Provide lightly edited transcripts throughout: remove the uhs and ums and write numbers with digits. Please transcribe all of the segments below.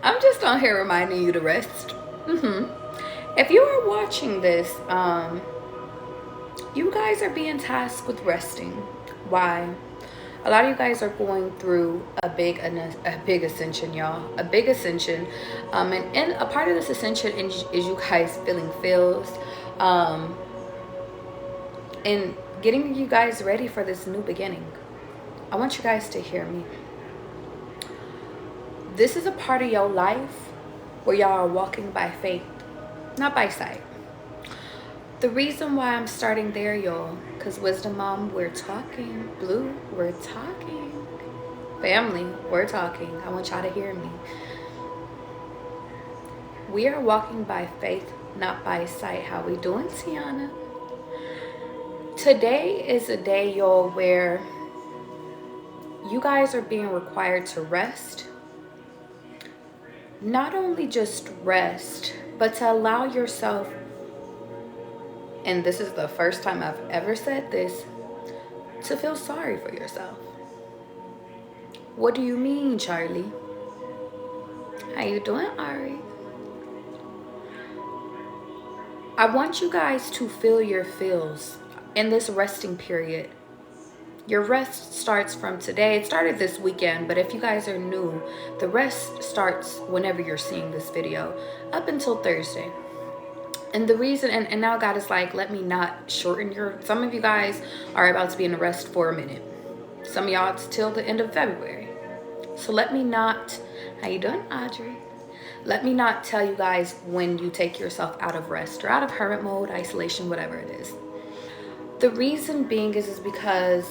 I'm just on here reminding you to rest. If you are watching this, you guys are being tasked with resting. Why? A lot of you guys are going through a big ascension, y'all. A big ascension. And a part of this ascension is you guys feeling feels. And getting you guys ready for this new beginning. I want you guys to hear me. This is a part of your life where y'all are walking by faith, not by sight. The reason why I'm starting there, y'all, because Wisdom Mom, we're talking. Blue, we're talking. Family, we're talking. I want y'all to hear me. We are walking by faith, not by sight. How we doing, Tiana? Today is a day, y'all, where you guys are being required to rest. Not only just rest, but to allow yourself, and this is the first time I've ever said this, to feel sorry for yourself. What do you mean, Charlie? How you doing, Ari? I want you guys to feel your feels in this resting period. Your rest starts from today. It started this weekend, but if you guys are new, the rest starts whenever you're seeing this video, up until Thursday. And the reason, and now God is like, let me not shorten some of you guys are about to be in the rest for a minute. Some of y'all it's till the end of February. So let me not, how you doing, Audrey? Let me not tell you guys when you take yourself out of rest or out of hermit mode, isolation, whatever it is. The reason being is because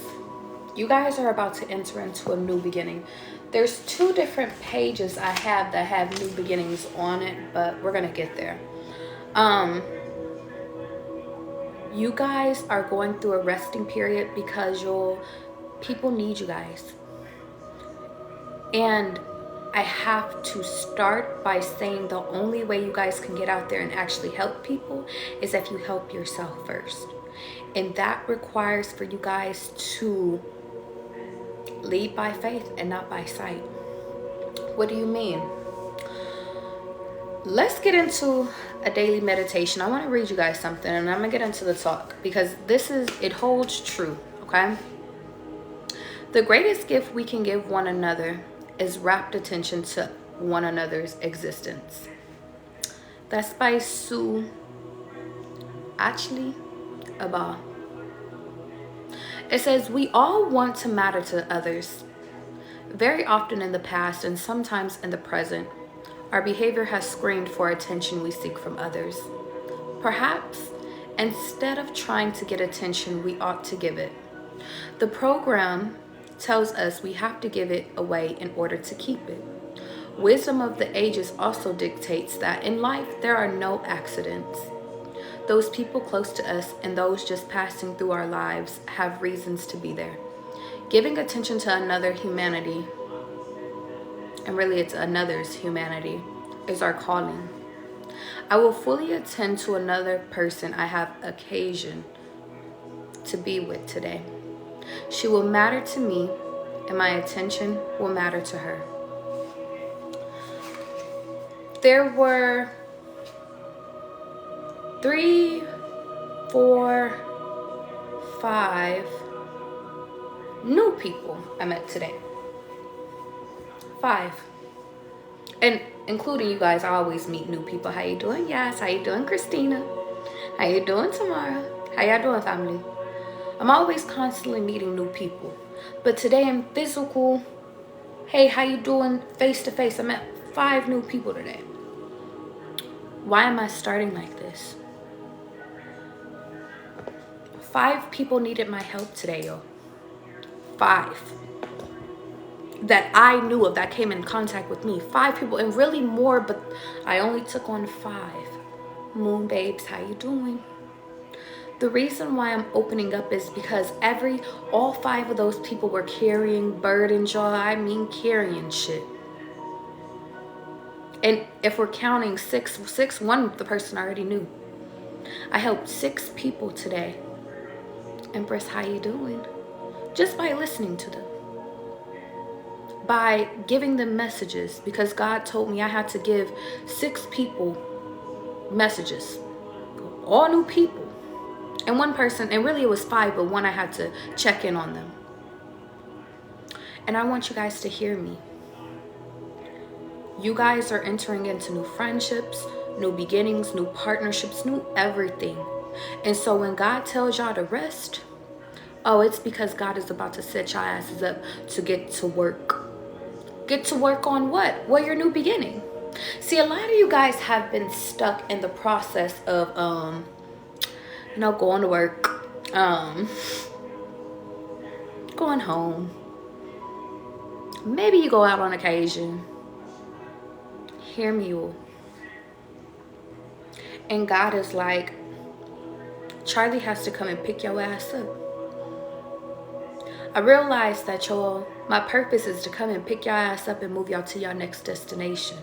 you guys are about to enter into a new beginning. There's 2 different pages I have that have new beginnings on it, but we're gonna get there. You guys are going through a resting period because people need you guys. And I have to start by saying the only way you guys can get out there and actually help people is if you help yourself first. And that requires for you guys to lead by faith and not by sight. What do you mean? Let's get into a daily meditation. I want to read you guys something and I'm going to get into the talk because it holds true, okay? The greatest gift we can give one another is rapt attention to one another's existence. That's by Sue Actually Abba. It says, we all want to matter to others. Very often in the past and sometimes in the present, our behavior has screamed for attention we seek from others. Perhaps instead of trying to get attention, we ought to give it. The program tells us we have to give it away in order to keep it. Wisdom of the ages also dictates that in life there are no accidents. Those people close to us and those just passing through our lives have reasons to be there. Giving attention to another humanity, and really it's another's humanity, is our calling. I will fully attend to another person I have occasion to be with today. She will matter to me, and my attention will matter to her. There were 3, 4, 5 new people I met today. 5. And including you guys, I always meet new people. How you doing? Yes. How you doing, Christina? How you doing, Tamara? How y'all doing, family? I'm always constantly meeting new people. But today in physical, hey, how you doing, face to face? I met 5 new people today. Why am I starting like this? 5 people needed my help today, yo. 5. That I knew of that came in contact with me. 5 people, and really more, but I only took on 5. Moon babes, how you doing? The reason why I'm opening up is because all 5 of those people were carrying burdens, y'all. I mean carrying shit. And if we're counting 6, one the person already knew. I helped 6 people today. Empress, how you doing? Just by listening to them. by giving them messages, because God told me I had to give 6 people messages, all new people, and one person, and really it was 5, but one I had to check in on them. And I want you guys to hear me. You guys are entering into new friendships, new beginnings, new partnerships, new everything. And so when God tells y'all to rest, oh, it's because God is about to set y'all asses up to get to work. Get to work on what? Well, your new beginning. See, a lot of you guys have been stuck in the process of, going to work, going home. Maybe you go out on occasion. Hear me, you. And God is like, Charlie has to come and pick your ass up. I realized that, y'all, my purpose is to come and pick your ass up and move y'all to your next destination.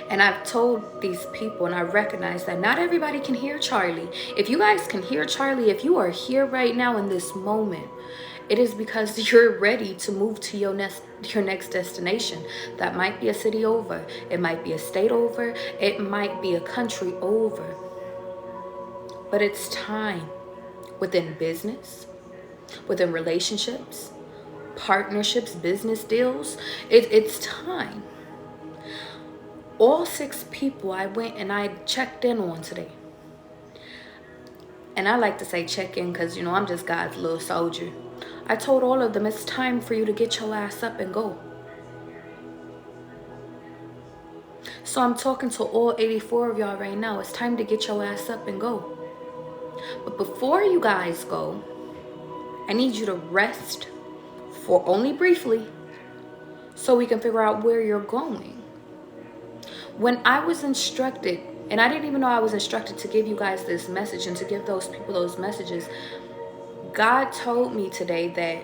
And I've told these people, and I recognize that not everybody can hear Charlie. If you guys can hear Charlie, if you are here right now in this moment, it is because you're ready to move to your next destination. That might be a city over. It might be a state over. It might be a country over. But it's time, within business, within relationships, partnerships, business deals. It's time. All 6 people I went and I checked in on today. And I like to say check in because, I'm just God's little soldier. I told all of them it's time for you to get your ass up and go. So I'm talking to all 84 of y'all right now. It's time to get your ass up and go. But before you guys go, I need you to rest for only briefly so we can figure out where you're going. When I was instructed, and I didn't even know I was instructed to give you guys this message and to give those people those messages, God told me today that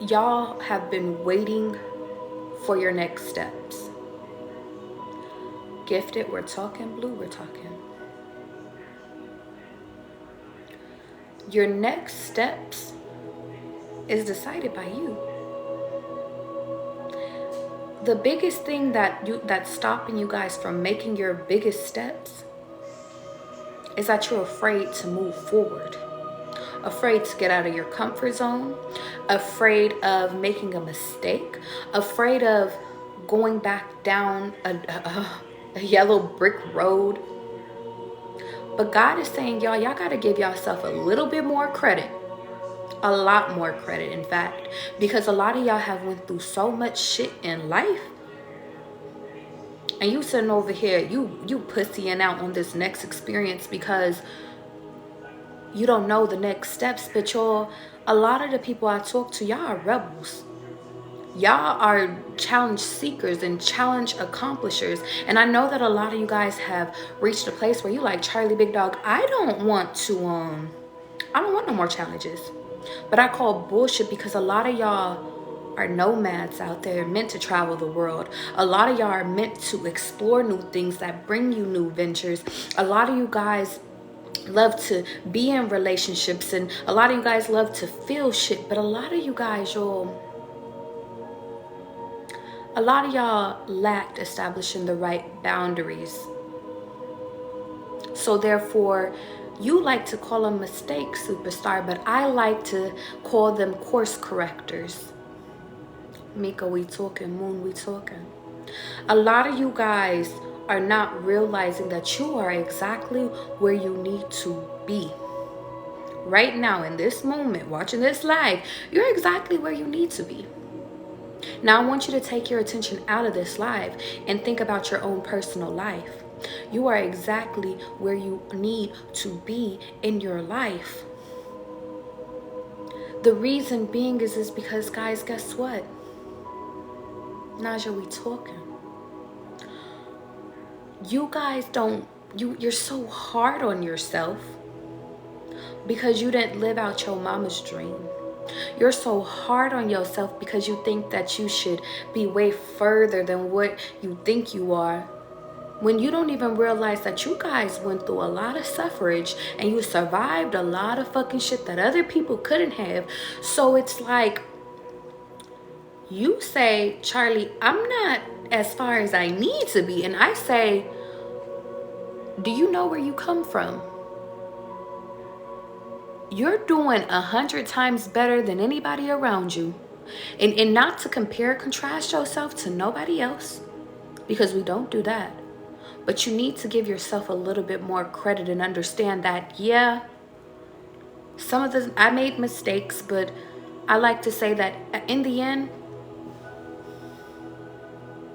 y'all have been waiting for your next steps. Gifted, we're talking. Blue, we're talking. Your next steps is decided by you. The biggest thing that's stopping you guys from making your biggest steps is that you're afraid to move forward, afraid to get out of your comfort zone, afraid of making a mistake, afraid of going back down a yellow brick road. But God is saying, y'all got to give yourself a little bit more credit, a lot more credit, in fact, because a lot of y'all have went through so much shit in life. And you sitting over here, you pussying out on this next experience because you don't know the next steps. But a lot of the people I talk to, y'all are rebels. Y'all are challenge seekers and challenge accomplishers. And I know that a lot of you guys have reached a place where you like, Charlie, big dog, I don't want no more challenges. But I call bullshit because a lot of y'all are nomads out there, meant to travel the world. A lot of y'all are meant to explore new things that bring you new ventures. A lot of you guys love to be in relationships, and a lot of you guys love to feel shit. But a lot of you guys, a lot of y'all lacked establishing the right boundaries. So therefore, you like to call them mistakes, superstar, but I like to call them course correctors. Mika, we talking. Moon, we talking. A lot of you guys are not realizing that you are exactly where you need to be. Right now, in this moment, watching this live, you're exactly where you need to be. Now, I want you to take your attention out of this live and think about your own personal life. You are exactly where you need to be in your life. The reason being is because, guys, guess what? Naja, we talking. You guys you're so hard on yourself because you didn't live out your mama's dream. You're so hard on yourself because you think that you should be way further than what you think you are, when you don't even realize that you guys went through a lot of suffrage and you survived a lot of fucking shit that other people couldn't have. So it's like, You say, Charlie, I'm not as far as I need to be. And I say, do you know where you come from? You're doing 100 times better than anybody around you. And not to compare, contrast yourself to nobody else, because we don't do that. But you need to give yourself a little bit more credit and understand that, yeah, some of the, I made mistakes, but I like to say that in the end,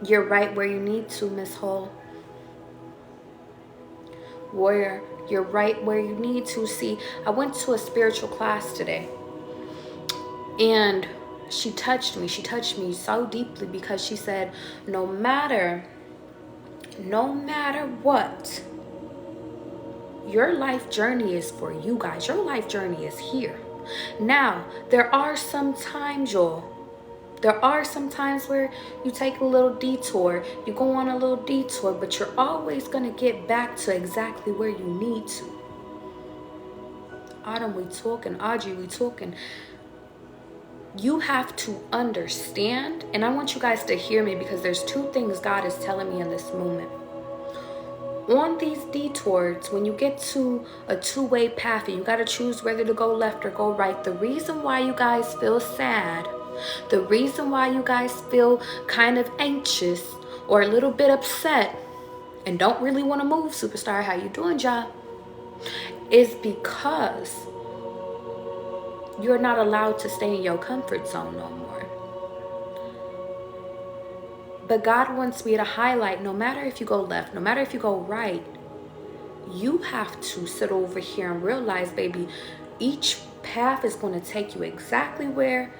you're right where you need to, Miss Hall. Warrior, you're right where you need to. See, I went to a spiritual class today, and she touched me so deeply, because she said, no matter what, your life journey is for you guys. Your life journey is here. Now, there are some times, y'all, there are some times where you take a little detour, you go on a little detour, but you're always going to get back to exactly where you need to. Autumn, we talking. Audrey, we talking. You have to understand, and I want you guys to hear me, because there's two things God is telling me in this moment. On these detours, when you get to a two-way path and you got to choose whether to go left or go right, the reason why you guys feel sad, the reason why you guys feel kind of anxious or a little bit upset and don't really want to move, superstar, how you doing, Ja, is because you're not allowed to stay in your comfort zone no more. But God wants me to highlight, no matter if you go left, no matter if you go right, you have to sit over here and realize, baby, each path is going to take you exactly where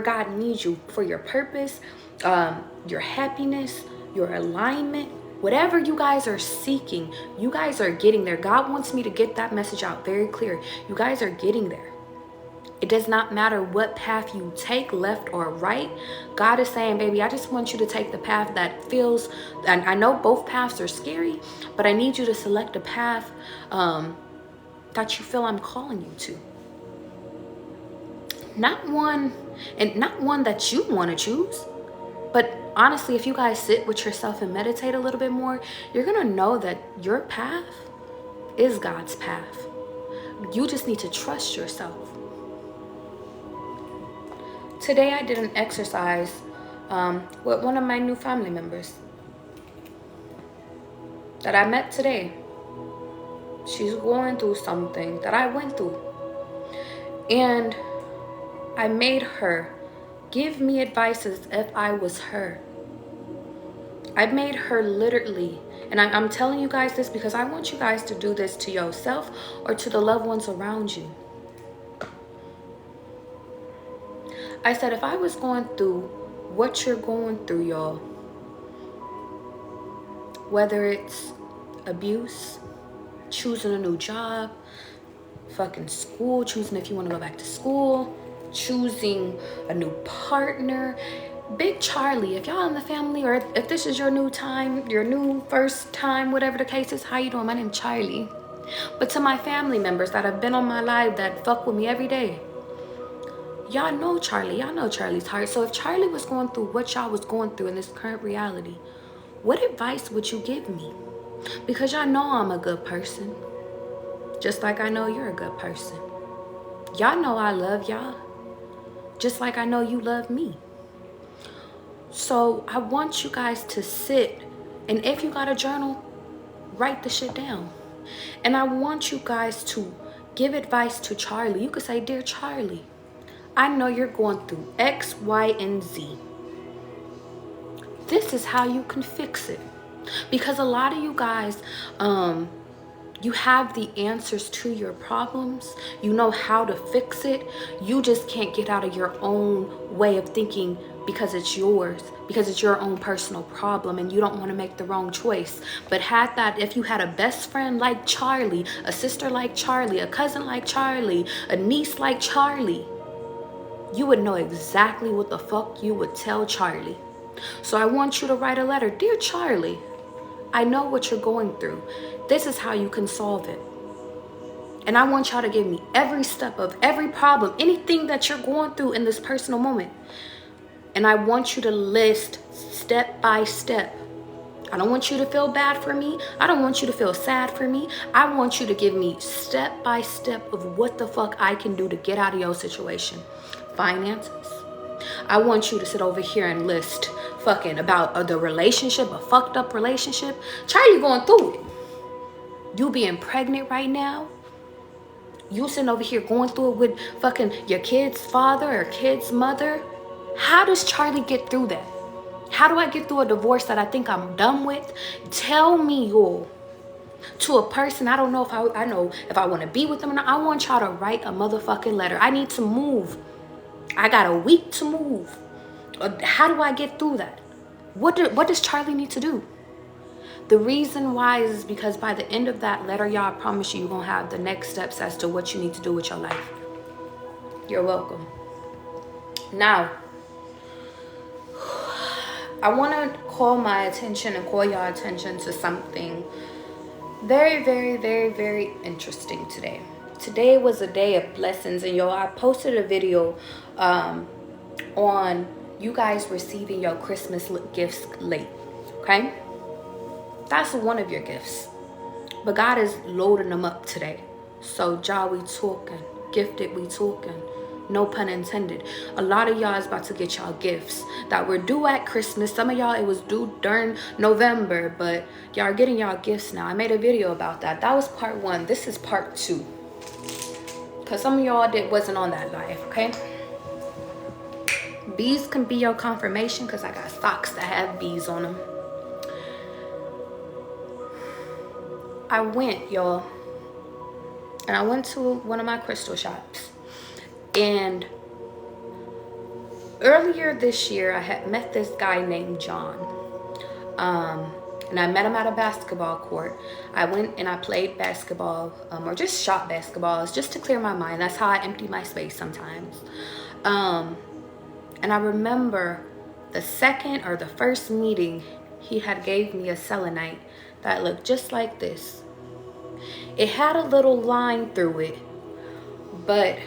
God needs you for your purpose, your happiness, your alignment, whatever you guys are seeking, you guys are getting there. God wants me to get that message out very clear. You guys are getting there. It does not matter what path you take, left or right. God is saying, baby, I just want you to take the path that feels, and I know both paths are scary, but I need you to select a path that you feel I'm calling you to. Not one that you want to choose, but honestly, if you guys sit with yourself and meditate a little bit more, you're going to know that your path is God's path. You just need to trust yourself. Today I did an exercise with one of my new family members that I met today. She's going through something that I went through. And I made her give me advice as if I was her. I made her literally, and I'm telling you guys this because I want you guys to do this to yourself or to the loved ones around you. I said, if I was going through what you're going through, y'all, whether it's abuse, choosing a new job, fucking school, choosing if you want to go back to school, choosing a new partner, Big Charlie, if y'all in the family, or if this is your new time, your new first time, whatever the case is, how you doing? My name's Charlie. But to my family members that have been on my live, that fuck with me every day, y'all know Charlie. Y'all know Charlie's heart. So if Charlie was going through what y'all was going through in this current reality, what advice would you give me? Because y'all know I'm a good person. Just like I know you're a good person. Y'all know I love y'all. Just like I know you love me. So I want you guys to sit, and if you got a journal, write the shit down. And I want you guys to give advice to Charlie. You could say, dear Charlie, I know you're going through X, Y, and Z. This is how you can fix it. Because a lot of you guys, you have the answers to your problems. You know how to fix it. You just can't get out of your own way of thinking because it's yours, because it's your own personal problem and you don't want to make the wrong choice. But if you had a best friend like Charlie, a sister like Charlie, a cousin like Charlie, a niece like Charlie, you would know exactly what the fuck you would tell Charlie. So I want you to write a letter. Dear Charlie, I know what you're going through. This is how you can solve it. And I want y'all to give me every step of every problem, anything that you're going through in this personal moment. And I want you to list step by step. I don't want you to feel bad for me. I don't want you to feel sad for me. I want you to give me step by step of what the fuck I can do to get out of your situation. Finances. I want you to sit over here and list fucking about the relationship, a fucked up relationship. Charlie going through it. You being pregnant right now. You sitting over here going through it with fucking your kid's father or kid's mother. How does Charlie get through that? How do I get through a divorce that I think I'm done with? Tell me, y'all. To a person, I don't know if I know if I want to be with them or not. I want y'all to write a motherfucking letter. I need to move. I got a week to move. How do I get through that? What does Charlie need to do? The reason why is because by the end of that letter, y'all, I promise you're going to have the next steps as to what you need to do with your life. You're welcome. Now, I want to call my attention and call y'all attention to something very, very, very, very interesting today. Today was a day of blessings, and y'all, I posted a video on you guys receiving your Christmas gifts late, okay? That's one of your gifts, but God is loading them up today. So y'all, we talking, gifted, we talking. No pun intended. A lot of y'all is about to get y'all gifts that were due at Christmas. Some of y'all, it was due during November, but y'all are getting y'all gifts now. I made a video about that. That was part 1. This is part 2. Because some of y'all wasn't on that live, okay? Bees can be your confirmation because I got socks that have bees on them. I went, y'all, and I went to one of my crystal shops. And earlier this year, I had met this guy named John. And I met him at a basketball court. I went and I played basketball, or just shot basketballs, just to clear my mind. That's how I empty my space sometimes. And I remember the second or the first meeting, he had gave me a selenite that looked just like this. It had a little line through it, but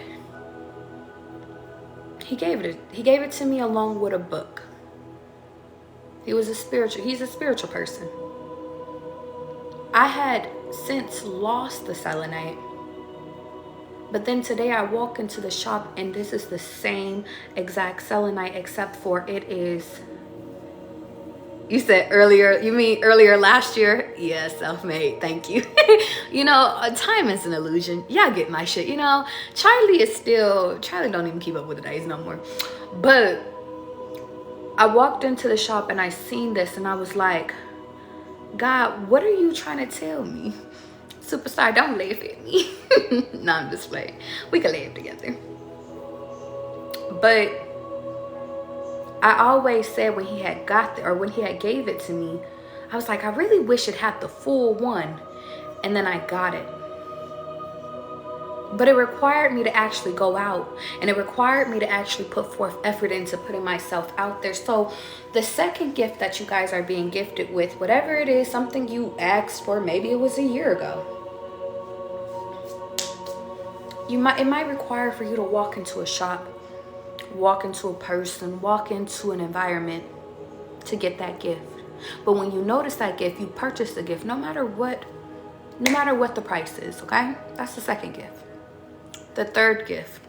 he gave it to me along with a book. He's a spiritual person. I had since lost the selenite, but then today I walk into the shop and this is the same exact selenite, except for it is, you said earlier, you mean earlier last year? Yeah, self-made, thank you. You know, time is an illusion. Y'all get my shit, you know. Charlie don't even keep up with the days no more. But I walked into the shop and I seen this and I was like, God, what are you trying to tell me? Superstar, don't laugh at me. No, I'm just playing. We can laugh together. But I always said when he had when he had gave it to me, I was like, I really wish it had the full one. And then I got it. But it required me to actually go out, and it required me to actually put forth effort into putting myself out there. So the second gift that you guys are being gifted with, whatever it is, something you asked for, maybe it was a year ago. It might require for you to walk into a shop, walk into a person, walk into an environment to get that gift. But when you notice that gift, you purchase the gift, no matter what the price is, okay? That's the second gift. The third gift.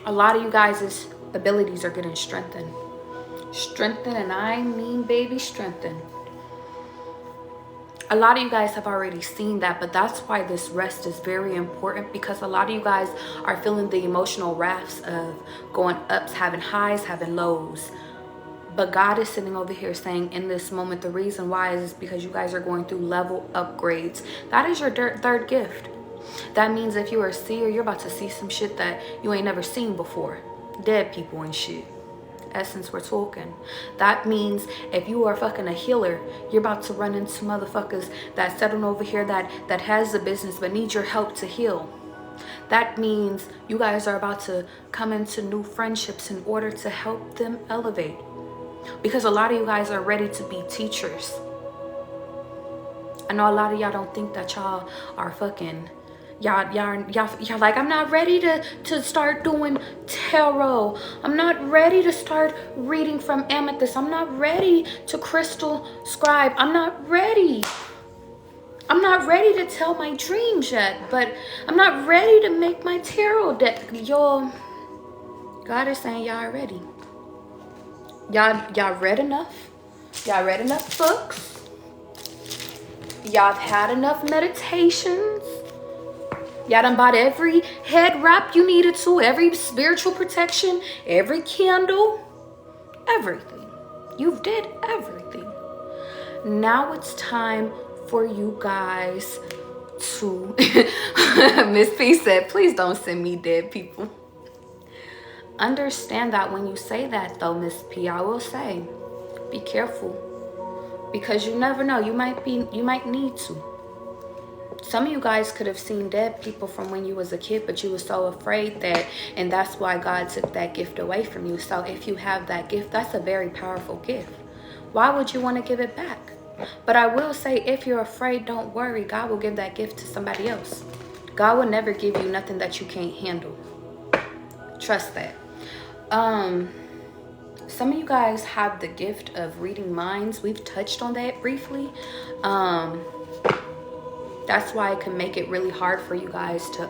A lot of you guys' abilities are getting strengthened. Strengthened, and I mean baby strengthened. A lot of you guys have already seen that, but that's why this rest is very important, because a lot of you guys are feeling the emotional rafts of going ups, having highs, having lows. But God is sitting over here saying in this moment, the reason why is because you guys are going through level upgrades. That is your third gift. That means if you're a seer, you're about to see some shit that you ain't never seen before. Dead people and shit. Essence, we're talking. That means if you are fucking a healer, you're about to run into motherfuckers that sitting over here that has the business but need your help to heal. That means you guys are about to come into new friendships in order to help them elevate. Because a lot of you guys are ready to be teachers. I know a lot of y'all don't think that y'all are fucking, Y'all like, I'm not ready to start doing tarot. I'm not ready to start reading from amethyst. I'm not ready to crystal scribe. I'm not ready. I'm not ready to tell my dreams yet, but I'm not ready to make my tarot deck. Y'all, God is saying y'all are ready. Y'all read enough. Y'all read enough books. Y'all have had enough meditations. Y'all done bought every head wrap you needed to, every spiritual protection, every candle, everything. You've did everything. Now it's time for you guys to, Miss P said, please don't send me dead people. Understand that when you say that though, Miss P, I will say, be careful, because you never know. You might need to. Some of you guys could have seen dead people from when you was a kid, but you were so afraid that, and that's why God took that gift away from you. So if you have that gift, that's a very powerful gift. Why would you want to give it back? But I will say, if you're afraid, don't worry. God will give that gift to somebody else. God will never give you nothing that you can't handle. Trust that. Some of you guys have the gift of reading minds. We've touched on that briefly. That's why it can make it really hard for you guys to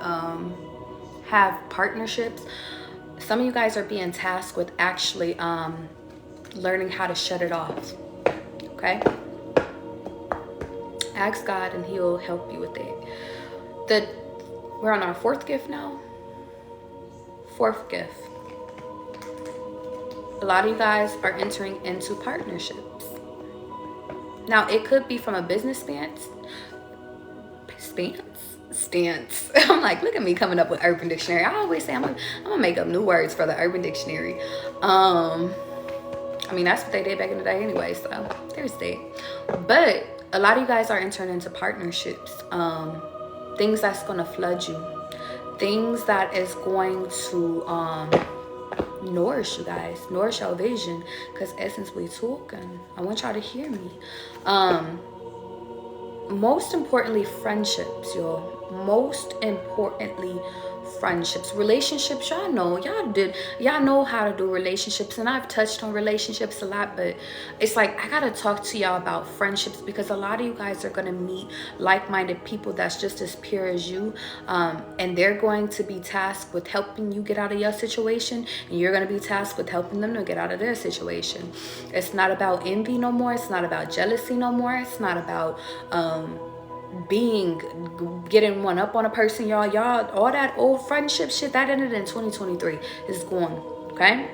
have partnerships. Some of you guys are being tasked with actually learning how to shut it off. Okay? Ask God and he'll help you with it. We're on our fourth gift now. Fourth gift. A lot of you guys are entering into partnerships. Now, it could be from a business stance. I'm like, look at me coming up with Urban Dictionary. I always say I'm gonna make up new words for the Urban Dictionary. I mean, that's what they did back in the day anyway, so there's that. But a lot of you guys are entering into partnerships. Things that's gonna flood you. Things that is going to nourish you guys, nourish your vision. Because essence, we talking. I want y'all to hear me. Most importantly, friendships, y'all. Most importantly, friendships. Relationships, y'all know how to do relationships, and I've touched on relationships a lot, but it's like I gotta talk to y'all about friendships, because a lot of you guys are gonna meet like-minded people that's just as pure as you, and they're going to be tasked with helping you get out of your situation, and you're gonna be tasked with helping them to get out of their situation. It's not about envy no more. It's not about jealousy no more. It's not about getting one up on a person. Y'all all that old friendship shit that ended in 2023 is gone. Okay?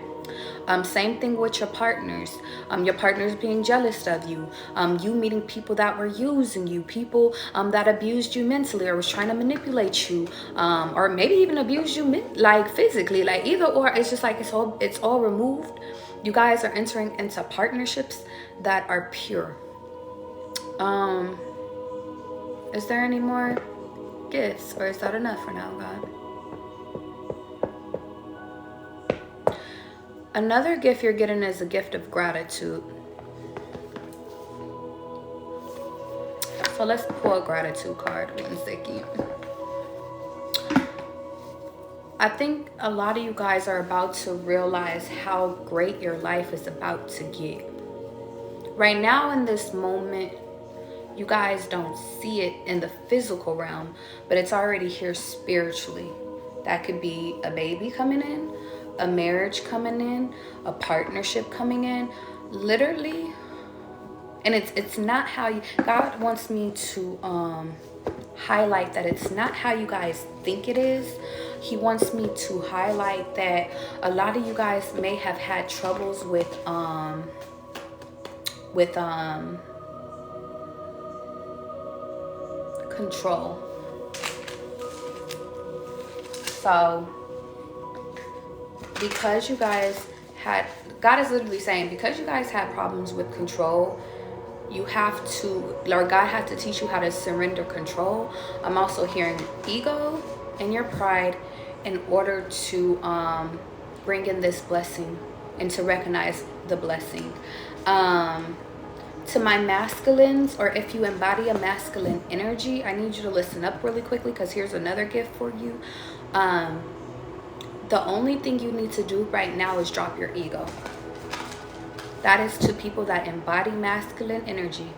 Same thing with your partners. Your partners being jealous of you. You meeting people that were using you, people that abused you mentally or was trying to manipulate you, or maybe even abused you like physically. Like either or, it's just like it's all removed. You guys are entering into partnerships that are pure. Is there any more gifts, or is that enough for now, God? Another gift you're getting is a gift of gratitude. So let's pull a gratitude card 1 second. I think a lot of you guys are about to realize how great your life is about to get. Right now in this moment, you guys don't see it in the physical realm, but it's already here spiritually. That could be a baby coming in, a marriage coming in, a partnership coming in, literally. And it's not how you, God wants me to highlight that it's not how you guys think it is. He wants me to highlight that a lot of you guys may have had troubles with control. So because you guys had, God is literally saying, because you guys had problems with control, you have to, or God had to teach you how to surrender control. I'm also hearing ego and your pride in order to bring in this blessing and to recognize the blessing. To my masculines, or if you embody a masculine energy, I need you to listen up really quickly, because here's another gift for you. The only thing you need to do right now is drop your ego. That is to people that embody masculine energy,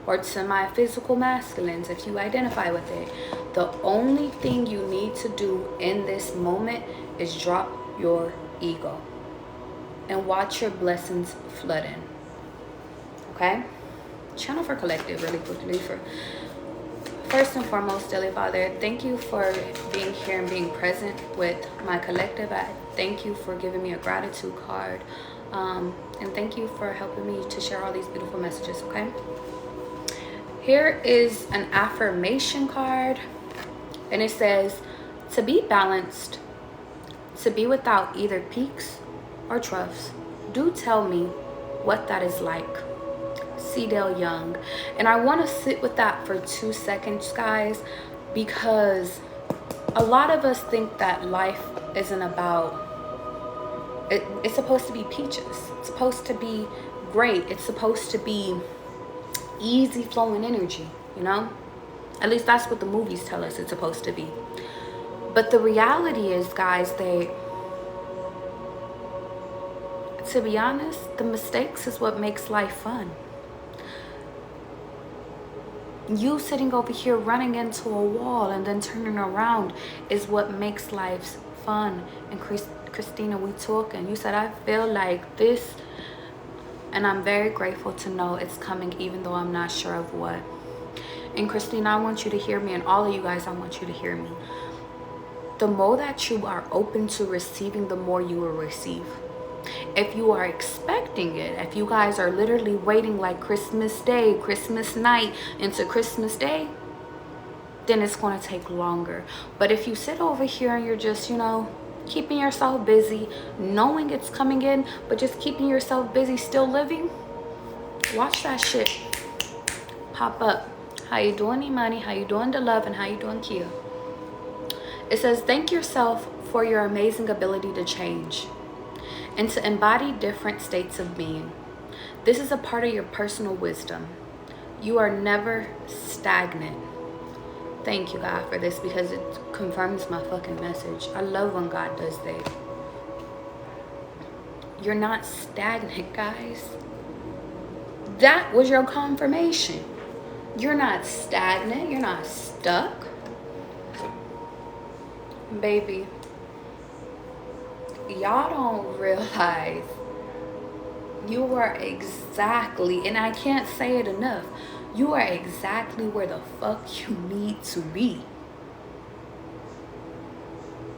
or to my physical masculines, if you identify with it. The only thing you need to do in this moment is drop your ego and watch your blessings flood in. Okay? Channel for collective really quickly. First and foremost, Dearly Father, thank you for being here and being present with my collective. I thank you for giving me a gratitude card. And thank you for helping me to share all these beautiful messages, okay? Here is an affirmation card, and it says, to be balanced, to be without either peaks or troughs. Do tell me what that is like. Cedale Young. And I want to sit with that for 2 seconds, guys, because a lot of us think that life isn't about it's supposed to be peaches. It's supposed to be great. It's supposed to be easy flowing energy, you know? At least that's what the movies tell us it's supposed to be. But the reality is, guys, to be honest, the mistakes is what makes life fun. You sitting over here running into a wall and then turning around is what makes life fun. And Christina, we talking. You said, I feel like this, and I'm very grateful to know it's coming, even though I'm not sure of what. And Christina, I want you to hear me, and all of you guys, I want you to hear me. The more that you are open to receiving, the more you will receive. If you are expecting it, if you guys are literally waiting like Christmas Day, Christmas night into Christmas Day, then it's going to take longer. But if you sit over here and you're just, you know, keeping yourself busy, knowing it's coming in, but just keeping yourself busy, still living, watch that shit pop up. How you doing, Imani? How you doing, DeLove? And how you doing, Kia? It says, thank yourself for your amazing ability to change and to embody different states of being. This is a part of your personal wisdom. You are never stagnant. Thank you, God, for this, because it confirms my fucking message. I love when God does that. You're not stagnant, guys. That was your confirmation. You're not stagnant. You're not stuck. Baby, y'all don't realize you are exactly, and I can't say it enough, you are exactly where the fuck you need to be.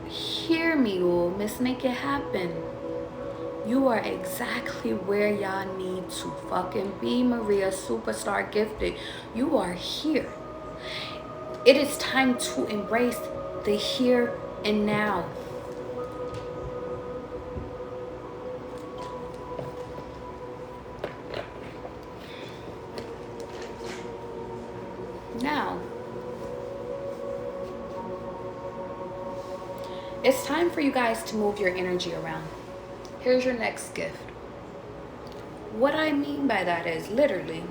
Hear me, oh, Miss Make It Happen. You are exactly where y'all need to fucking be, Maria Superstar Gifted. You are here. It is time to embrace the here and now. Now, it's time for you guys to move your energy around. Here's your next gift. What I mean by that is, literally,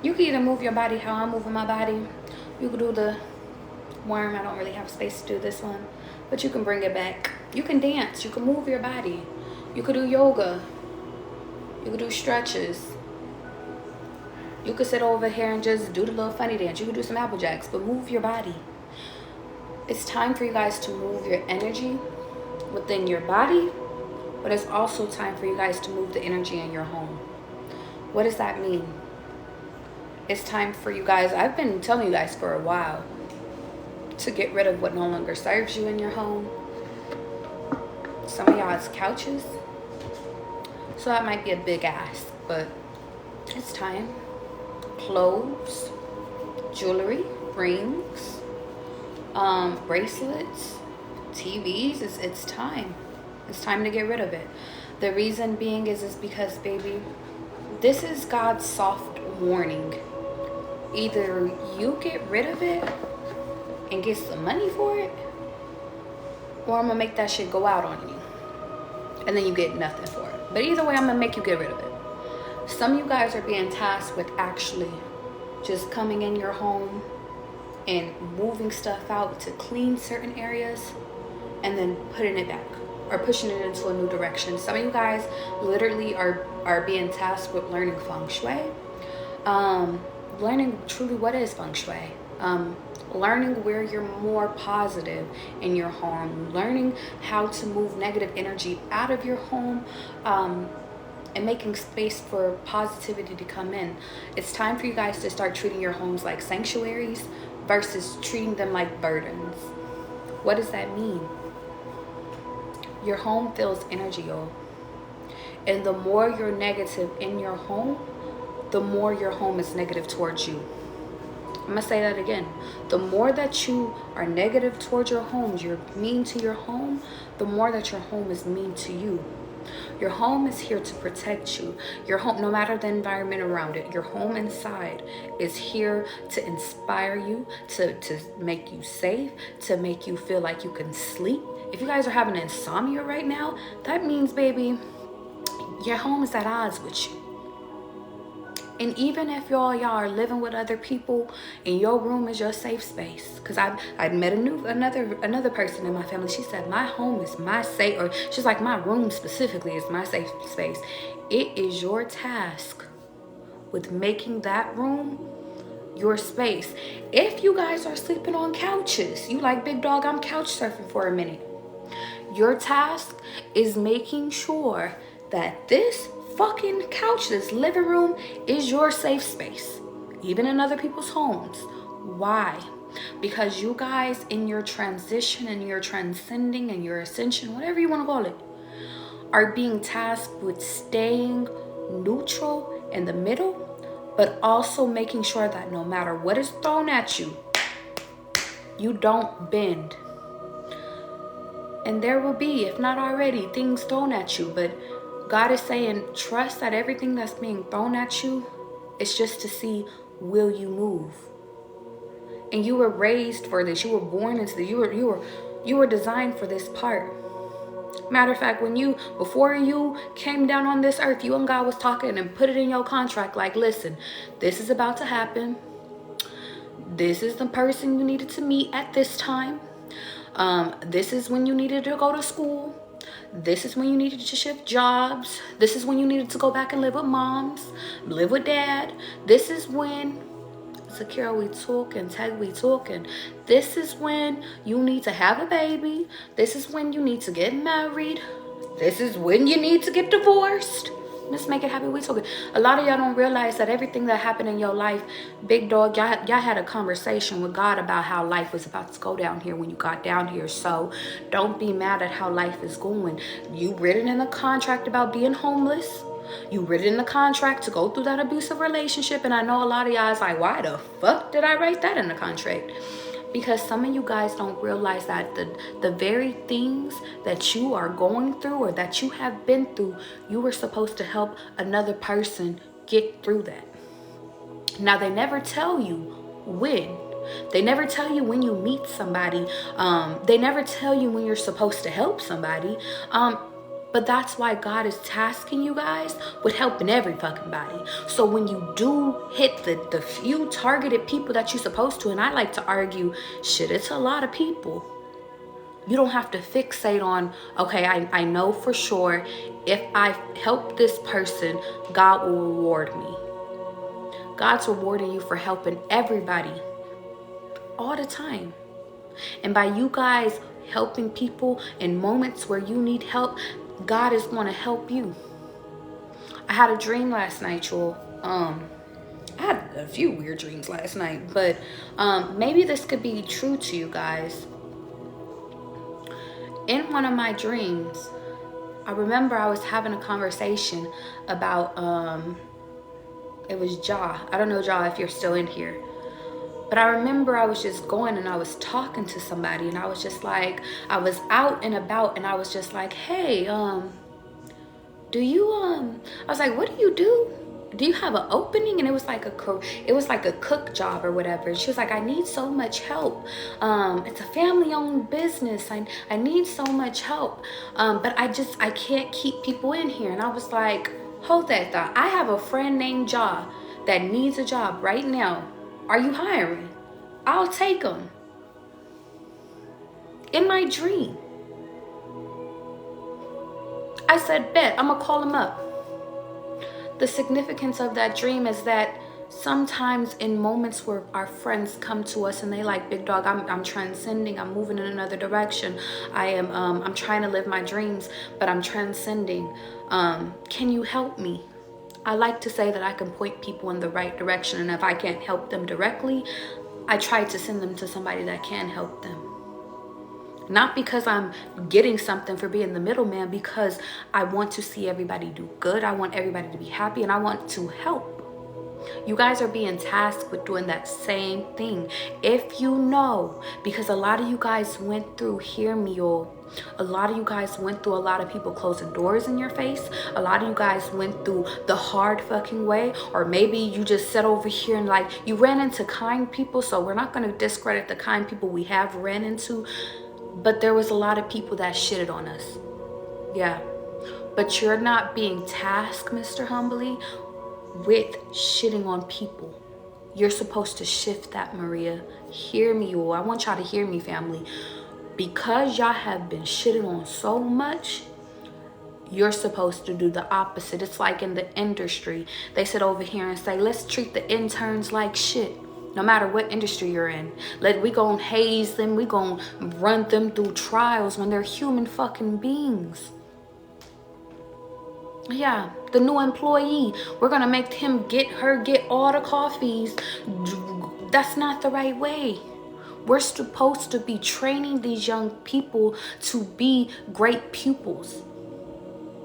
you can either move your body how I'm moving my body. You can do the worm. I don't really have space to do this one, but you can bring it back. You can dance. You can move your body. You could do yoga. You could do stretches. You could sit over here and just do the little funny dance. You could do some apple jacks, but move your body. It's time for you guys to move your energy within your body, but it's also time for you guys to move the energy in your home. What does that mean? It's time for you guys, I've been telling you guys for a while, to get rid of what no longer serves you in your home. Some of y'all's couches. So that might be a big ask, but it's time. Clothes, jewelry, rings, bracelets, TVs. It's time. It's time to get rid of it. The reason being is because, baby, this is God's soft warning. Either you get rid of it and get some money for it, or I'm gonna make that shit go out on you and then you get nothing for it. But either way, I'm gonna make you get rid of it. Some of you guys are being tasked with actually just coming in your home and moving stuff out to clean certain areas and then putting it back or pushing it into a new direction. Some of you guys literally are being tasked with learning feng shui, learning truly what is feng shui, learning where you're more positive in your home, learning how to move negative energy out of your home, and making space for positivity to come in. It's time for you guys to start treating your homes like sanctuaries versus treating them like burdens. What does that mean? Your home feels energy, y'all. And the more you're negative in your home, the more your home is negative towards you. I'm gonna say that again. The more that you are negative towards your homes, you're mean to your home, the more that your home is mean to you. Your home is here to protect you. Your home, no matter the environment around it, your home inside is here to inspire you, to make you safe, to make you feel like you can sleep. If you guys are having insomnia right now, that means, baby, your home is at odds with you. And even if y'all are living with other people and your room is your safe space, because I met another person in my family. She said my home is my safe, or she's like, my room specifically is my safe space. It is your task with making that room your space. If you guys are sleeping on couches, you like, big dog, I'm couch surfing for a minute. Your task is making sure that this fucking couch, this living room, is your safe space, even in other people's homes. Why? Because you guys, in your transition and your transcending and your ascension, whatever you want to call it, are being tasked with staying neutral in the middle, but also making sure that no matter what is thrown at you, you don't bend. And there will be, if not already, things thrown at you, but God is saying, trust that everything that's being thrown at you is just to see, will you move? And you were raised for this. You were born into this. You were designed for this part. Matter of fact, before you came down on this earth, you and God was talking and put it in your contract. Like, listen, this is about to happen. This is the person you needed to meet at this time. This is when you needed to go to school. This is when you needed to shift jobs. This is when you needed to go back and live with moms, live with dad. This is when, Zakira, we talk, and Tag, we talk, and this is when you need to have a baby. This is when you need to get married. This is when you need to get divorced. Let's make it happen. We talking. A lot of y'all don't realize that everything that happened in your life, big dog, y'all had a conversation with God about how life was about to go down here when you got down here. So don't be mad at how life is going. You written in the contract about being homeless. You written in the contract to go through that abusive relationship. And I know a lot of y'all is like, why the fuck did I write that in the contract? Because some of you guys don't realize that the very things that you are going through or that you have been through, you were supposed to help another person get through that. Now, they never tell you when. They never tell you when you meet somebody. They never tell you when you're supposed to help somebody. But that's why God is tasking you guys with helping every fucking body. So when you do hit the few targeted people that you're supposed to, and I like to argue, shit, it's a lot of people. You don't have to fixate on, okay, I know for sure if I help this person, God will reward me. God's rewarding you for helping everybody all the time. And by you guys helping people in moments where you need help, God is going to help you. I had a dream last night, y'all. I had a few weird dreams last night, but maybe this could be true to you guys. In one of my dreams, I remember I was having a conversation about, it was Ja. I don't know, Ja, if you're still in here. But I remember I was just going and I was talking to somebody and I was just like, I was out and about and I was just like, hey, do you, I was like, what do you do? Do you have an opening? And it was like a cook job or whatever. And she was like, I need so much help. It's a family-owned business. I need so much help. But I can't keep people in here. And I was like, Hold that thought. I have a friend named Ja that needs a job right now. Are you hiring? I'll take him. In my dream. I said, bet, I'm gonna call him up. The significance of that dream is that sometimes in moments where our friends come to us and they like, big dog, I'm transcending, I'm moving in another direction. I'm trying to live my dreams, but I'm transcending. Can you help me? I like to say that I can point people in the right direction, and if I can't help them directly, I try to send them to somebody that can help them. Not because I'm getting something for being the middleman, because I want to see everybody do good. I want everybody to be happy, and I want to help. You guys are being tasked with doing that same thing. If you know, because a lot of you guys went through, hear me all, a lot of you guys went through a lot of people closing doors in your face. A lot of you guys went through the hard fucking way, or maybe you just sat over here and like you ran into kind people. So we're not going to discredit the kind people we have ran into, but there was a lot of people that shitted on us. Yeah, but you're not being tasked, Mr. Humbly, with shitting on people. You're supposed to shift that, Maria. Hear me, all. I want y'all to hear me, family. Because y'all have been shitting on so much, you're supposed to do the opposite. It's like in the industry, they sit over here and say, let's treat the interns like shit. No matter what industry you're in, we gon' haze them, we gon' run them through trials when they're human fucking beings. Yeah, the new employee, we're gonna make him get all the coffees. That's not the right way. We're supposed to be training these young people to be great pupils,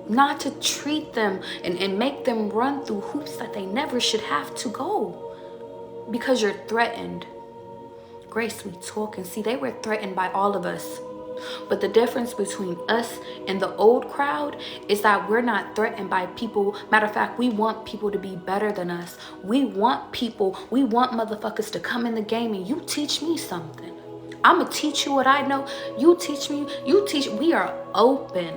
not to treat them and make them run through hoops that they never should have to go because you're threatened. Grace, we talk, and see, they were threatened by all of us. But the difference between us and the old crowd is that we're not threatened by people. Matter of fact, we want people to be better than us. We want motherfuckers to come in the game and you teach me something. I'm gonna teach you what I know. You teach me, we are open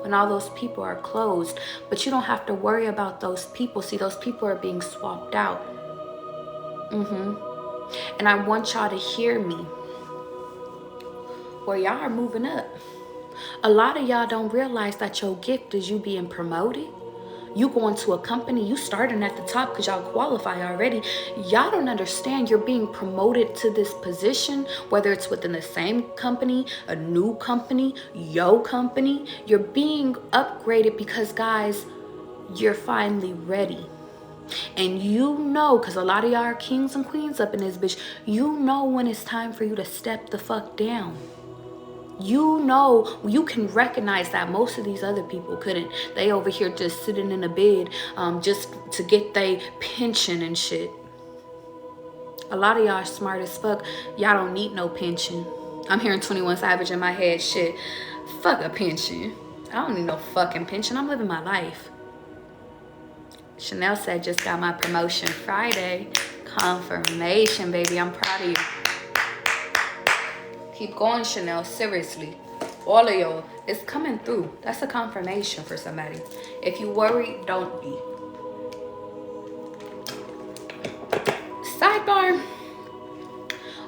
when all those people are closed. But you don't have to worry about those people. See, those people are being swapped out. And I want y'all to hear me. Well, y'all are moving up. A lot of y'all don't realize that your gift is you being promoted. You going to a company, you starting at the top because y'all qualify already. Y'all don't understand you're being promoted to this position, whether it's within the same company, a new company, your company. You're being upgraded because, guys, you're finally ready. And you know, because a lot of y'all are kings and queens up in this bitch, you know when it's time for you to step the fuck down. You know, you can recognize that most of these other people couldn't. They over here just sitting in a bed just to get their pension and shit. A lot of y'all are smart as fuck. Y'all don't need no pension. I'm hearing 21 Savage in my head. Shit, fuck a pension. I don't need no fucking pension. I'm living my life. Chanel said, just got my promotion Friday. Confirmation, baby. I'm proud of you. Keep going, Chanel. Seriously. All of y'all. It's coming through. That's a confirmation for somebody. If you worry, don't be. Sidebar.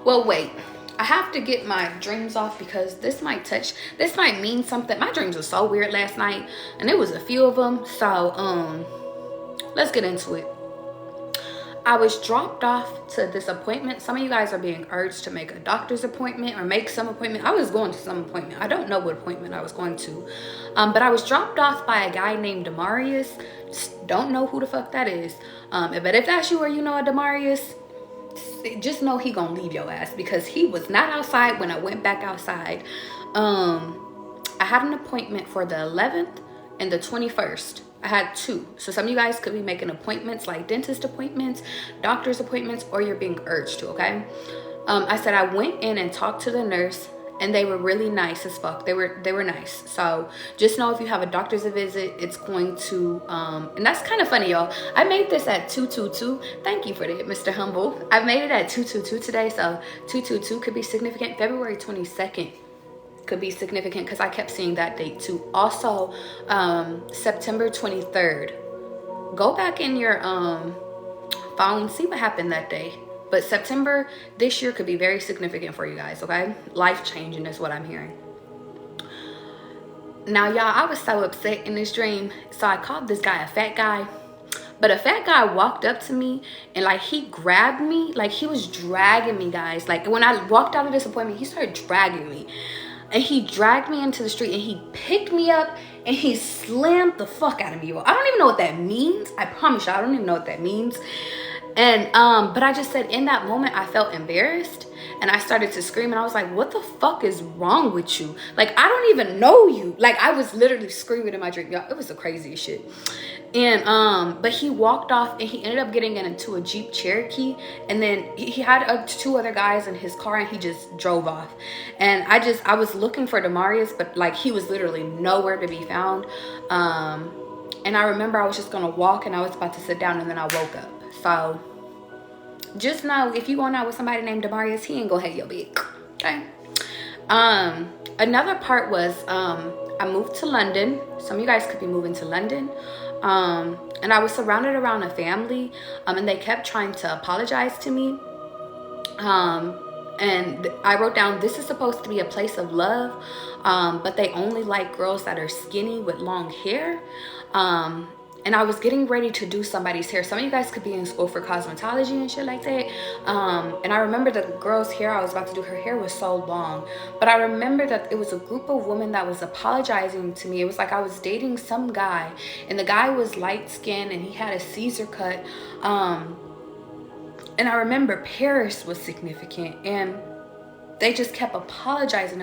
Well, wait. I have to get my dreams off because this might mean something. My dreams were so weird last night. And there was a few of them. So, let's get into it. I was dropped off to this appointment. Some of you guys are being urged to make a doctor's appointment or make some appointment. I was going to some appointment. I don't know what appointment I was going to. But I was dropped off by a guy named Demarius. Just don't know who the fuck that is. But if that's you or you know a Demarius, just know he gonna leave your ass because he was not outside when I went back outside. I had an appointment for the 11th and the 21st. I had 2. So some of you guys could be making appointments like dentist appointments, doctor's appointments, or you're being urged to, okay? I said I went in and talked to the nurse and they were really nice as fuck. They were nice. So just know if you have a doctor's visit, it's going to, and that's kind of funny, y'all. I made this at 222. Thank you for that, Mr. Humble. I made it at 222 today. So 222 could be significant. February 22nd could be significant because I kept seeing that date too. Also, September 23rd. Go back in your phone, see what happened that day. But September this year could be very significant for you guys, okay? Life-changing is what I'm hearing. Now, y'all, I was so upset in this dream. So I called this guy a fat guy. But a fat guy walked up to me and like he grabbed me. Like he was dragging me, guys. Like when I walked out of this appointment, he started dragging me. And he dragged me into the street and he picked me up and he slammed the fuck out of me. I don't even know what that means. I promise you, I don't even know what that means. And but I just said in that moment I felt embarrassed and I started to scream and I was like, what the fuck is wrong with you? Like, I don't even know you. Like, I was literally screaming in my dream, y'all. It was the craziest shit. And but he walked off and he ended up getting into a Jeep Cherokee, and then he had 2 other guys in his car and he just drove off. And I was looking for Demarius, but like he was literally nowhere to be found. And I remember I was just gonna walk and I was about to sit down and then I woke up. So just know, if you going out with somebody named Demarius, he ain't gonna hate your bitch, okay? Another part was I moved to London. Some of you guys could be moving to London. And I was surrounded around a family, and they kept trying to apologize to me. And I wrote down, this is supposed to be a place of love, but they only like girls that are skinny with long hair. And I was getting ready to do somebody's hair. Some of you guys could be in school for cosmetology and shit like that. And I remember the girl's hair I was about to do, her hair was so long. But I remember that it was a group of women that was apologizing to me. It was like I was dating some guy, and the guy was light skinned and he had a Caesar cut. And I remember Paris was significant, and they just kept apologizing,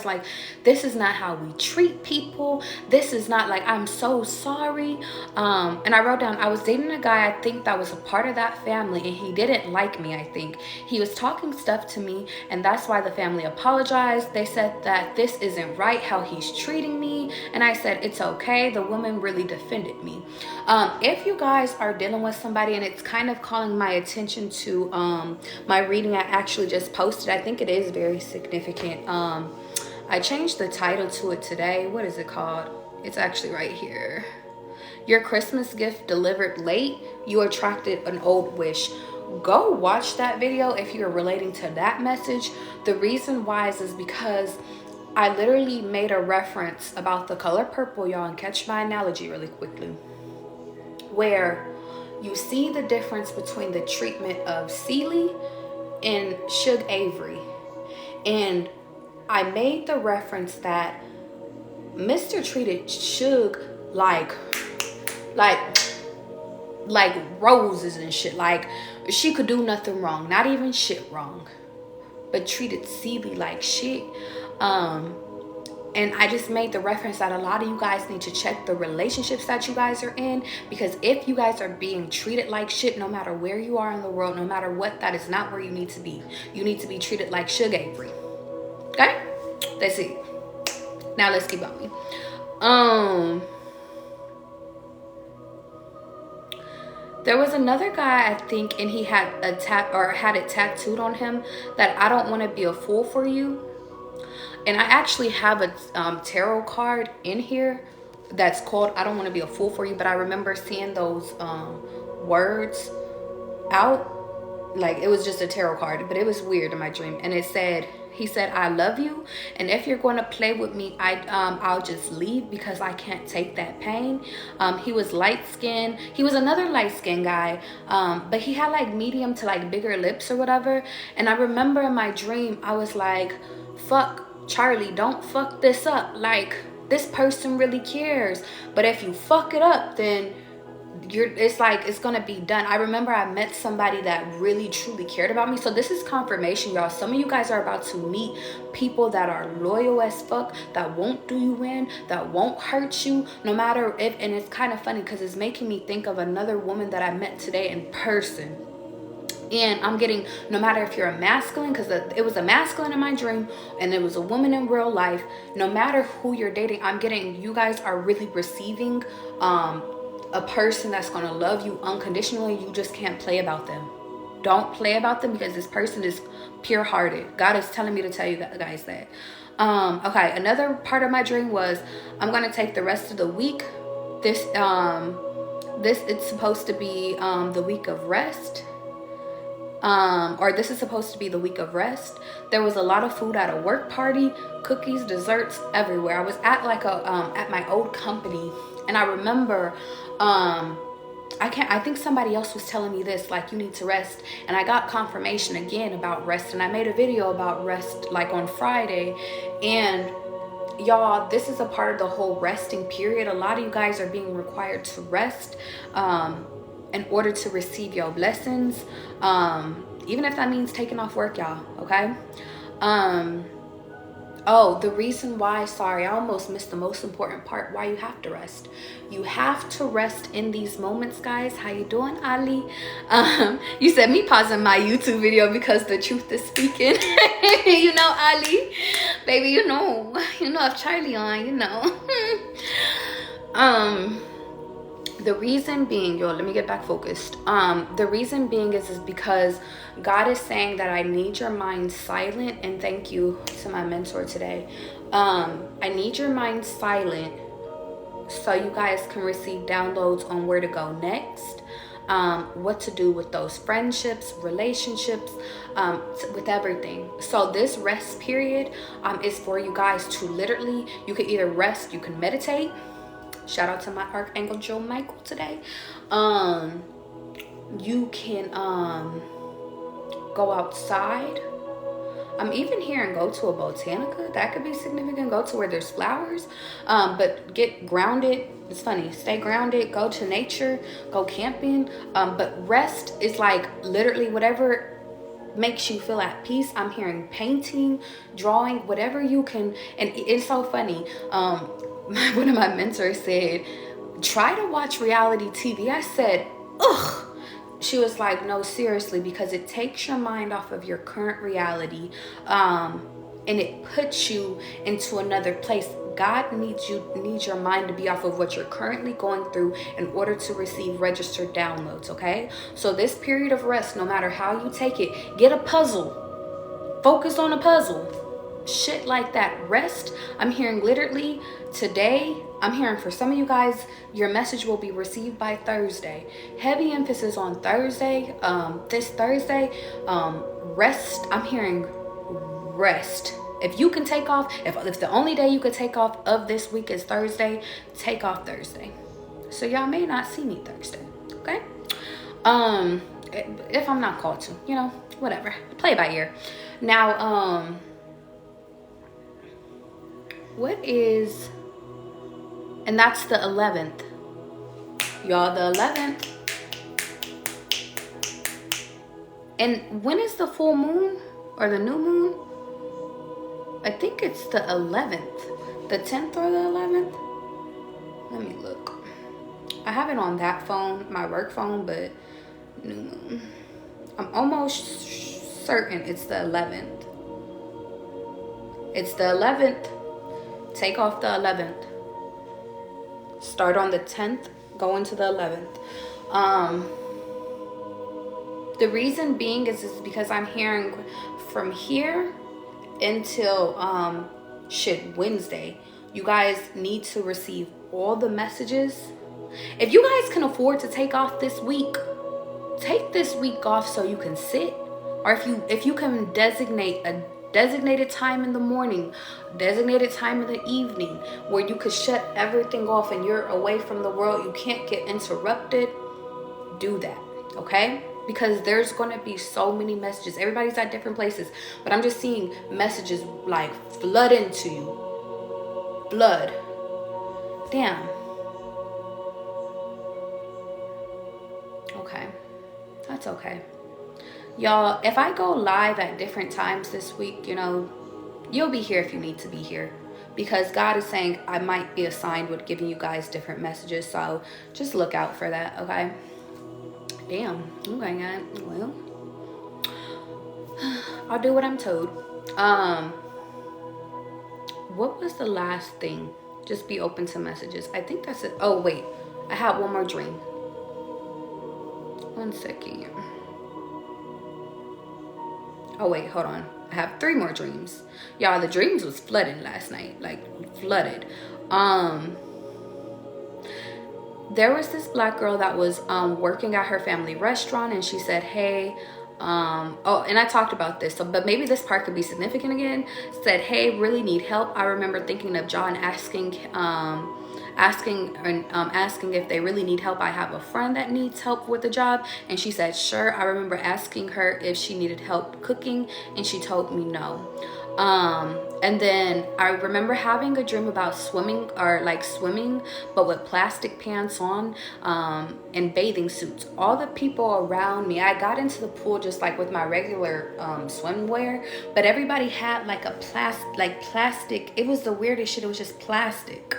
like, this is not how we treat people. This is not, like, I'm so sorry. And I wrote down, I was dating a guy, I think, that was a part of that family, and he didn't like me, I think. He was talking stuff to me, and that's why the family apologized. They said that this isn't right how he's treating me, and I said, it's okay. The woman really defended me. If you guys are dealing with somebody and it's kind of calling my attention to my reading I actually just posted, I think it is very significant. I changed the title to it today. What is it called? It's actually right here. Your Christmas gift delivered late. You attracted an old wish. Go watch that video if you're relating to that message. The reason why is because I literally made a reference about the color purple, y'all, and catch my analogy really quickly, where you see the difference between the treatment of Celie and Suge Avery. And I made the reference that Mr. treated Suge like roses and shit. Like, she could do nothing wrong, not even shit wrong, but treated Celie like shit. And I just made the reference that a lot of you guys need to check the relationships that you guys are in, because if you guys are being treated like shit, no matter where you are in the world, no matter what, that is not where you need to be. You need to be treated like Suge Avery. Okay? That's it. Now let's keep going. There was another guy, I think, and he had had it tattooed on him that I don't want to be a fool for you. And I actually have a tarot card in here that's called I don't want to be a fool for you. But I remember seeing those words out. Like, it was just a tarot card, but it was weird in my dream. And it said, he said, I love you. And if you're going to play with me, I'll just leave because I can't take that pain. He was light skinned. He was another light skinned guy. But he had like medium to like bigger lips or whatever. And I remember in my dream, I was like, fuck, Charlie, don't fuck this up. Like, this person really cares, but if you fuck it up, then it's like it's gonna be done. I remember I met somebody that really truly cared about me. So this is confirmation, y'all. Some of you guys are about to meet people that are loyal as fuck, that won't do you in, that won't hurt you, no matter if. And it's kind of funny because it's making me think of another woman that I met today in person. And I'm getting, no matter if you're a masculine, because it was a masculine in my dream and it was a woman in real life, no matter who you're dating, I'm getting, you guys are really receiving a person that's going to love you unconditionally. You just can't play about them. Don't play about them, because this person is pure hearted. God is telling me to tell you guys that. Okay, another part of my dream was I'm gonna take the rest of the week. This it's supposed to be the week of rest. Or this is supposed to be the week of rest. There was a lot of food at a work party, cookies, desserts everywhere. I was at like a at my old company, and I remember I think somebody else was telling me this, like, you need to rest, and I got confirmation again about rest, and I made a video about rest like on Friday. And y'all, this is a part of the whole resting period. A lot of you guys are being required to rest in order to receive your blessings, even if that means taking off work, y'all. Okay. Oh, the reason why, sorry, I almost missed the most important part, why you have to rest. You have to rest in these moments, guys. How you doing, Ali? You said me pausing my YouTube video because the truth is speaking. You know, Ali, baby, you know if Charlie on, you know. The reason being, yo, let me get back focused. The reason being is because God is saying that I need your mind silent, and thank you to my mentor today. I need your mind silent so you guys can receive downloads on where to go next, what to do with those friendships, relationships, with everything. So this rest period is for you guys to literally, you can either rest, you can meditate. Shout out to my Archangel Joe Michael today. You can go outside. I'm even hearing go to a botanica. That could be significant. Go to where there's flowers. But get grounded. It's funny. Stay grounded. Go to nature. Go camping. But rest is like literally whatever makes you feel at peace. I'm hearing painting, drawing, whatever you can. And it's so funny. One of my mentors said, try to watch reality TV. I said, ugh. She was like, no, seriously, because it takes your mind off of your current reality, and it puts you into another place. God needs your mind to be off of what you're currently going through in order to receive registered downloads, okay? So this period of rest, no matter how you take it, get a puzzle. Focus on a puzzle. Shit like that. Rest. I'm hearing literally today, I'm hearing for some of you guys, your message will be received by Thursday. Heavy emphasis on Thursday. This Thursday, rest. I'm hearing rest. If you can take off, if the only day you could take off of this week is Thursday, take off Thursday. So y'all may not see me Thursday, okay? If I'm not called to, you know, whatever. Play by ear. Now, what is, and that's the 11th. Y'all, the 11th. And when is the full moon or the new moon? I think it's the 11th. The 10th or the 11th? Let me look. I have it on that phone, my work phone, but new moon. I'm almost certain it's the 11th. It's the 11th. Take off the 11th. Start on the 10th, go into the 11th. The reason being is because I'm hearing from here until Wednesday, you guys need to receive all the messages. If you guys can afford to take off this week, take this week off so you can sit. Or if you can designate a designated time in the morning, designated time in the evening, where you could shut everything off and you're away from the world, you can't get interrupted, do that, okay? Because there's going to be so many messages. Everybody's at different places, but I'm just seeing messages like flood into you. Blood. Damn. Okay. That's okay. Y'all, if I go live at different times this week, you know, you'll be here if you need to be here. Because God is saying I might be assigned with giving you guys different messages. So just look out for that, okay? Damn. Okay, guys. Well, I'll do what I'm told. What was the last thing? Just be open to messages. I think that's it. Oh, wait. I have one more dream. 1 second. Oh, wait. Hold on. I have 3 more dreams. Y'all, the dreams was flooding last night, like flooded. There was this black girl that was working at her family restaurant, and she said, hey, oh, and I talked about this, so but maybe this part could be significant again. Said, hey, really need help. I remember thinking of John asking if they really need help. I have a friend that needs help with the job, and she said sure. I remember asking her if she needed help cooking, and she told me no. And then I remember having a dream about swimming, or like swimming but with plastic pants on, and bathing suits. All the people around me, I got into the pool just like with my regular swimwear, but everybody had like a plastic. It was the weirdest shit. It was just plastic.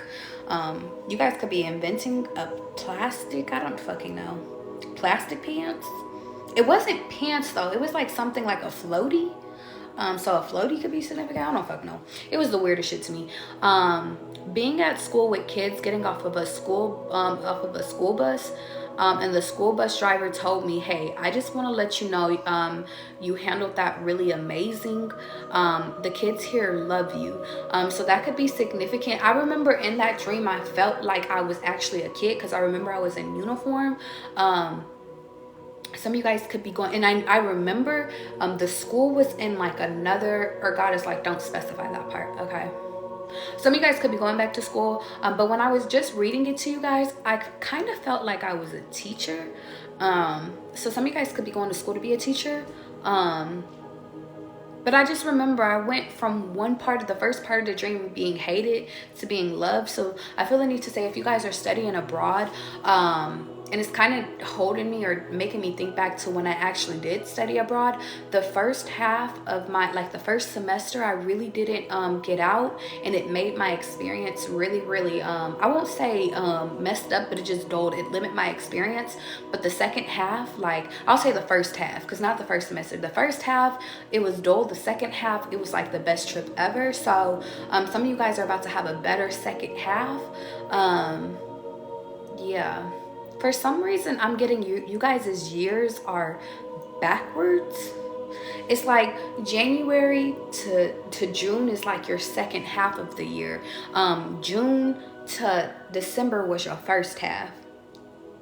You guys could be inventing a plastic, I don't fucking know, plastic pants. It wasn't pants though, it was like something like a floaty. So a floaty could be significant. I don't fucking know. It was the weirdest shit to me. Being at school with kids, getting off of a school bus, and the school bus driver told me, hey, I just want to let you know, you handled that really amazing. The kids here love you. So that could be significant. I remember in that dream, I felt like I was actually a kid, because I remember I was in uniform. Some of you guys could be going, and I remember the school was in like another, or God is like, don't specify that part, okay? Some of you guys could be going back to school, but when I was just reading it to you guys, I kind of felt like I was a teacher. So some of you guys could be going to school to be a teacher. But I just remember I went from one part of the first part of the dream being hated to being loved. So I feel the need to say, if you guys are studying abroad, and it's kind of holding me or making me think back to when I actually did study abroad. The first half of my, like the first semester, I really didn't get out, and it made my experience really, really, I won't say messed up, but it just dulled, it limited my experience. But the second half, like, I'll say the first half, because not the first semester. The first half, it was dull. The second half, it was like the best trip ever. So some of you guys are about to have a better second half. Yeah. For some reason, I'm getting you guys' years are backwards. It's like January to June is like your second half of the year. June to December was your first half.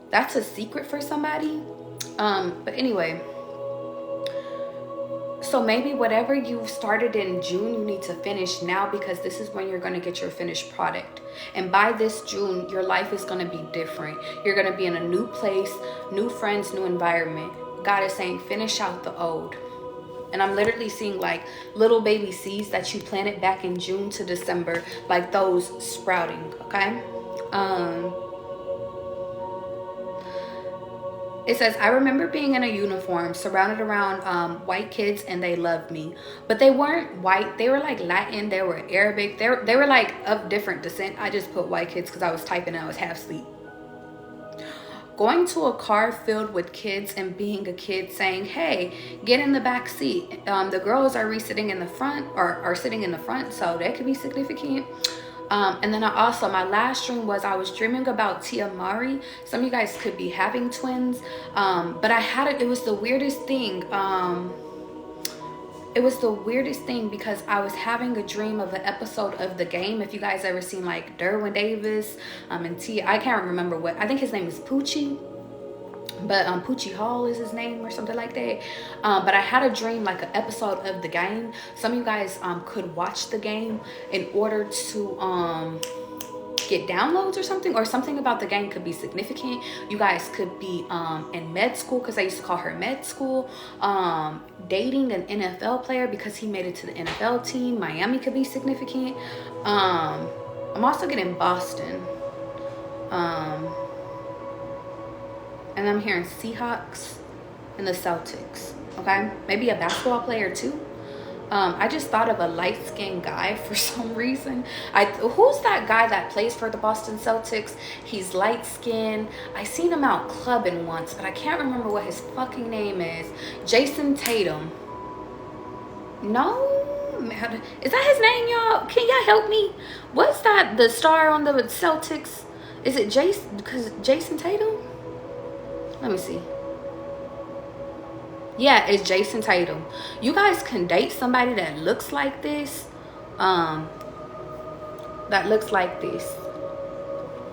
That's a secret for somebody. But anyway, so maybe whatever you started in June, you need to finish now, because this is when you're going to get your finished product. And by this June, your life is going to be different. You're going to be in a new place, new friends, new environment. God is saying, finish out the old. And I'm literally seeing like little baby seeds that you planted back in June to December, like those sprouting, okay? It says, I remember being in a uniform surrounded around white kids, and they loved me. But they weren't white. They were like Latin. They were Arabic. They were like of different descent. I just put white kids because I was typing and I was half asleep. Going to a car filled with kids and being a kid saying, hey, get in the back seat. The girls are sitting in the front, or are sitting in the front, so that could be significant. And then my last dream was I was dreaming about Tia Mari. Some of you guys could be having twins. But it was the weirdest thing. It was the weirdest thing because I was having a dream of an episode of The Game. If you guys ever seen like Derwin Davis and Tia, I can't remember what, I think his name is Poochie. But Poochie Hall is his name or something like that. But I had a dream like an episode of The Game. Some of you guys could watch The Game in order to get downloads or something about The Game could be significant. You guys could be in med school, because I used to call her med school, dating an NFL player because he made it to the NFL team. Miami could be significant. I'm also getting Boston. And I'm hearing Seahawks and the Celtics, okay? Maybe a basketball player too. I just thought of a light-skinned guy for some reason. Who's that guy that plays for the Boston Celtics? He's light-skinned. I seen him out clubbing once, but I can't remember what his fucking name is. Jason Tatum. No? Is that his name, y'all? Can y'all help me? What's that, the star on the Celtics? Is it Jason Tatum? Let me see. Yeah, it's Jason Tatum. You guys can date somebody that looks like this. That looks like this.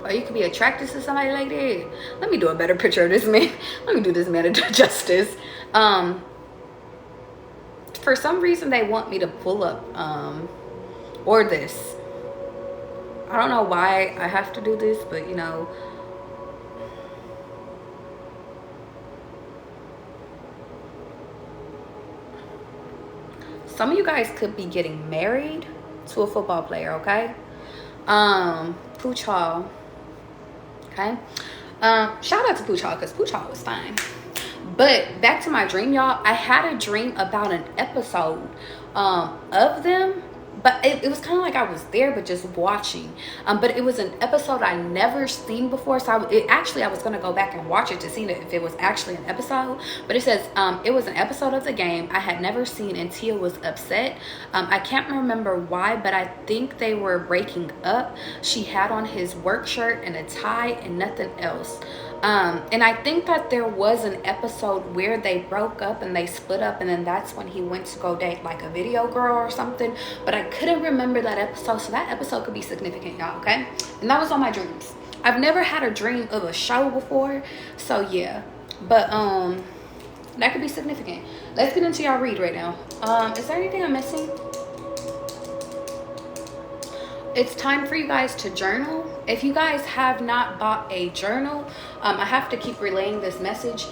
Or you could be attracted to somebody like that. Let me do a better picture of this man. Let me do this man a justice. For some reason, they want me to pull up or this. I don't know why I have to do this, but you know. Some of you guys could be getting married to a football player, okay? Poochal. Okay. Shout out to Poochal because Poochal was fine. But back to my dream, y'all. I had a dream about an episode of them. But it was kind of like I was there, but just watching. But it was an episode I never seen before. So I was going to go back and watch it to see if it was actually an episode. But it says it was an episode of the game I had never seen, and Tia was upset. I can't remember why, but I think they were breaking up. She had on his work shirt and a tie and nothing else. And I think that there was an episode where they broke up and they split up, and then that's when he went to go date like a video girl or something. But I couldn't remember that episode, so that episode could be significant, y'all, okay? And that was on my dreams. I've never had a dream of a show before, so yeah. But that could be significant. Let's get into y'all read right now. Is there anything I'm missing? It's time for you guys to journal. If you guys have not bought a journal, I have to keep relaying this message.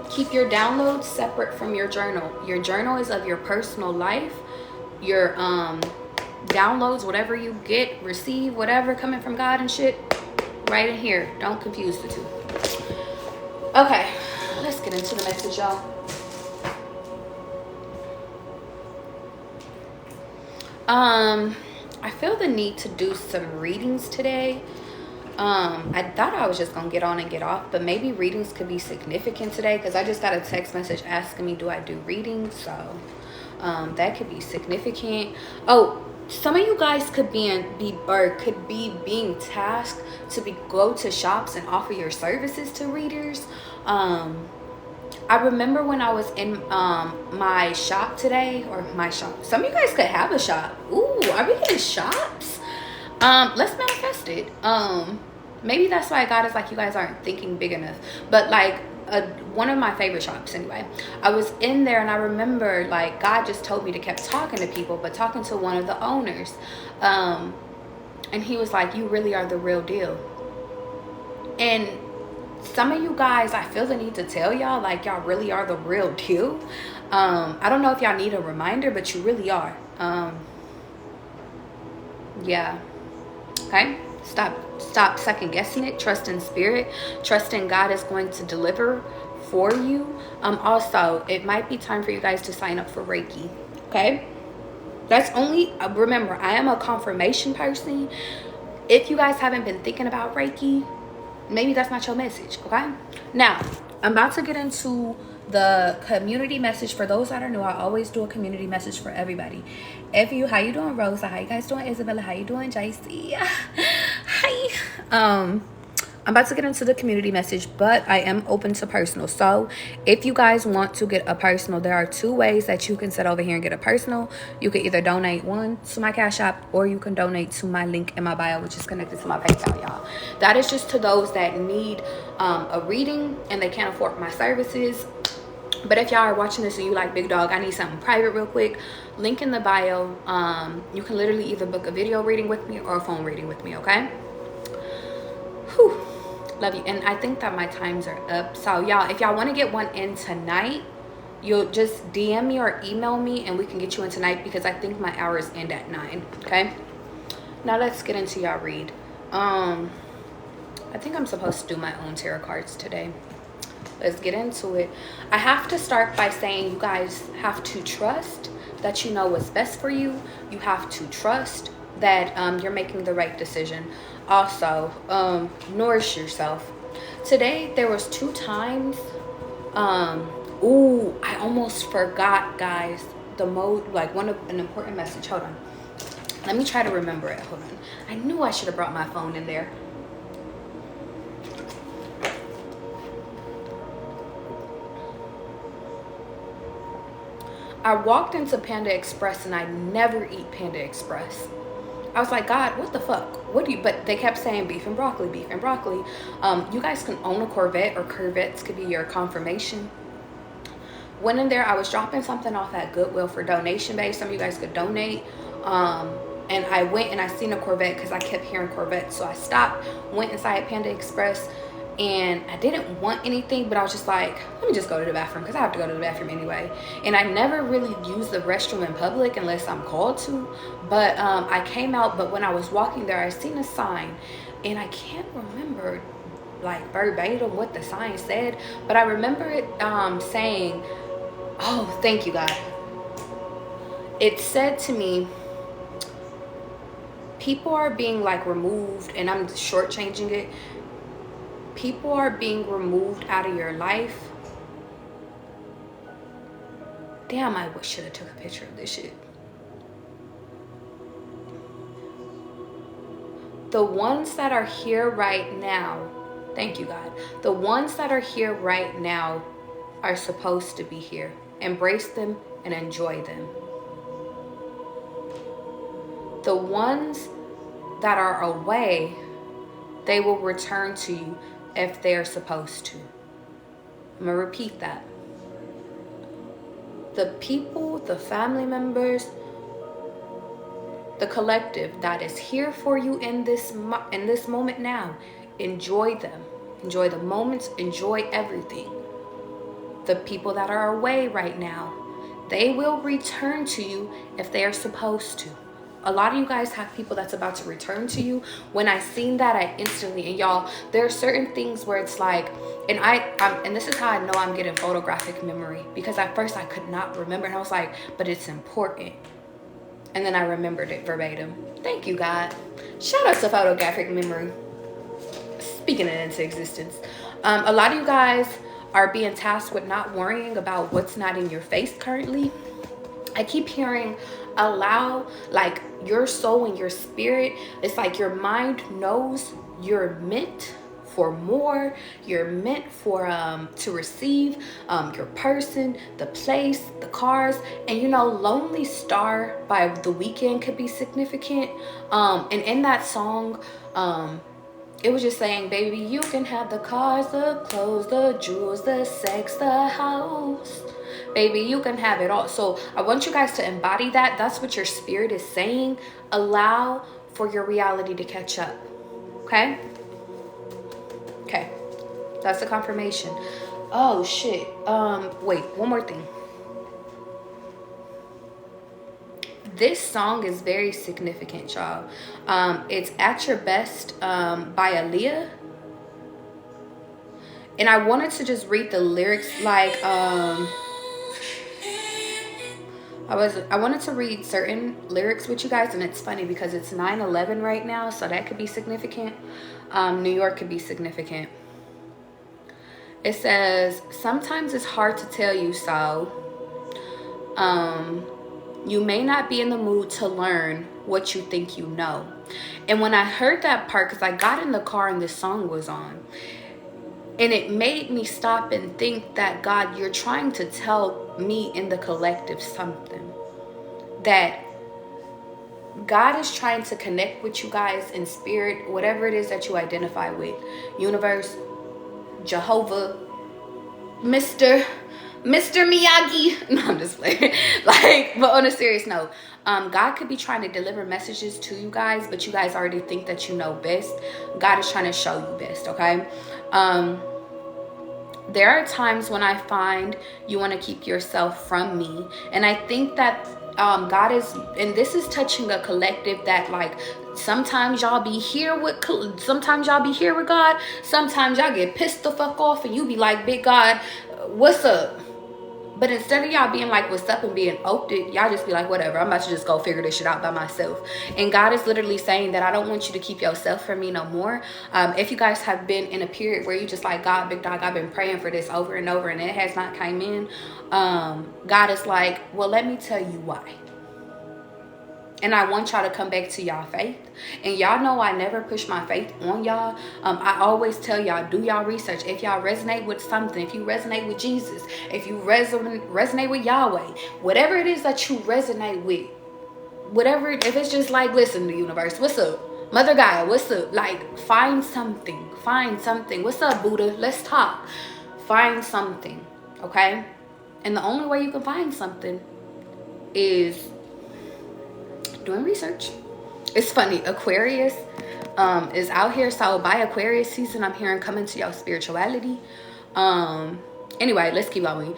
Keep your downloads separate from your journal. Your journal is of your personal life. Your downloads, whatever you get, receive, whatever coming from God and shit, right in here. Don't confuse the two. Okay, let's get into the message, y'all. I feel the need to do some readings today. I thought I was just gonna get on and get off, but maybe readings could be significant today because I just got a text message asking me, do I do readings? So that could be significant. Oh, some of you guys could be being tasked to go to shops and offer your services to readers. I remember when I was in my shop today, or my shop. Some of you guys could have a shop. Ooh, are we getting shops? Let's manifest it. Maybe that's why God is like, you guys aren't thinking big enough. But like one of my favorite shops anyway. I was in there and I remember like God just told me to keep talking to people, but talking to one of the owners. And he was like, you really are the real deal. And some of you guys, I feel the need to tell y'all, like, y'all really are the real deal. I don't know if y'all need a reminder, but you really are. Yeah. Okay. Stop second guessing it. Trust in spirit. Trust in God is going to deliver for you. Also, it might be time for you guys to sign up for Reiki. Okay. That's only, remember, I am a confirmation person. If you guys haven't been thinking about Reiki, maybe that's not your message, okay? Now, I'm about to get into the community message. For those that are new, I always do a community message for everybody. How you doing, Rosa? How you guys doing, Isabella? How you doing, JC? Hi. I'm about to get into the community message, but I am open to personal. So if you guys want to get a personal, there are two ways that you can sit over here and get a personal. You can either donate one to my Cash App, or you can donate to my link in my bio, which is connected to my PayPal, y'all. That is just to those that need a reading and they can't afford my services. But if y'all are watching this and you like, big dog, I need something private real quick, link in the bio. You can literally either book a video reading with me or a phone reading with me, okay? Whew. Love you. And I think that my times are up. So y'all, if y'all want to get one in tonight, you'll just DM me or email me and we can get you in tonight, because I think my hours end at 9. Okay. Now let's get into y'all read. I think I'm supposed to do my own tarot cards today. Let's get into it. I have to start by saying you guys have to trust that you know what's best for you. You have to trust that you're making the right decision. Also, nourish yourself. Today there was 2 times. Ooh, I almost forgot, guys. An important message. Hold on. Let me try to remember it. Hold on. I knew I should have brought my phone in there. I walked into Panda Express and I never eat Panda Express. I was like, God, what the fuck? What do you, but they kept saying beef and broccoli, beef and broccoli. You guys can own a Corvette, or Corvettes could be your confirmation. Went in there, I was dropping something off at Goodwill for donation base. Some of you guys could donate. And I went and I seen a Corvette because I kept hearing Corvette. So I stopped, went inside Panda Express, and I didn't want anything, but I was just like, let me just go to the bathroom because I have to go to the bathroom anyway. And I never really use the restroom in public unless I'm called to. But I came out, but when I was walking there, I seen a sign, and I can't remember like verbatim what the sign said, but I remember it saying, oh, thank you, God. It said to me, people are being like removed, and I'm shortchanging it. People are being removed out of your life. Damn, I should have took a picture of this shit. The ones that are here right now, thank you, God. The ones that are here right now are supposed to be here. Embrace them and enjoy them. The ones that are away, they will return to you if they're supposed to. I'm gonna repeat that. The people, the family members, the collective that is here for you in this moment now, enjoy them. Enjoy the moments, enjoy everything. The people that are away right now, they will return to you if they are supposed to. A lot of you guys have people that's about to return to you. When I seen that, I instantly, and y'all, there are certain things where it's like, and and this is how I know I'm getting photographic memory, because at first I could not remember, and I was like, but it's important. And then I remembered it verbatim. Thank you, God. Shout out to photographic memory. Speaking it into existence. A lot of you guys are being tasked with not worrying about what's not in your face currently. I keep hearing, allow, like, your soul and your spirit. It's like your mind knows you're meant for more. You're meant for to receive your person, the place, the cars. And you know, Lonely Star by The Weeknd could be significant. And in that song, it was just saying, baby, you can have the cars, the clothes, the jewels, the sex, the house. Baby, you can have it all. So I want you guys to embody that. That's what your spirit is saying. Allow for your reality to catch up. Okay? Okay. That's the confirmation. Oh, shit. Wait, one more thing. This song is very significant, y'all. It's At Your Best by Aaliyah. And I wanted to just read the lyrics like... I wanted to read certain lyrics with you guys, and it's funny because it's 9/11 right now, so that could be significant. New York could be significant. It says, sometimes it's hard to tell you so. You may not be in the mood to learn what you think you know. And when I heard that part, because I got in the car and this song was on, and it made me stop and think that, God, you're trying to tell me in the collective something. That God is trying to connect with you guys in spirit, whatever it is that you identify with. Universe, Jehovah, Mr. Miyagi. No, I'm just playing. Like, but on a serious note, God could be trying to deliver messages to you guys, but you guys already think that you know best. God is trying to show you best, okay? There are times when I find you want to keep yourself from me. And I think that God is, and this is touching a collective that, like, sometimes y'all be here with God. Sometimes y'all get pissed the fuck off and you be like, big God, what's up? But instead of y'all being like, what's up, and being open, y'all just be like, whatever, I'm about to just go figure this shit out by myself. And God is literally saying that I don't want you to keep yourself from me no more. If you guys have been in a period where you just like, God, big dog, I've been praying for this over and over and it has not come in. God is like, well, let me tell you why. And I want y'all to come back to y'all faith. And y'all know I never push my faith on y'all. I always tell y'all, do y'all research. If y'all resonate with something, if you resonate with Jesus, if you resonate with Yahweh, whatever it is that you resonate with, whatever, if it's just like, listen, the universe, what's up? Mother Gaia, what's up? Like, find something. What's up, Buddha? Let's talk. Find something, okay? And the only way you can find something is doing research. It's funny, Aquarius is out here, so by Aquarius season, I'm hearing come into your spirituality. Anyway, let's keep going.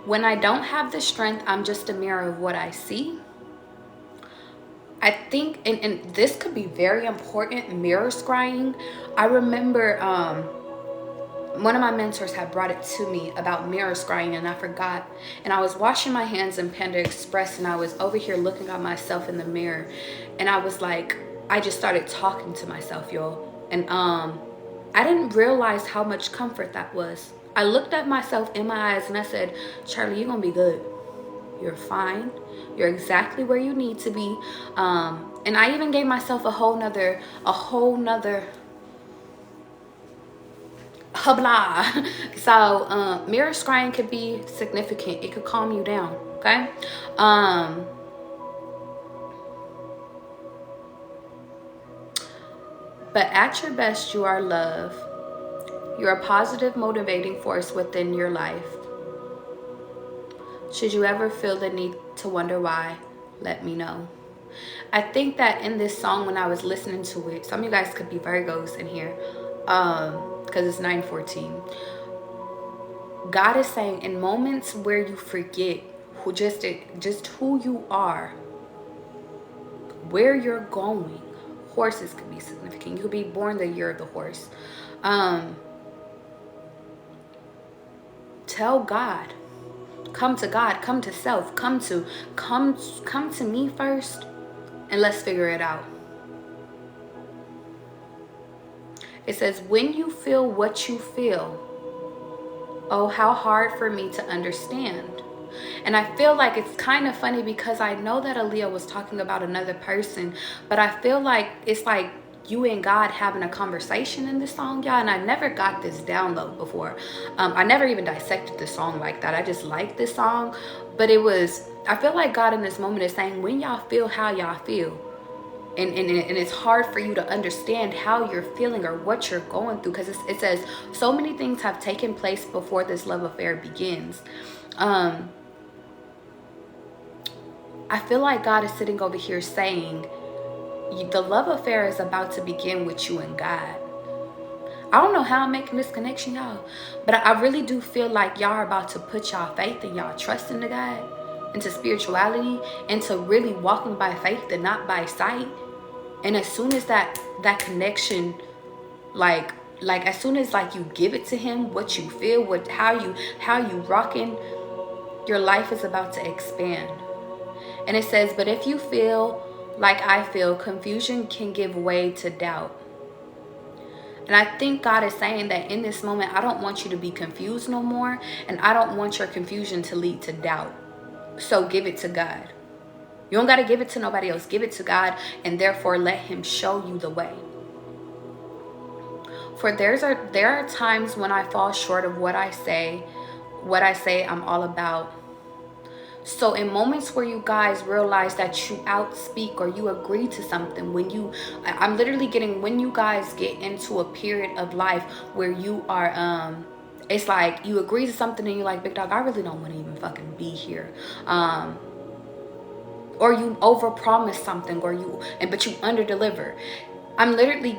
When I don't have the strength, I'm just a mirror of what I see. I think, and this could be very important, mirror scrying. I remember one of my mentors had brought it to me about mirror scrying, and I forgot. And I was washing my hands in Panda Express, and I was over here looking at myself in the mirror, and I was like, I just started talking to myself, y'all. And I didn't realize how much comfort that was. I looked at myself in my eyes and I said, Charlie, you're gonna be good. You're fine. You're exactly where you need to be. And I even gave myself a whole nother habla. So mirror scrying could be significant. It could calm you down, okay? But at your best, you are love. You're a positive, motivating force within your life. Should you ever feel the need to wonder why, let me know. I think that in this song, when I was listening to it, some of you guys could be Virgos in here, because it's 9:14. God is saying, in moments where you forget just who you are, where you're going, horses could be significant. You could be born the year of the horse. Tell God, come to God, come to self, come to me first, and let's figure it out. It says, when you feel what you feel, oh, how hard for me to understand. And I feel like it's kind of funny because I know that Aaliyah was talking about another person, but I feel like it's like you and God having a conversation in this song, y'all. And I never got this download before. I never even dissected the song like that. I just like this song, but I feel like God in this moment is saying, when y'all feel how y'all feel, and it's hard for you to understand how you're feeling or what you're going through, because it says so many things have taken place before this love affair begins. I feel like God is sitting over here saying, the love affair is about to begin with you and God. I don't know how I'm making this connection, y'all, but I really do feel like y'all are about to put y'all faith and y'all trust into God, into spirituality, into really walking by faith and not by sight. And as soon as that connection, like as soon as like you give it to him, what you feel, how you rocking, your life is about to expand. And it says, but if you feel like I feel, confusion can give way to doubt. And I think God is saying that in this moment, I don't want you to be confused no more, and I don't want your confusion to lead to doubt. So give it to God. You don't got to give it to nobody else. Give it to God, and therefore let him show you the way. For there are times when I fall short of what I say I'm all about. So in moments where you guys realize that you outspeak or you agree to something, I'm literally getting, when you guys get into a period of life where you are, it's like you agree to something and you're like, big dog, I really don't want to even fucking be here. Or you overpromise something, but you underdeliver. I'm literally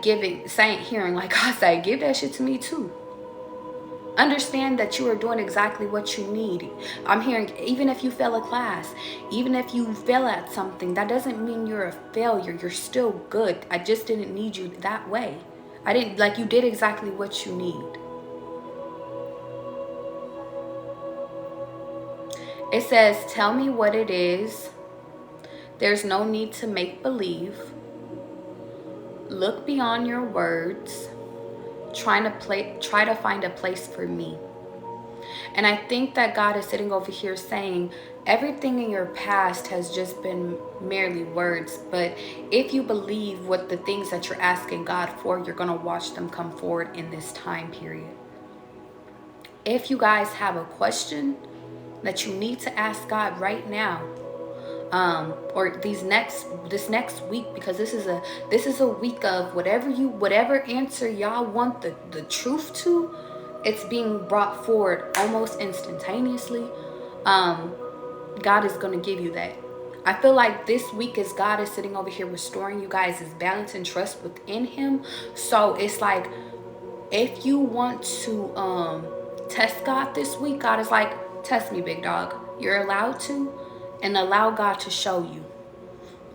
hearing like God say, give that shit to me too. Understand that you are doing exactly what you need. I'm hearing, even if you fail a class, even if you fail at something, that doesn't mean you're a failure. You're still good. I just didn't need you that way. You did exactly what you need. It says, tell me what it is. There's no need to make believe. Look beyond your words. Try to find a place for me. And I think that God is sitting over here saying, everything in your past has just been merely words. But if you believe what the things that you're asking God for, you're going to watch them come forward in this time period. If you guys have a question that you need to ask God right now, or this next week, because this is a week of whatever answer y'all want the truth to, it's being brought forward almost instantaneously. God is going to give you that. I feel like this week, as God is sitting over here restoring you guys' balance and trust within him. So it's like, if you want to test God this week, God is like, test me, big dog. You're allowed to, and allow God to show you.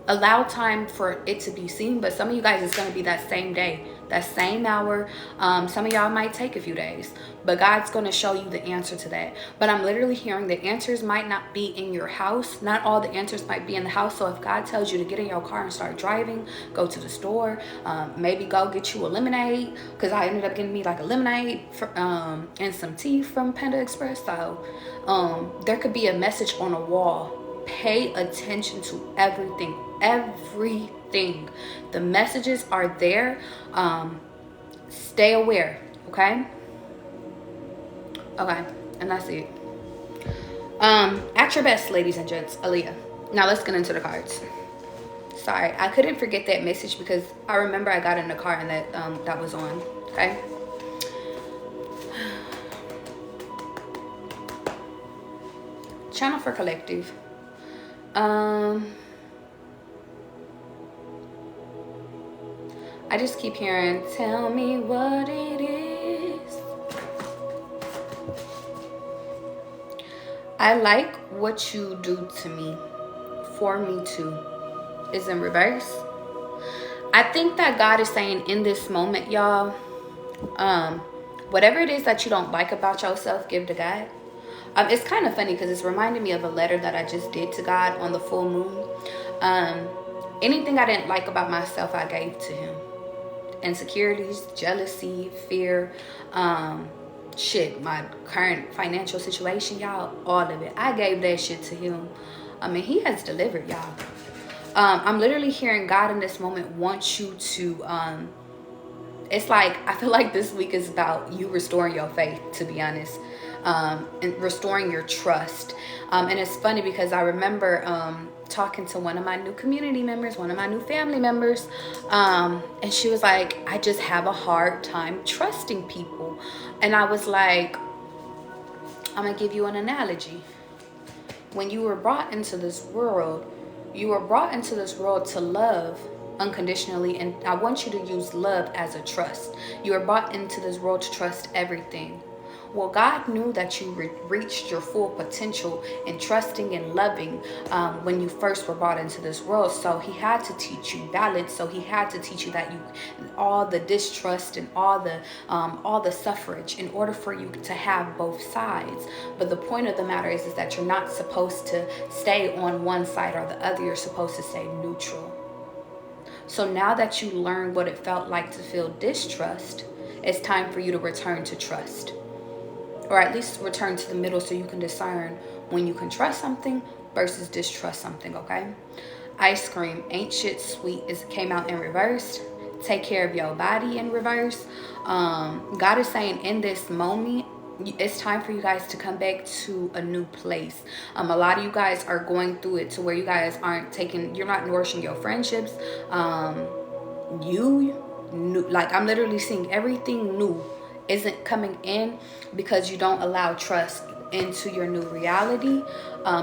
Allow time for it to be seen, but some of you guys, it's going to be that same day, that same hour. Some of y'all might take a few days, but God's going to show you the answer to that. But I'm literally hearing the answers might not be in your house. Not all the answers might be in the house. So if God tells you to get in your car and start driving, go to the store, maybe go get you a lemonade, because I ended up getting me like a lemonade and some tea from Panda Express. So there could be a message on a wall. Pay attention to everything. The messages are there. Stay aware. Okay, and that's it. At your best, ladies and gents. Aaliyah. Now let's get into the cards. Sorry, I couldn't forget that message because I remember I got in the car and that was on. Okay. Channel for collective. I just keep hearing, tell me what it is. I like what you do to me, for me too, is in reverse. I think that God is saying in this moment, y'all, whatever it is that you don't like about yourself, give to God. It's kind of funny because it's reminding me of a letter that I just did to God on the full moon. Anything I didn't like about myself, I gave to him. Insecurities, jealousy, fear, my current financial situation, y'all, all of it. I gave that shit to him. He has delivered, y'all. I'm literally hearing God in this moment wants you to, it's like, I feel like this week is about you restoring your faith, to be honest. And restoring your trust. And it's funny because I remember talking to one of my new community members, one of my new family members, and she was like, I just have a hard time trusting people. And I was like, I'm gonna give you an analogy. When you were brought into this world, you were brought into this world to love unconditionally, and I want you to use love as a trust. You were brought into this world to trust everything. Well, God knew that you reached your full potential in trusting and loving when you first were brought into this world. So he had to teach you balance. So he had to teach you that all the distrust and all the suffrage in order for you to have both sides. But the point of the matter is that you're not supposed to stay on one side or the other. You're supposed to stay neutral. So now that you learn what it felt like to feel distrust, it's time for you to return to trust. Or at least return to the middle so you can discern when you can trust something versus distrust something, okay? Ice cream, ain't shit sweet, came out in reverse. Take care of your body in reverse. God is saying in this moment, it's time for you guys to come back to a new place. A lot of you guys are going through it to where you guys you're not nourishing your friendships. I'm literally seeing everything new isn't coming in because you don't allow trust into your new reality.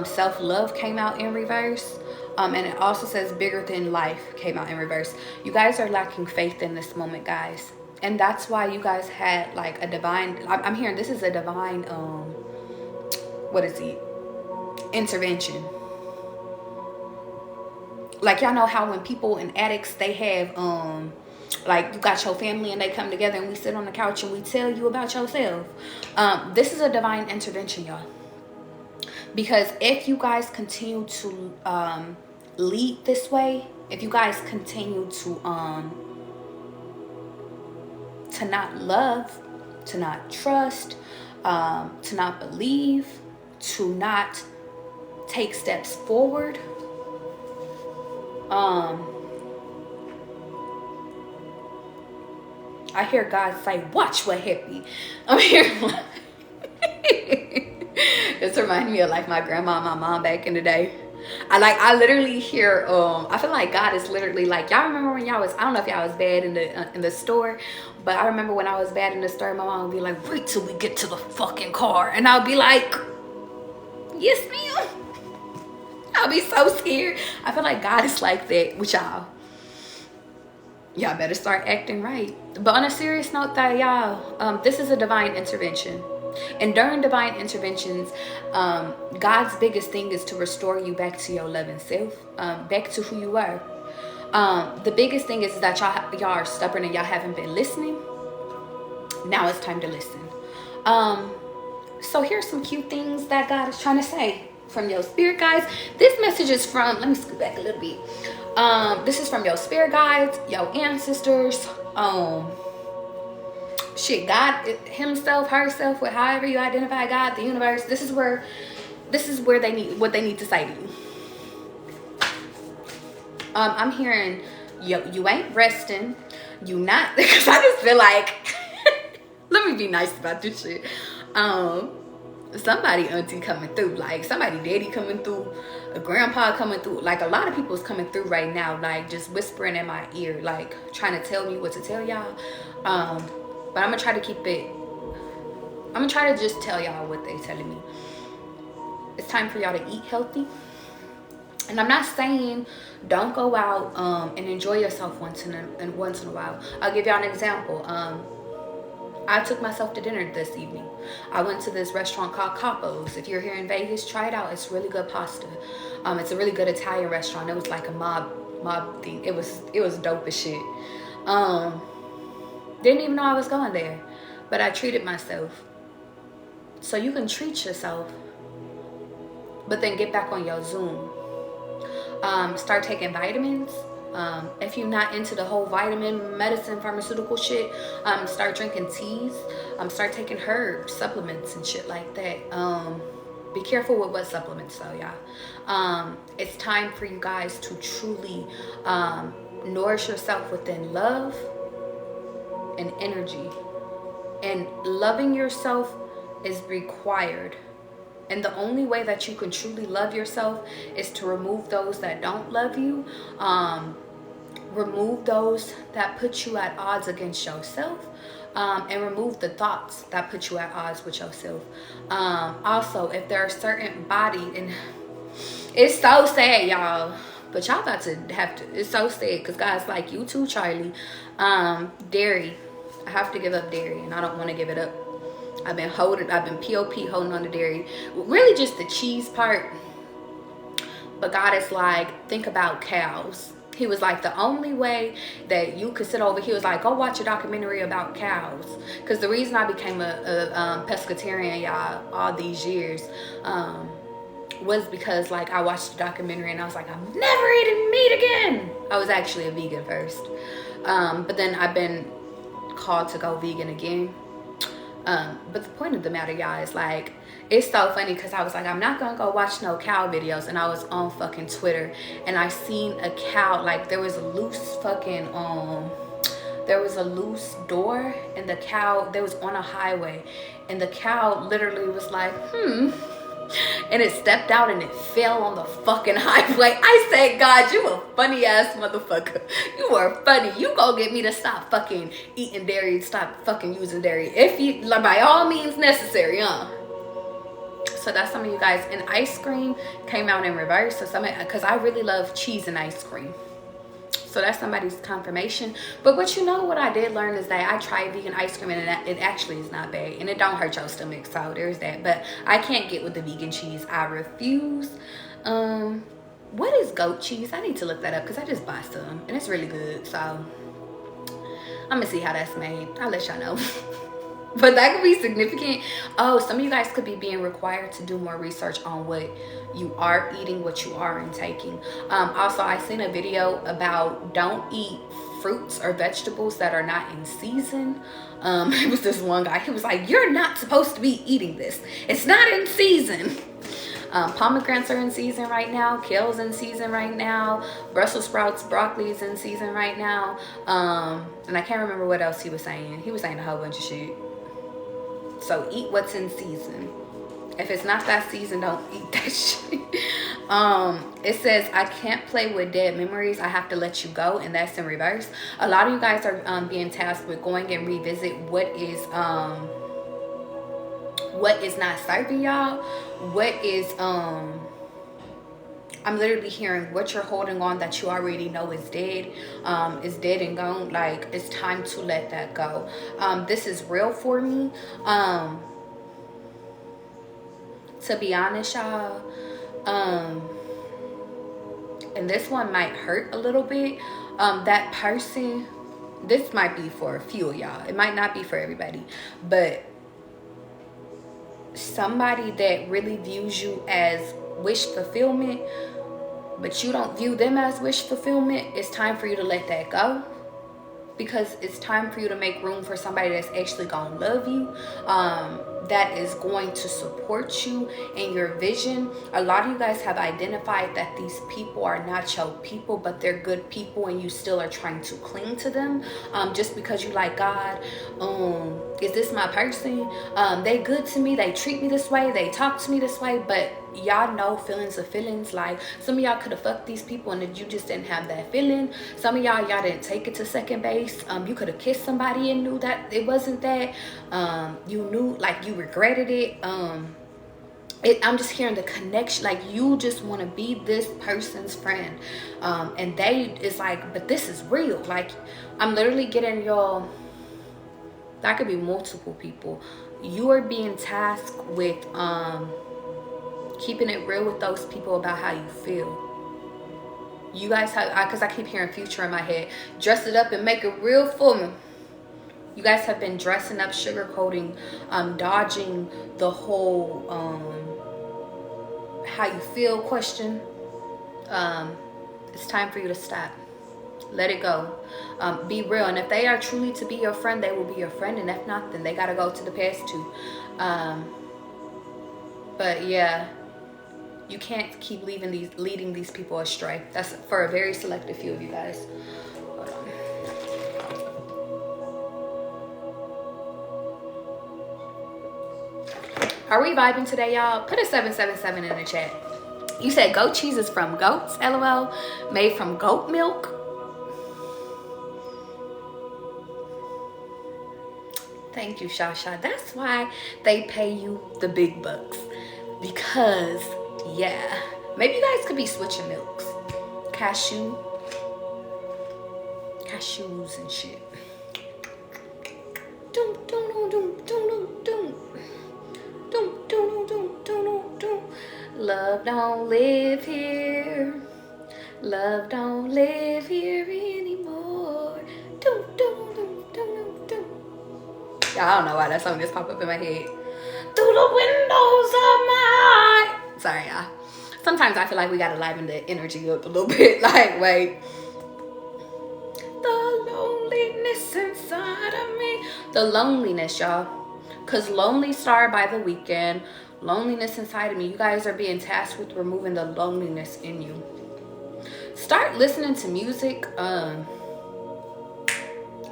Self-love came out in reverse. And it also says bigger than life came out in reverse. You guys are lacking faith in this moment, guys. And that's why you guys had like a divine, I'm hearing this is a divine, intervention. Like y'all know how when people in addicts, they have, like you got your family and they come together and we sit on the couch and we tell you about yourself. This is a divine intervention, y'all. Because if you guys continue to lead this way, if you guys continue to not love, to not trust, to not believe, to not take steps forward. I hear God say, watch what hit me. I'm hearing like, this reminds me of like my grandma and my mom back in the day. I literally hear, I feel like God is literally like, y'all remember when y'all was, I don't know if y'all was bad in the store, but I remember when I was bad in the store, my mom would be like, wait till we get to the fucking car. And I'll be like, yes, ma'am. I'll be so scared. I feel like God is like that with y'all. Y'all better start acting right. But on a serious note, that y'all, this is a divine intervention. And during divine interventions, God's biggest thing is to restore you back to your loving self, back to who you are. The biggest thing is that y'all are stubborn and y'all haven't been listening. Now it's time to listen. So here's some cute things that God is trying to say from your spirit guides. This message is from, let me scoot back a little bit. This is from your spirit guides, your ancestors, God himself, herself, with however you identify God, the universe. This is where they need what they need to say to you. I'm hearing you ain't resting, you not, because I just feel like let me be nice about this shit. Somebody auntie coming through, like somebody daddy coming through, a grandpa coming through, like a lot of people is coming through right now, like just whispering in my ear, like trying to tell me what to tell y'all. But I'm gonna try to keep it, I'm gonna try to just tell y'all what they telling me. It's time for y'all to eat healthy. And I'm not saying don't go out and enjoy yourself once in a while. I'll give y'all an example. I took myself to dinner this evening. I went to this restaurant called Capo's. If you're here in Vegas, try it out. It's really good pasta. It's a really good Italian restaurant. It was like a mob thing. It was dope as shit. Didn't even know I was going there, but I treated myself. So you can treat yourself, but then get back on your Zoom. Start taking vitamins. If you're not into the whole vitamin, medicine, pharmaceutical shit, start drinking teas. Start taking herb supplements and shit like that. Be careful with what supplements though, y'all. It's time for you guys to truly nourish yourself within love and energy. And loving yourself is required. And the only way that you can truly love yourself is to remove those that don't love you. Remove those that put you at odds against yourself. And remove the thoughts that put you at odds with yourself. Also, if there are certain body, and it's so sad, y'all, but y'all about to have to, it's so sad, because God's like, you too, Charlie. Dairy. I have to give up dairy, and I don't want to give it up. I've been POP holding on to dairy. Really just the cheese part. But God is like, think about cows. He was like, the only way that you could sit over, he was like, go watch a documentary about cows. Because the reason I became a pescatarian, y'all, all these years, was because like I watched the documentary and I was like, I'm never eating meat again. I was actually a vegan first. But then I've been called to go vegan again. But the point of the matter, y'all, is like, it's so funny because I was like, I'm not gonna go watch no cow videos, and I was on fucking Twitter and I seen a cow, like there was a loose fucking there was a loose door, and the cow, there was on a highway, and the cow literally was like, and it stepped out and it fell on the fucking highway. I said, God, you a funny ass motherfucker. You are funny. You gonna get me to stop fucking eating dairy, stop fucking using dairy, if you, like, by all means necessary, So that's some of you guys. And ice cream came out in reverse. So because I really love cheese and ice cream. So that's somebody's confirmation. But what I did learn is that I tried vegan ice cream, and it actually is not bad, and it don't hurt your stomach. So there's that. But I can't get with the vegan cheese. I refuse. What is goat cheese? I need to look that up because I just bought some and it's really good. So I'm gonna see how that's made. I'll let y'all know. But that could be significant. Oh, some of you guys could be being required to do more research on what you are eating, what you are intaking. Also, I seen a video about don't eat fruits or vegetables that are not in season. It was this one guy, he was like, you're not supposed to be eating this. It's not in season. Pomegranates are in season right now. Kale's in season right now. Brussels sprouts, broccoli is in season right now. And I can't remember what else he was saying. He was saying a whole bunch of shit. So eat what's in season. If it's not that season, don't eat that shit. It says, I can't play with dead memories. I have to let you go. And that's in reverse. A lot of you guys are being tasked with going and revisit what is not serving y'all. What is I'm literally hearing what you're holding on that you already know is dead and gone. Like, it's time to let that go. This is real for me. To be honest, y'all, and this one might hurt a little bit. That person, this might be for a few of y'all. It might not be for everybody, but somebody that really views you as wish fulfillment, but you don't view them as wish fulfillment, it's time for you to let that go. Because it's time for you to make room for somebody that's actually gonna love you, that is going to support you in your vision. A lot of you guys have identified that these people are not your people, but they're good people, and you still are trying to cling to them just because you like, God, is this my person? They good to me, they treat me this way, they talk to me this way, but y'all know feelings of feelings. Like, some of y'all could have fucked these people and you just didn't have that feeling. Some of y'all didn't take it to second base. You could have kissed somebody and knew that it wasn't that. You knew, like, you regretted it. I'm just hearing the connection, like you just want to be this person's friend, and it's like, but this is real. Like, I'm literally getting y'all, that could be multiple people. You are being tasked with keeping it real with those people about how you feel. You guys have, because I keep hearing future in my head, dress it up and make it real for me. You guys have been dressing up, sugarcoating, dodging the whole how you feel question. It's time for you to stop. Let it go. Be real. And if they are truly to be your friend, they will be your friend. And if not, then they got to go to the past too. But yeah, you can't keep leading these people astray. That's for a very selective few of you guys. Hold on. Are we vibing today, y'all? Put a 777 in the chat. You said goat cheese is from goats, LOL. Made from goat milk. Thank you, Shasha. That's why they pay you the big bucks. Because, yeah. Maybe you guys could be switching milks. Cashews and shit. Love don't live here. Love don't live here anymore. I don't know why that song just popped up in my head. Through the windows of my heart. Sorry, y'all. Sometimes I feel like we gotta liven the energy up a little bit. Like, wait. The loneliness inside of me. The loneliness, y'all. Because Lonely Star by The Weeknd. Loneliness inside of me. You guys are being tasked with removing the loneliness in you. Start listening to music.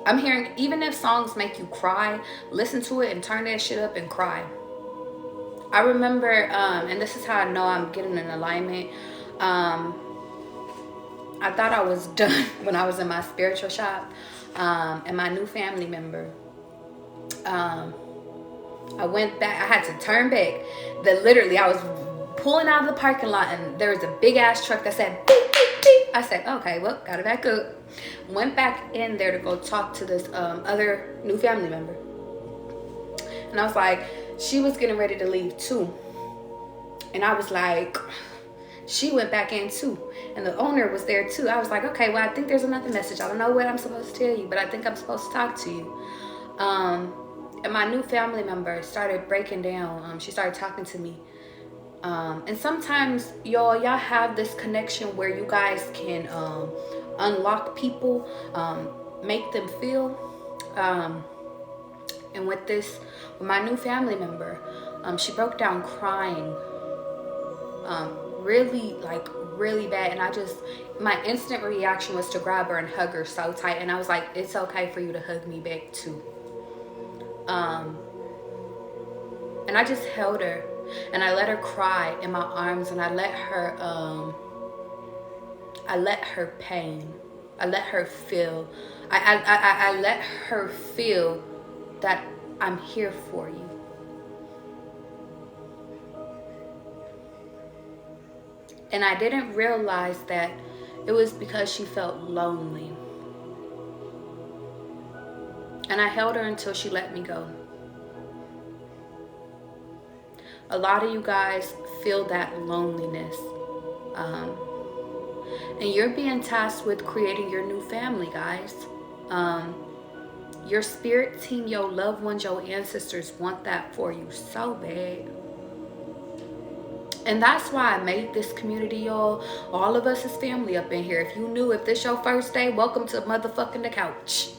I'm hearing, even if songs make you cry, listen to it and turn that shit up and cry. I remember, and this is how I know I'm getting in alignment. I thought I was done when I was in my spiritual shop, and my new family member. I went back. I had to turn back. Literally, I was pulling out of the parking lot, and there was a big ass truck that said beep beep beep. I said, okay, well, gotta back up. Went back in there to go talk to this other new family member, and I was like, she was getting ready to leave too, and I was like, she went back in too, and the owner was there too. I was like, okay, well, I think there's another message. I don't know what I'm supposed to tell you, but I think I'm supposed to talk to you. And my new family member started breaking down. She started talking to me. And sometimes y'all have this connection where you guys can unlock people, make them feel. And with my new family member, she broke down crying, really bad. And my instant reaction was to grab her and hug her so tight. And I was like, it's okay for you to hug me back too. And I just held her and I let her cry in my arms, and I let her pain. I let her feel. I let her feel that I'm here for you. And I didn't realize that it was because she felt lonely. And I held her until she let me go. A lot of you guys feel that loneliness. And you're being tasked with creating your new family, guys. Your spirit team, your loved ones, your ancestors want that for you so bad. And that's why I made this community, y'all. All of us is family up in here. If you knew, if this your first day, welcome to motherfucking the couch.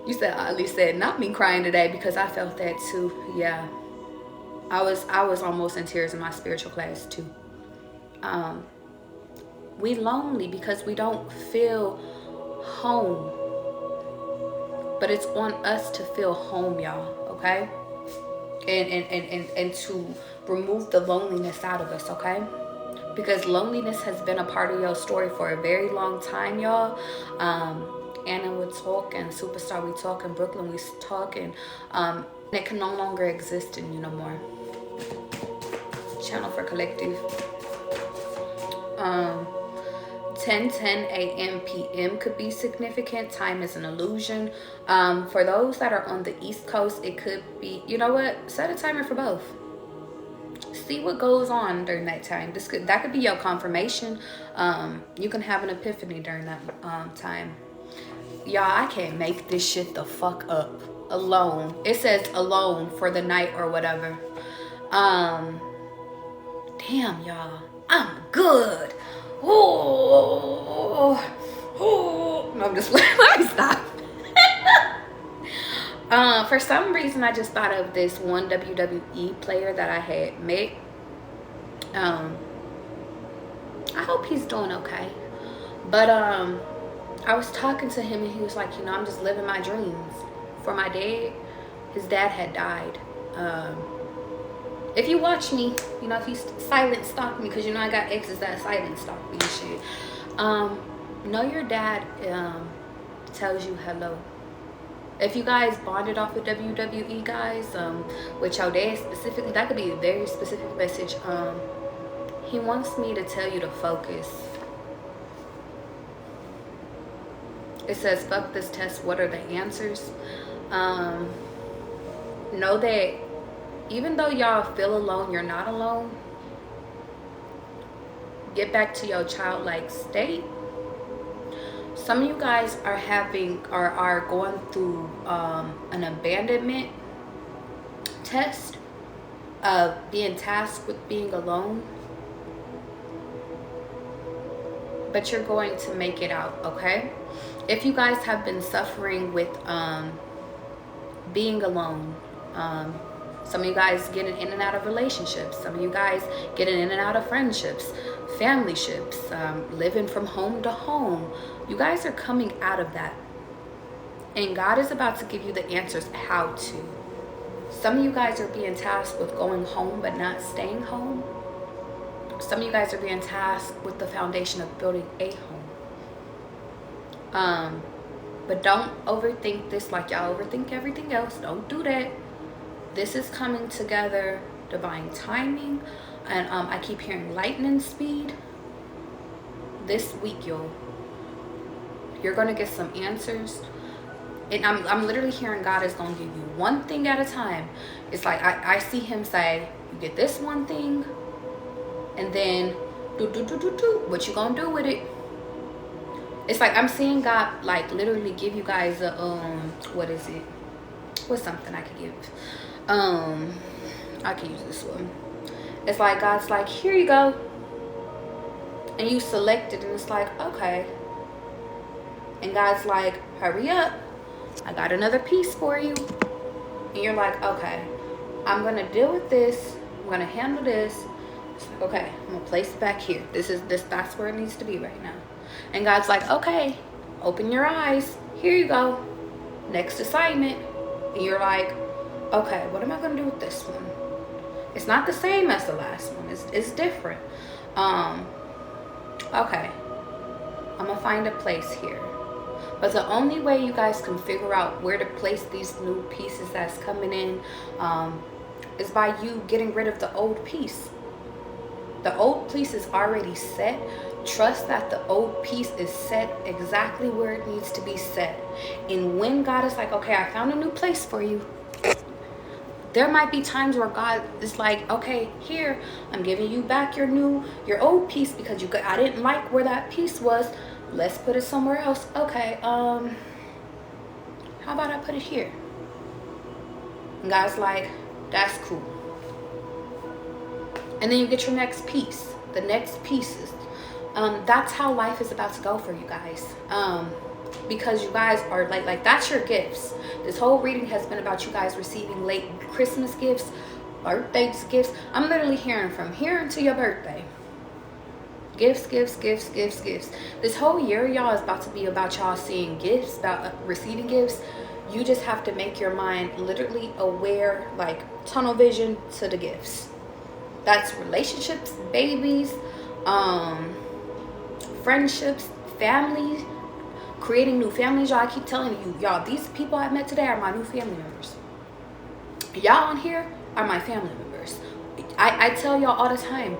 You said, Ali said, not me crying today, because I felt that too. Yeah. I was almost in tears in my spiritual class too. We lonely because we don't feel home. But it's on us to feel home, y'all, okay? And to remove the loneliness out of us, okay? Because loneliness has been a part of your story for a very long time, y'all. Anna would talk, and Superstar we talk, and Brooklyn we talk, and it can no longer exist in you no more. Channel for collective. 10:10 a.m. p.m. could be significant. Time is an illusion. For those that are on the East Coast, it could be, you know what? Set a timer for both. See what goes on during that time. That could be your confirmation. You can have an epiphany during that time. Y'all, I can't make this shit the fuck up. Alone. It says alone for the night or whatever. Damn, y'all. I'm good. Oh. No, I'm just let me stop. For some reason, I just thought of this one WWE player that I had met. I hope he's doing okay. But I was talking to him, and he was like, you know, I'm just living my dreams. For my dad, his dad had died. If you watch me, you know, if you silent stalk me, because you know I got exes that silent stalk me and shit. Know your dad tells you hello. If you guys bonded off with WWE, guys, with your dad specifically, that could be a very specific message. He wants me to tell you to focus. It says, fuck this test, what are the answers? Know that even though y'all feel alone, you're not alone. Get back to your childlike state. Some of you guys are going through an abandonment test of being tasked with being alone. But you're going to make it out, okay? If you guys have been suffering with being alone, some of you guys getting in and out of relationships, some of you guys getting in and out of friendships, family ships, living from home to home, you guys are coming out of that. And God is about to give you the answers how to. Some of you guys are being tasked with going home but not staying home. Some of you guys are being tasked with the foundation of building a home. But don't overthink this like y'all overthink everything else. Don't do that. This is coming together, divine timing. And I keep hearing lightning speed. This week, you're going to get some answers. And I'm literally hearing God is going to give you one thing at a time. It's like I see him say, you get this one thing, and then do. What you gonna do with it? It's like I'm seeing God like literally give you guys a what is it? What's something I could give? I could use this one. It's like God's like, here you go. and you select it, and it's like, okay. And God's like, hurry up. I got another piece for you. And you're like, okay, I'm going to deal with this. I'm going to handle this. It's like, okay, I'm going to place it back here. That's where it needs to be right now. And God's like, okay, open your eyes. Here you go. Next assignment. And you're like, okay, what am I going to do with this one? It's not the same as the last one. It's different. Okay, I'm going to find a place here. But the only way you guys can figure out where to place these new pieces that's coming in is by you getting rid of the old piece. The old piece is already set. Trust that the old piece is set exactly where it needs to be set. And when God is like, okay, I found a new place for you, there might be times where God is like, okay, here, I'm giving you back your old piece because I didn't like where that piece was. Let's put it somewhere else. Okay, how about I put it here? And God's like, that's cool. And then you get your next piece. The next pieces. That's how life is about to go for you guys. Because you guys are like that's your gifts. This whole reading has been about you guys receiving late Christmas gifts, birthday gifts. I'm literally hearing from here until your birthday. Gifts. This whole year, y'all, is about to be about y'all seeing gifts, about receiving gifts. You just have to make your mind literally aware, like tunnel vision to the gifts. That's relationships, babies, friendships, families, creating new families. Y'all, I keep telling you, y'all, these people I met today are my new family members. Y'all on here are my family members. I tell y'all all the time,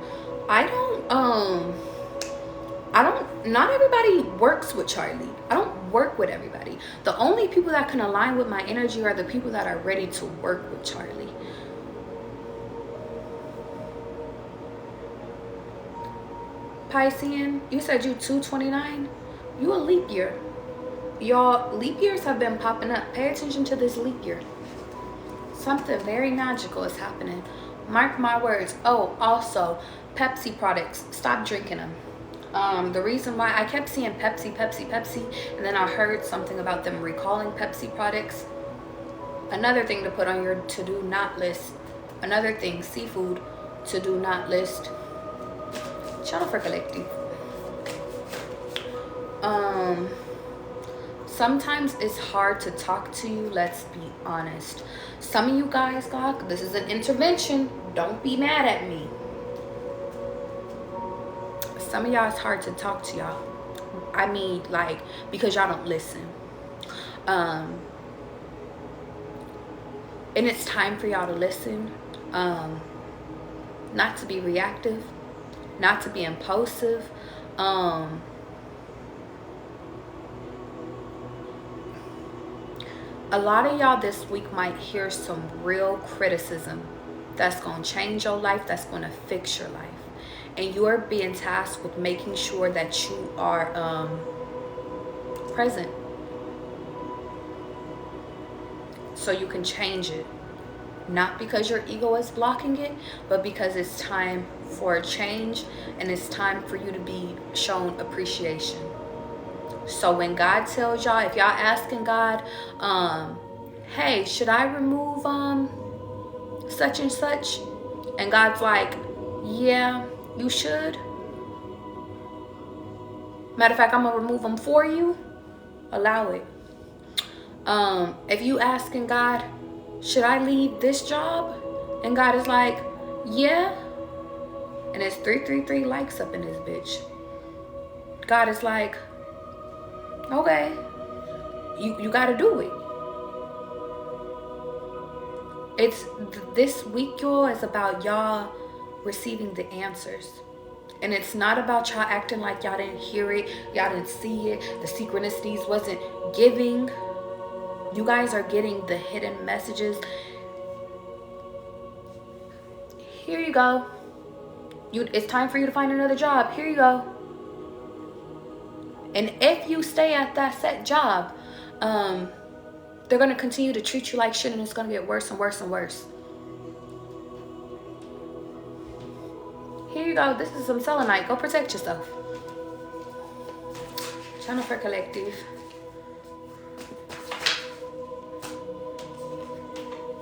not everybody works with Charlie. I don't work with everybody. The only people that can align with my energy are the people that are ready to work with Charlie. Piscean, you said you 229? You a leap year. Y'all, leap years have been popping up. Pay attention to this leap year. Something very magical is happening. Mark my words. Oh, also, Pepsi products. Stop drinking them. The reason why I kept seeing Pepsi, and then I heard something about them recalling Pepsi products. Another thing to put on your to-do not list. Another thing, seafood, to-do not list. Ciao for collecting. Sometimes it's hard to talk to you, let's be honest. Some of you guys, God, this is an intervention. Don't be mad at me. Some of y'all, it's hard to talk to y'all. I mean, like, because y'all don't listen. And it's time for y'all to listen. Not to be reactive. Not to be impulsive. A lot of y'all this week might hear some real criticism that's going to change your life, that's going to fix your life. And you're being tasked with making sure that you are present so you can change it. Not because your ego is blocking it, but because it's time for a change and it's time for you to be shown appreciation. So when God tells y'all, if y'all asking God, hey, should I remove such and such? And God's like, yeah, you should. Matter of fact, I'm gonna remove them for you. Allow it. If you asking God, should I leave this job? And God is like, yeah. And it's 333 likes up in this bitch. God is like, okay, you gotta do it. It's this week, y'all, is about y'all receiving the answers. And it's not about y'all acting like y'all didn't hear it, y'all didn't see it, the synchronicities wasn't giving. You guys are getting the hidden messages. Here you go. It's time for you to find another job. Here you go. And if you stay at that set job, they're going to continue to treat you like shit, and it's going to get worse and worse and worse. Here you go. This is some selenite. Go protect yourself. Channel for collective.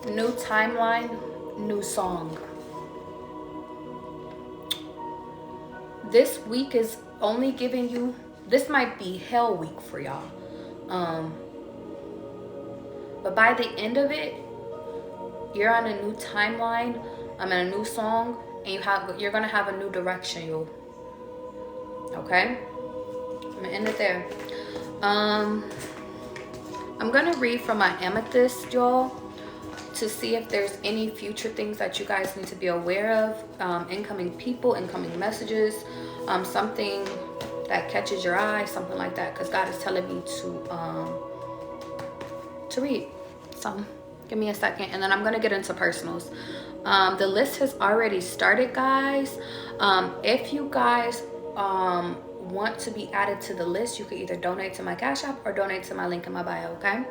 New timeline, new song. This week is only giving you, this might be hell week for y'all. But by the end of it, you're on a new timeline, in a new song, and you're gonna have a new direction, you. Okay? I'm gonna end it there. I'm gonna read from my amethyst, y'all, to see if there's any future things that you guys need to be aware of, incoming people, incoming messages, something that catches your eye, something like that, because God is telling me to read. So give me a second, and then I'm gonna get into personals. The list has already started, guys. If you guys want to be added to the list, you can either donate to my Cash App or donate to my link in my bio. Okay.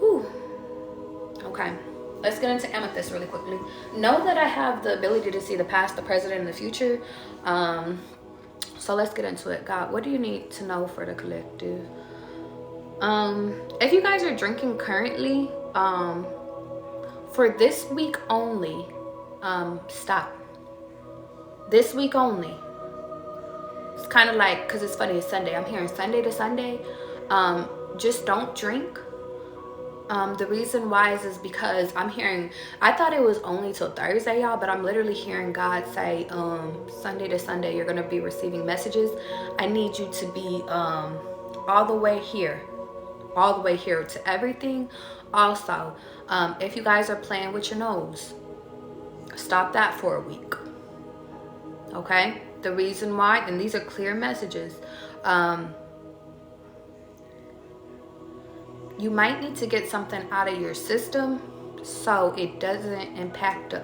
Whew. Okay, let's get into amethyst really quickly. Know that I have the ability to see the past, the present, and the future. So let's get into it. God, what do you need to know for the collective? If you guys are drinking currently, for this week only, stop. This week only. It's kind of like, because it's funny, it's Sunday. I'm hearing Sunday to Sunday. Just don't drink. The reason why is because I'm hearing, I thought it was only till Thursday, y'all, but I'm literally hearing God say, Sunday to Sunday, you're going to be receiving messages. I need you to be all the way here to everything. Also, if you guys are playing with your nose, stop that for a week. Okay? The reason why, and these are clear messages, you might need to get something out of your system so it doesn't impact the,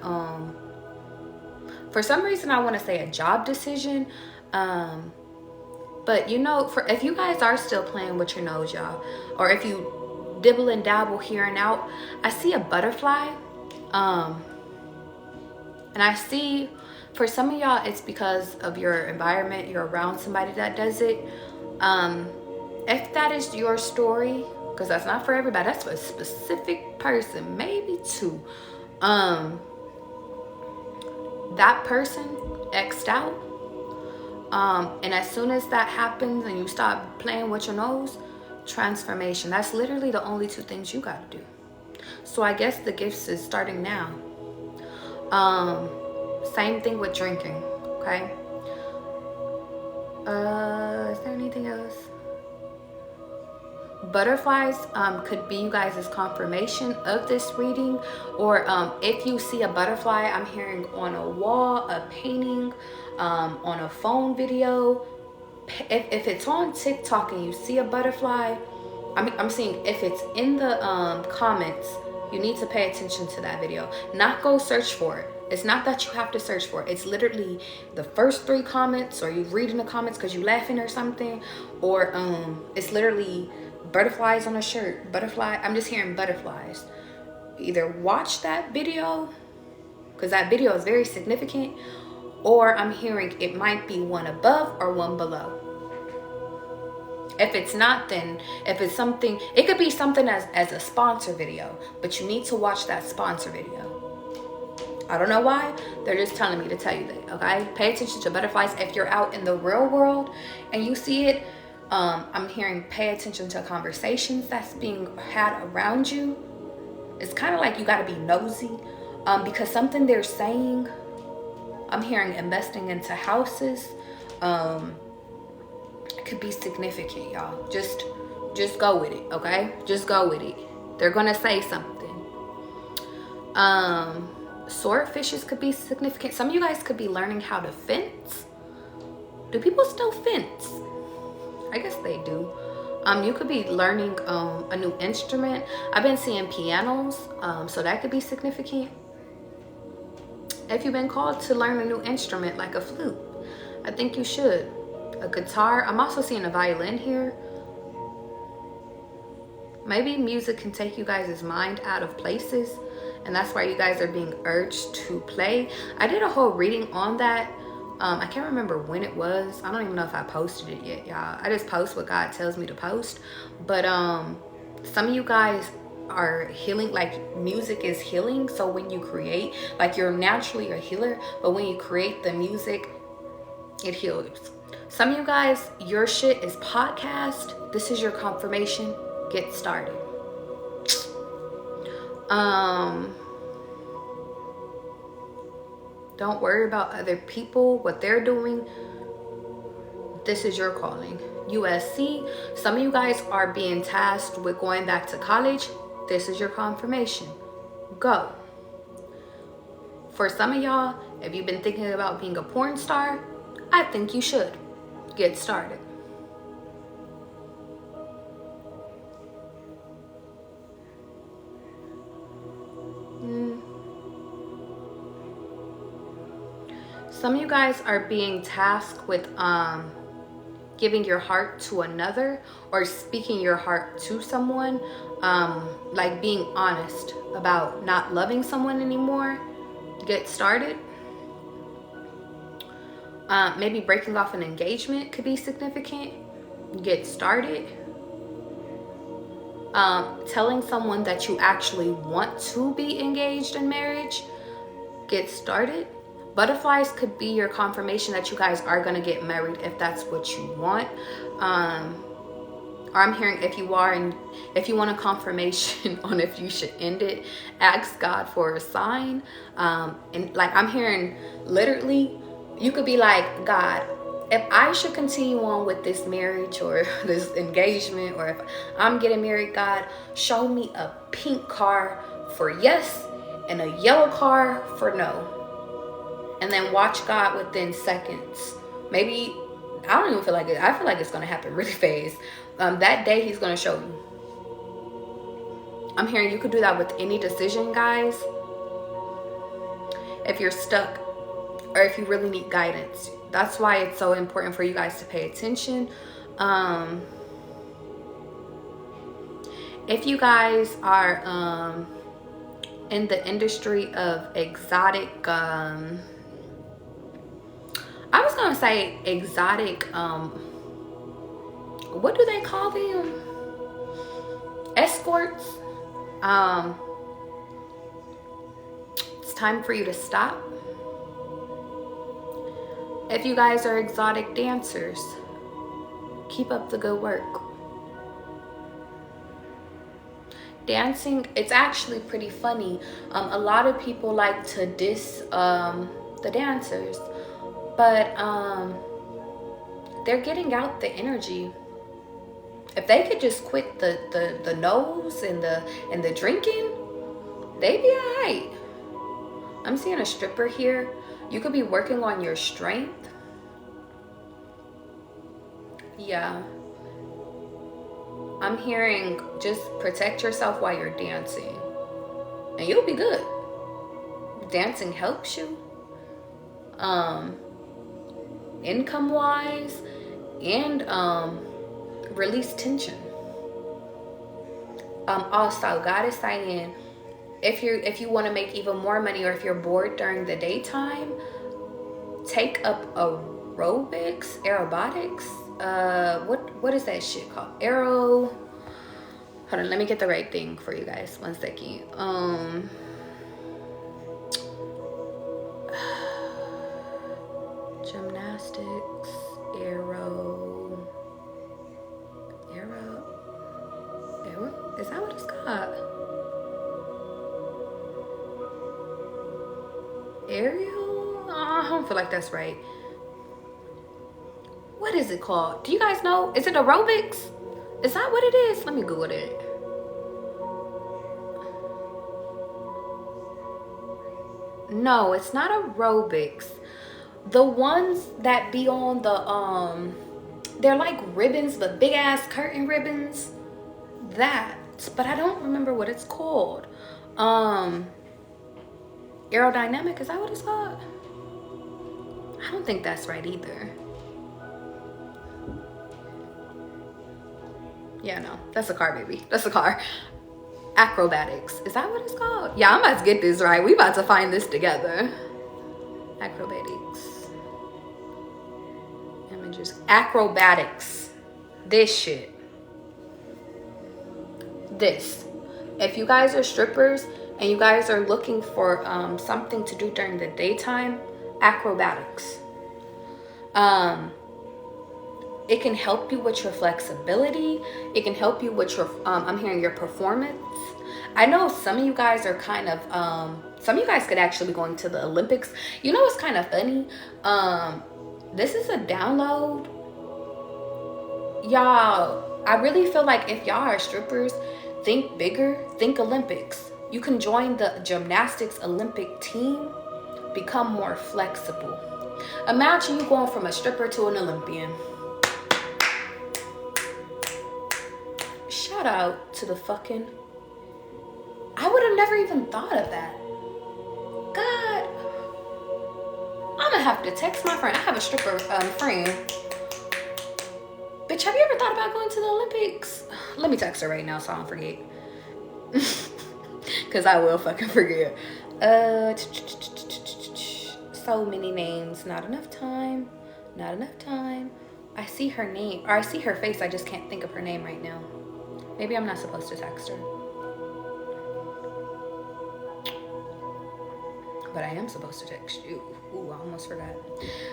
for some reason I want to say a job decision, but you know, if you guys are still playing with your nose, y'all, or if you dibble and dabble here and out, I see a butterfly, and I see, for some of y'all, it's because of your environment, you're around somebody that does it. If that is your story, because that's not for everybody, that's for a specific person, maybe two. That person X'd out. And as soon as that happens and you stop playing with your nose, transformation. That's literally the only two things you gotta do. So I guess the gifts is starting now. Same thing with drinking, okay? Is there anything else? Butterflies could be you guys' confirmation of this reading, or if you see a butterfly, I'm hearing on a wall, a painting, on a phone video. If it's on TikTok and you see a butterfly, I'm seeing if it's in the comments, you need to pay attention to that video, not go search for it. It's not that you have to search for it. It's literally the first 3 comments, or you read in the comments because you laughing or something, or it's literally butterflies on a shirt, butterfly. I'm just hearing butterflies. Either watch that video, because that video is very significant, or I'm hearing it might be one above or one below. If it's not, then if it's something, it could be something as a sponsor video, but you need to watch that sponsor video. I don't know why, they're just telling me to tell you that, okay? Pay attention to butterflies. If you're out in the real world and you see it, I'm hearing pay attention to conversations that's being had around you. It's kind of like you got to be nosy, because something they're saying, I'm hearing investing into houses, it could be significant, y'all. Just go with it, okay? Just go with it. They're gonna say something. Swordfishes could be significant. Some of you guys could be learning how to fence. Do people still fence? I guess they do. You could be learning a new instrument. I've been seeing pianos, so that could be significant. If you've been called to learn a new instrument like a flute, I think you should. A guitar. I'm also seeing a violin here. Maybe music can take you guys' mind out of places, and that's why you guys are being urged to play. I did a whole reading on that I can't remember when it was. I don't even know if I posted it yet, y'all. I just post what God tells me to post. But some of you guys are healing, like music is healing. So when you create, like you're naturally a healer, but when you create the music, it heals. Some of you guys, your shit is podcast. This is your confirmation. Get started. Don't worry about other people, what they're doing. This is your calling. USC, some of you guys are being tasked with going back to college. This is your confirmation. Go. For some of y'all, if you've been thinking about being a porn star, I think you should. Get started. Some of you guys are being tasked with giving your heart to another or speaking your heart to someone, like being honest about not loving someone anymore. Get started. Maybe breaking off an engagement could be significant. Get started. Telling someone that you actually want to be engaged in marriage. Get started. Butterflies could be your confirmation that you guys are going to get married if that's what you want. Or I'm hearing if you are, and if you want a confirmation on if you should end it, ask God for a sign. And like I'm hearing literally, you could be like, God, if I should continue on with this marriage or this engagement, or if I'm getting married, God, show me a pink car for yes and a yellow car for no. And then watch God within seconds. Maybe, I don't even feel like it. I feel like it's going to happen really fast. That day he's going to show you. I'm hearing you could do that with any decision, guys. If you're stuck or if you really need guidance. That's why it's so important for you guys to pay attention. If you guys are in the industry of exotic, I was gonna say exotic, what do they call them? Escorts. It's time for you to stop. If you guys are exotic dancers, keep up the good work. Dancing, it's actually pretty funny. A lot of people like to diss the dancers, but they're getting out the energy. If they could just quit the nose and the drinking, they'd be alright. I'm seeing a stripper here. You could be working on your strength. Yeah. I'm hearing just protect yourself while you're dancing. And you'll be good. Dancing helps you. Income wise, and release tension. Also, God is saying, if you want to make even more money, or if you're bored during the daytime, take up aerobics. What is that shit called? Hold on, let me get the right thing for you guys. 1 second. Gymnastics, aero. Is that what it's called? Aerial? I don't feel like that's right. What is it called? Do you guys know? Is it aerobics? Is that what it is? Let me Google it. No, it's not aerobics. The ones that be on the they're like ribbons, but big ass curtain ribbons. That, but I don't remember what it's called. Aerodynamic, is that what it's called? I don't think that's right either. Yeah, no, that's a car, baby. That's a car. Acrobatics, is that what it's called? Yeah, I'm about to get this right. We about to find this together. Acrobatics. challenges. Acrobatics. This shit. This. If you guys are strippers and you guys are looking for something to do during the daytime, acrobatics. It can help you with your flexibility. It can help you with your, I'm hearing your performance. I know some of you guys are kind of, some of you guys could actually be going to the Olympics. You know what's kind of funny? This is a download. Y'all, I really feel like if y'all are strippers, think bigger, think Olympics. You can join the gymnastics Olympic team, become more flexible. Imagine you going from a stripper to an Olympian. Shout out to the fucking, I would have never even thought of that. God, I'm gonna have to text my friend. I have a stripper friend. Bitch, have you ever thought about going to the Olympics? Let me text her right now so I don't forget. Cause I will fucking forget. So many names, not enough time. Not enough time. I see her name, or I see her face, I just can't think of her name right now. Maybe I'm not supposed to text her. But I am supposed to text you. Ooh, I almost forgot.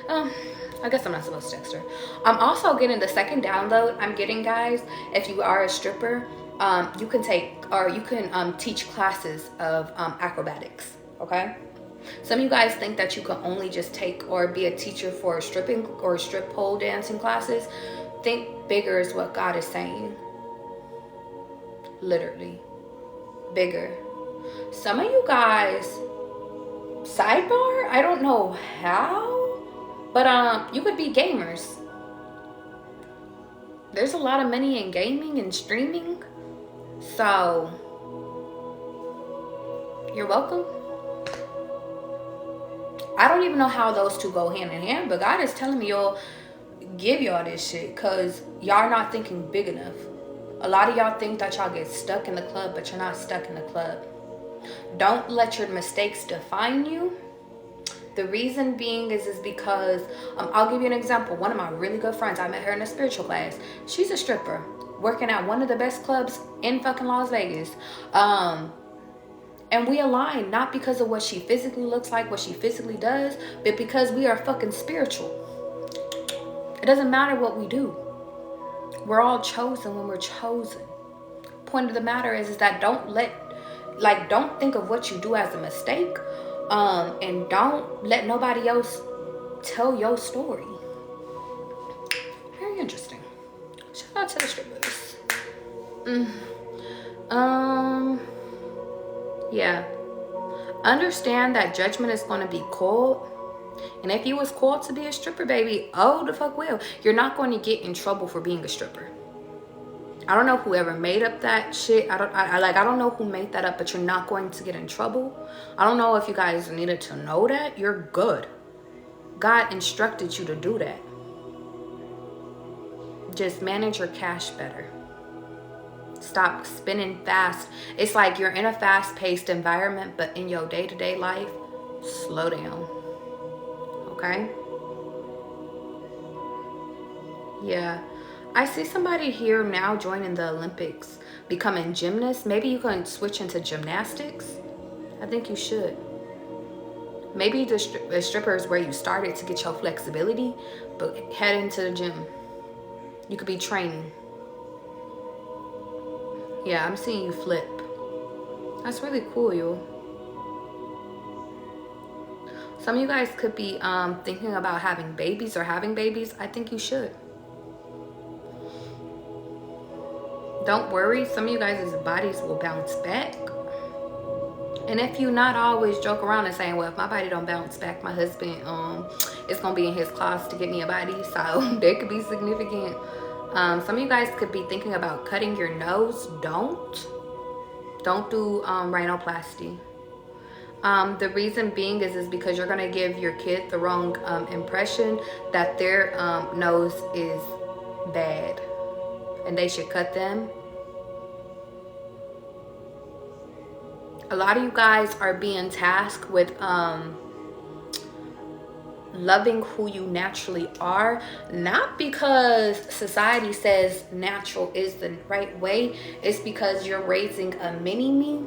I guess I'm not supposed to text her. I'm also getting the second download I'm getting, guys. If you are a stripper, you can take, or you can teach classes of acrobatics, okay? Some of you guys think that you can only just take or be a teacher for stripping or strip pole dancing classes. Think bigger is what God is saying. Literally. Bigger. Some of you guys, sidebar, I don't know how, but you could be gamers. There's a lot of money in gaming and streaming. So, you're welcome. I don't even know how those two go hand in hand, but God is telling me you'll give y'all this shit because y'all not thinking big enough. A lot of y'all think that y'all get stuck in the club, but you're not stuck in the club. Don't let your mistakes define you. The reason being is because, I'll give you an example. One of my really good friends, I met her in a spiritual class. She's a stripper working at one of the best clubs in fucking Las Vegas. And we align not because of what she physically looks like, what she physically does, but because we are fucking spiritual. It doesn't matter what we do. We're all chosen when we're chosen. Point of the matter is that don't think of what you do as a mistake. And don't let nobody else tell your story. Very interesting. Shout out to the strippers. Yeah. Understand that judgment is going to be called. And if you was called to be a stripper, baby, oh the fuck well. You're not going to get in trouble for being a stripper. I don't know whoever made up that shit. I don't know who made that up, but you're not going to get in trouble. I don't know if you guys needed to know that. You're good. God instructed you to do that. Just manage your cash better. Stop spinning fast. It's like you're in a fast-paced environment, but in your day-to-day life, slow down. Okay? Yeah. I see somebody here now joining the Olympics, becoming gymnasts. Maybe you can switch into gymnastics. I think you should. Maybe the stripper is where you started to get your flexibility, but head into the gym. You could be training. Yeah, I'm seeing you flip. That's really cool, yo. Some of you guys could be thinking about having babies or having babies. I think you should. Don't worry, some of you guys' bodies will bounce back. And if you not always joke around and saying, well, if my body don't bounce back, my husband, it's going to be in his closet to get me a body. So that could be significant. Some of you guys could be thinking about cutting your nose. Don't do rhinoplasty. The reason being is because you're going to give your kid the wrong impression that their nose is bad. And they should cut them. A lot of you guys are being tasked with loving who you naturally are, not because society says natural is the right way. It's because you're raising a mini me,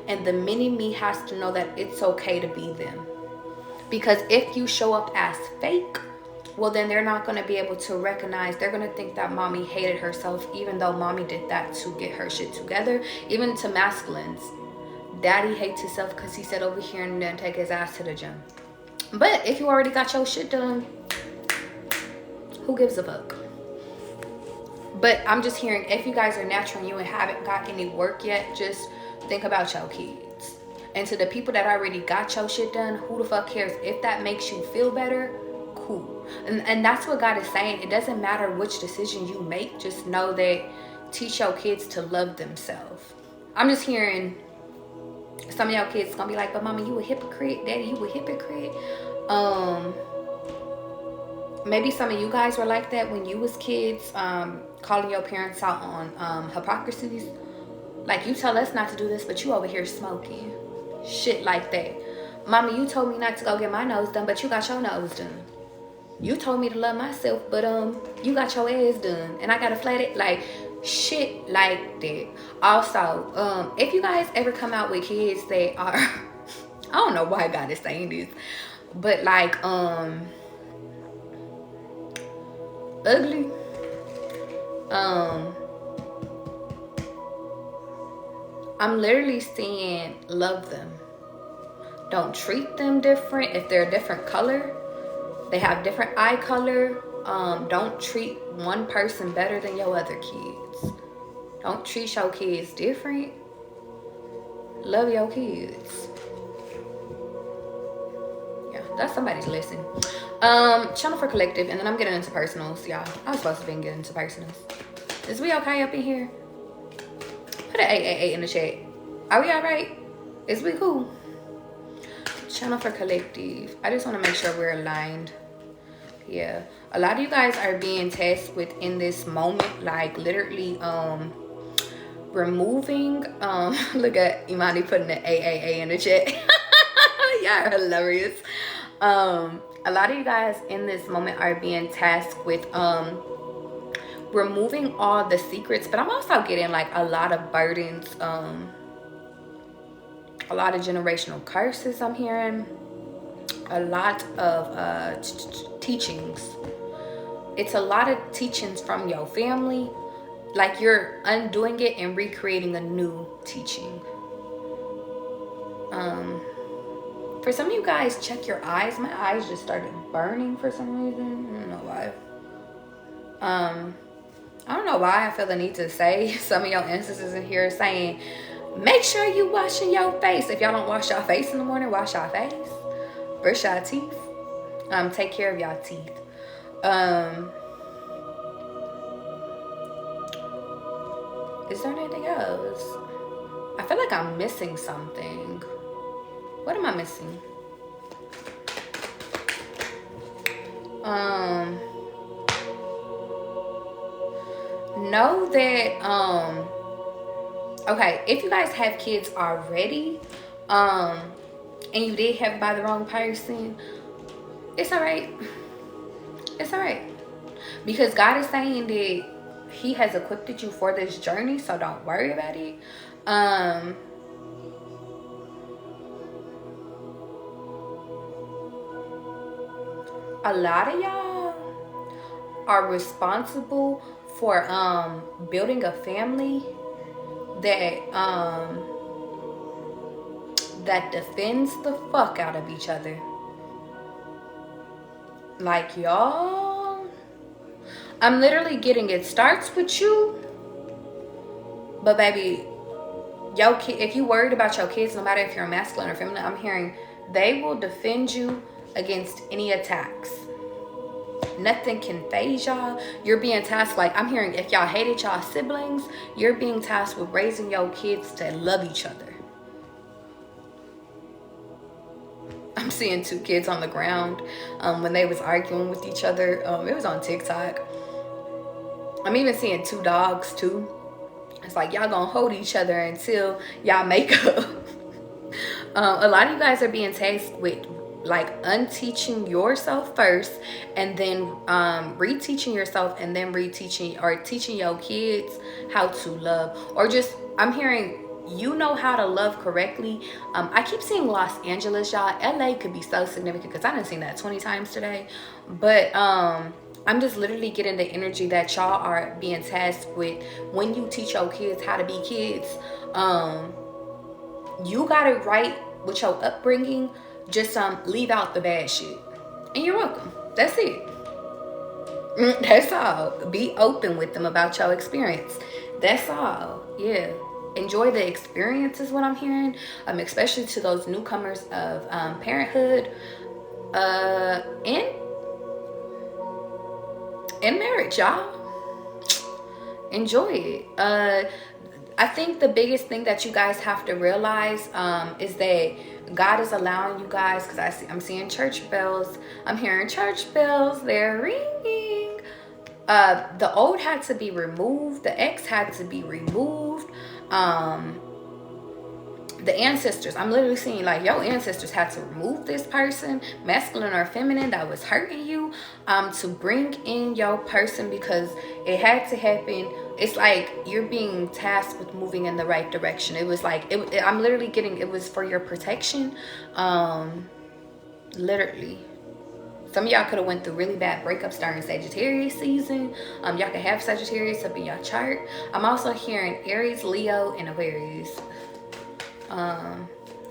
and the mini me has to know that it's okay to be them. Because if you show up as fake, well, then they're not going to be able to recognize. They're going to think that mommy hated herself, even though mommy did that to get her shit together. Even to masculines, daddy hates himself because he said over here and then take his ass to the gym. But if you already got your shit done, who gives a fuck? But I'm just hearing, if you guys are natural and you haven't got any work yet, just think about your kids. And to the people that already got your shit done, who the fuck cares? If that makes you feel better, cool. And that's what God is saying. It doesn't matter which decision you make. Just know that teach your kids to love themselves. I'm just hearing some of y'all kids gonna be like, but mama, you a hypocrite. Daddy, you a hypocrite. Maybe some of you guys were like that when you was kids, calling your parents out on hypocrisies. Like, you tell us not to do this, but you over here smoking. Shit like that. Mama, you told me not to go get my nose done, but you got your nose done. You told me to love myself, but you got your ass done, and I gotta flat it. Like, shit like that. Also, if you guys ever come out with kids that are I don't know why God is saying this, but like ugly, I'm literally saying love them. Don't treat them different. If they're a different color, they have different eye color, don't treat one person better than your other kids. Don't treat your kids different. Love your kids. Yeah, that's somebody's lesson. Channel for collective, and then I'm getting into personals, y'all. I was supposed to be getting into personals. Is we okay up in here? Put an 888 in the chat. Are we all right? Is we cool? Channel for collective. I just want to make sure we're aligned. Yeah, a lot of you guys are being tested within this moment, like literally removing look at Imani putting the AAA in the chat. Y'all are hilarious. A lot of you guys in this moment are being tasked with removing all the secrets, but I'm also getting like a lot of burdens, a lot of generational curses. I'm hearing a lot of teachings. It's a lot of teachings from your family, like you're undoing it and recreating a new teaching. For some of you guys, check your eyes. My eyes just started burning for some reason. I don't know why. I don't know why I feel the need to say some of your ancestors in here saying, make sure you washing your face. If y'all don't wash your face in the morning, wash your face. Brush your teeth. Take care of y'all teeth. Is there anything else? I feel like I'm missing something. What am I missing? Know that okay, if you guys have kids already, and you did have it by the wrong person, it's all right. It's all right, because God is saying that he has equipped you for this journey, so don't worry about it. A lot of y'all are responsible for building a family that that defends the fuck out of each other. Like, y'all, I'm literally getting, it starts with you, but baby, your kid, if you worried about your kids, no matter if you're masculine or feminine, I'm hearing they will defend you against any attacks. Nothing can phase y'all. You're being tasked, like I'm hearing, if y'all hated y'all siblings, you're being tasked with raising your kids to love each other. I'm seeing 2 kids on the ground when they was arguing with each other. It was on TikTok. I'm even seeing 2 dogs too. It's like y'all gonna hold each other until y'all make up. A lot of you guys are being tasked with like unteaching yourself first, and then reteaching yourself, and then reteaching or teaching your kids how to love. Or just, I'm hearing, you know how to love correctly. I keep seeing Los Angeles, y'all. LA could be so significant because I done seen that 20 times today. But I'm just literally getting the energy that y'all are being tasked with. When you teach your kids how to be kids, you got it right with your upbringing. Just leave out the bad shit, and you're welcome. That's it. That's all. Be open with them about your experience. That's all. Yeah. Enjoy the experience is what I'm hearing. Especially to those newcomers of parenthood, and marriage, y'all. Enjoy it. I think the biggest thing that you guys have to realize is that God is allowing you guys, because I'm seeing church bells. I'm hearing church bells. They're ringing. The old had to be removed. The ex had to be removed. The ancestors, I'm literally seeing like your ancestors had to remove this person, masculine or feminine, that was hurting you, to bring in your person, because it had to happen. It's like you're being tasked with moving in the right direction. It was like I'm literally getting, it was for your protection. Literally, some of y'all could have went through really bad breakups during Sagittarius season. Y'all could have Sagittarius up in your chart. I'm also hearing Aries, Leo, and Aquarius.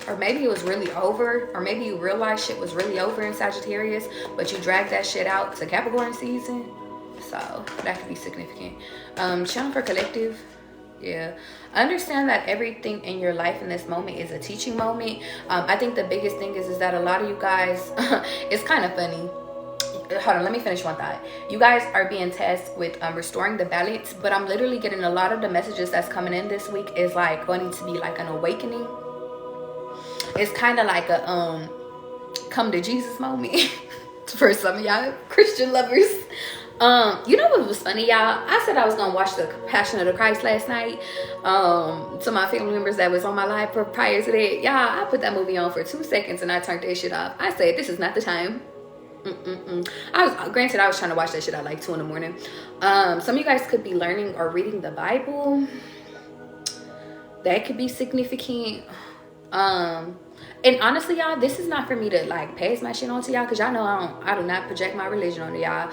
Or maybe it was really over, or maybe you realized shit was really over in Sagittarius, but you dragged that shit out to Capricorn season. So that could be significant. Channel for collective. Yeah, understand that everything in your life in this moment is a teaching moment. I think the biggest thing is that a lot of you guys, it's kind of funny. Hold on, let me finish one thought. You guys are being tasked with restoring the balance, but I'm literally getting a lot of the messages that's coming in this week is like going to be like an awakening. It's kind of like a come to Jesus moment for some of y'all Christian lovers. You know what was funny, y'all? I said I was gonna watch the Passion of the Christ last night. To my family members that was on my live prior to that, y'all, I put that movie on for 2 seconds and I turned that shit off. I said, this is not the time. I was trying to watch that shit at like 2 in the morning. Some of you guys could be learning or reading the Bible. That could be significant. And honestly, y'all, this is not for me to like pass my shit on to y'all, because y'all know I do not project my religion on y'all.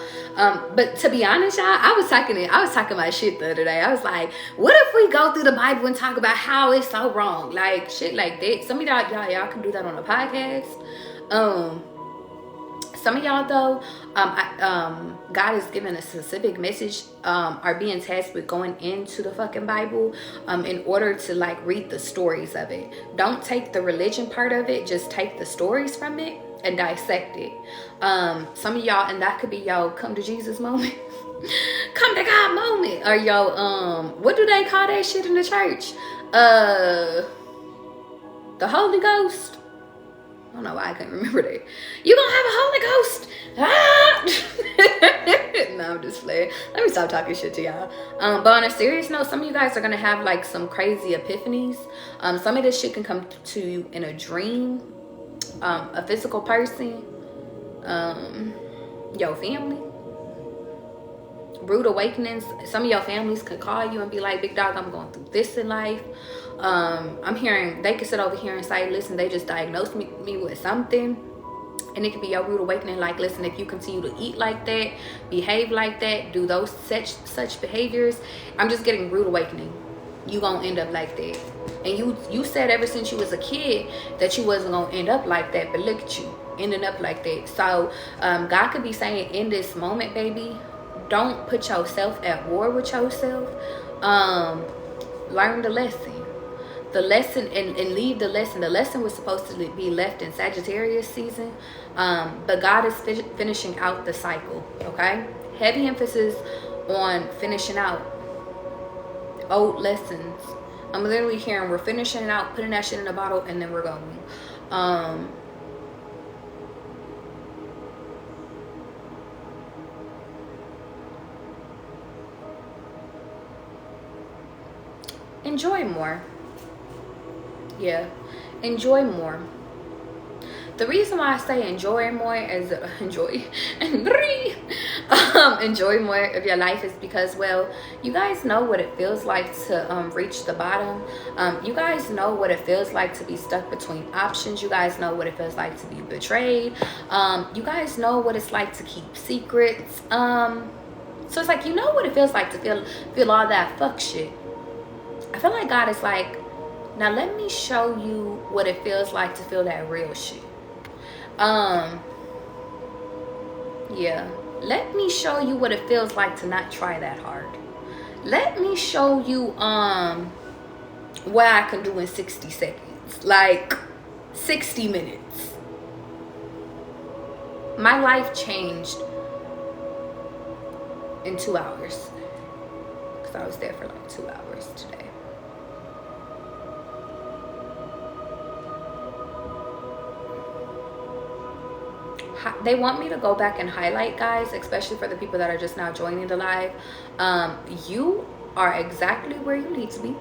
But to be honest, y'all, I was talking my shit the other day. I was like, what if we go through the Bible and talk about how it's so wrong, like shit like that? Some of y'all can do that on a podcast. Some of y'all though, God is giving a specific message, are being tasked with going into the fucking Bible in order to like read the stories of it. Don't take the religion part of it, just take the stories from it and dissect it. Some of y'all, and that could be y'all come to Jesus moment, come to God moment, or y'all what do they call that shit in the church? The Holy Ghost. I don't know why I can't remember that. You gonna have a Holy Ghost? Ah! No, I'm just playing. Let me stop talking shit to y'all. But on a serious note, some of you guys are gonna have like some crazy epiphanies. Some of this shit can come to you in a dream, a physical person, your family. Rude awakenings. Some of your families could call you and be like, big dog, I'm going through this in life. I'm hearing they could sit over here and say, listen, they just diagnosed me with something. And it could be your rude awakening, like, listen, if you continue to eat like that, behave like that, do those such behaviors, I'm just getting rude awakening. You gonna end up like that. And you said ever since you was a kid that you wasn't gonna end up like that, but look at you ending up like that. So God could be saying in this moment, baby, don't put yourself at war with yourself. Learn the lesson. The lesson and leave the lesson. The lesson was supposed to be left in Sagittarius season, but God is finishing out the cycle. Okay, heavy emphasis on finishing out old lessons. I'm literally hearing we're finishing it out, putting that shit in a bottle, and then we're going. Enjoy more. Yeah, enjoy more. The reason why I say enjoy more is enjoy more of your life is because, well, you guys know what it feels like to reach the bottom. You guys know what it feels like to be stuck between options. You guys know what it feels like to be betrayed. You guys know what it's like to keep secrets. So it's like, you know what it feels like to feel all that fuck shit. I feel like God is like, now let me show you what it feels like to feel that real shit. Yeah, let me show you what it feels like to not try that hard. Let me show you what I can do in 60 seconds, like 60 minutes. My life changed in 2 hours because I was there for like 2 hours today. They want me to go back and highlight, guys, especially for the people that are just now joining the live. You are exactly where you need to be.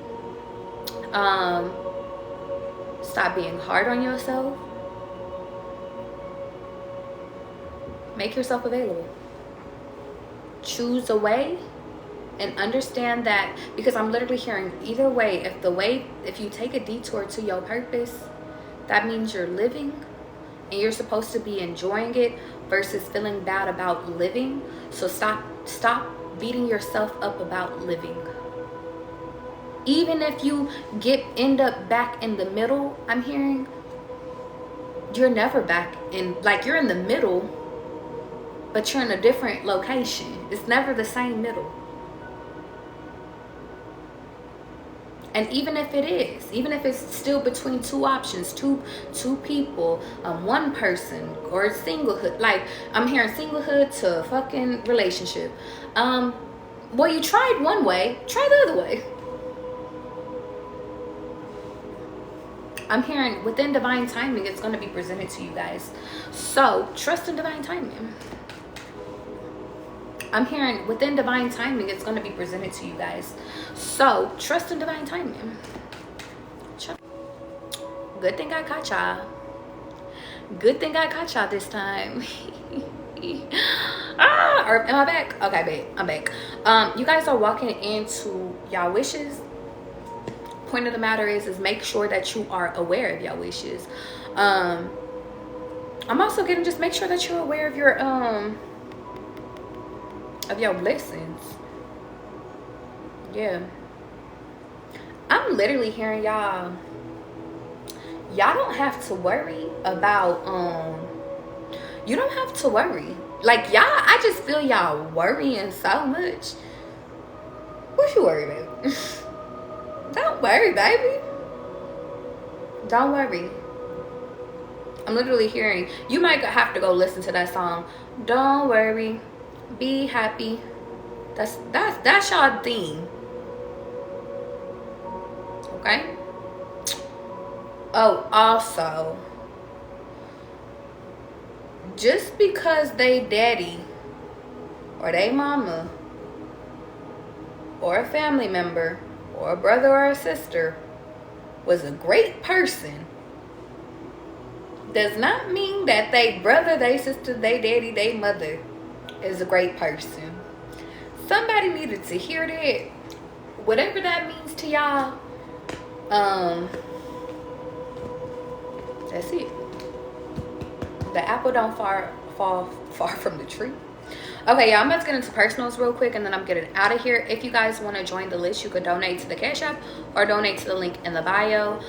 Stop being hard on yourself. Make yourself available. Choose a way and understand that, because I'm literally hearing either way, if you take a detour to your purpose, that means you're living. And you're supposed to be enjoying it versus feeling bad about living. So stop beating yourself up about living. Even if you end up back in the middle, I'm hearing, you're never back in, like, you're in the middle, but you're in a different location. It's never the same middle. And even if it is, even if it's still between two options, two people, one person, or singlehood, like I'm hearing singlehood to fucking relationship. Well, you tried one way, try the other way. I'm hearing within divine timing, it's going to be presented to you guys. So trust in divine timing. I'm hearing within divine timing, it's going to be presented to you guys. So trust in divine timing. Good thing I caught y'all. Good thing I caught y'all this time. Or am I back? Okay, babe, I'm back. You guys are walking into y'all wishes. Point of the matter is make sure that you are aware of your wishes. I'm also getting, just make sure that you're aware of your blessings. Yeah, I'm literally hearing y'all don't have to worry about you don't have to worry, like, y'all, I just feel y'all worrying so much. What you worry about? Don't worry, baby. Don't worry. I'm literally hearing, you might have to go listen to that song, don't worry, be happy. That's y'all theme. Okay. Oh, also, just because they daddy or they mama or a family member or a brother or a sister was a great person does not mean that they brother, they sister, they daddy, they mother is a great person. Somebody needed to hear that. Whatever that means to y'all, that's it. The apple don't fall far from the tree. Okay, y'all, I'm about to get into personals real quick and then I'm getting out of here. If you guys want to join the list, you could donate to the Cash App or donate to the link in the bio.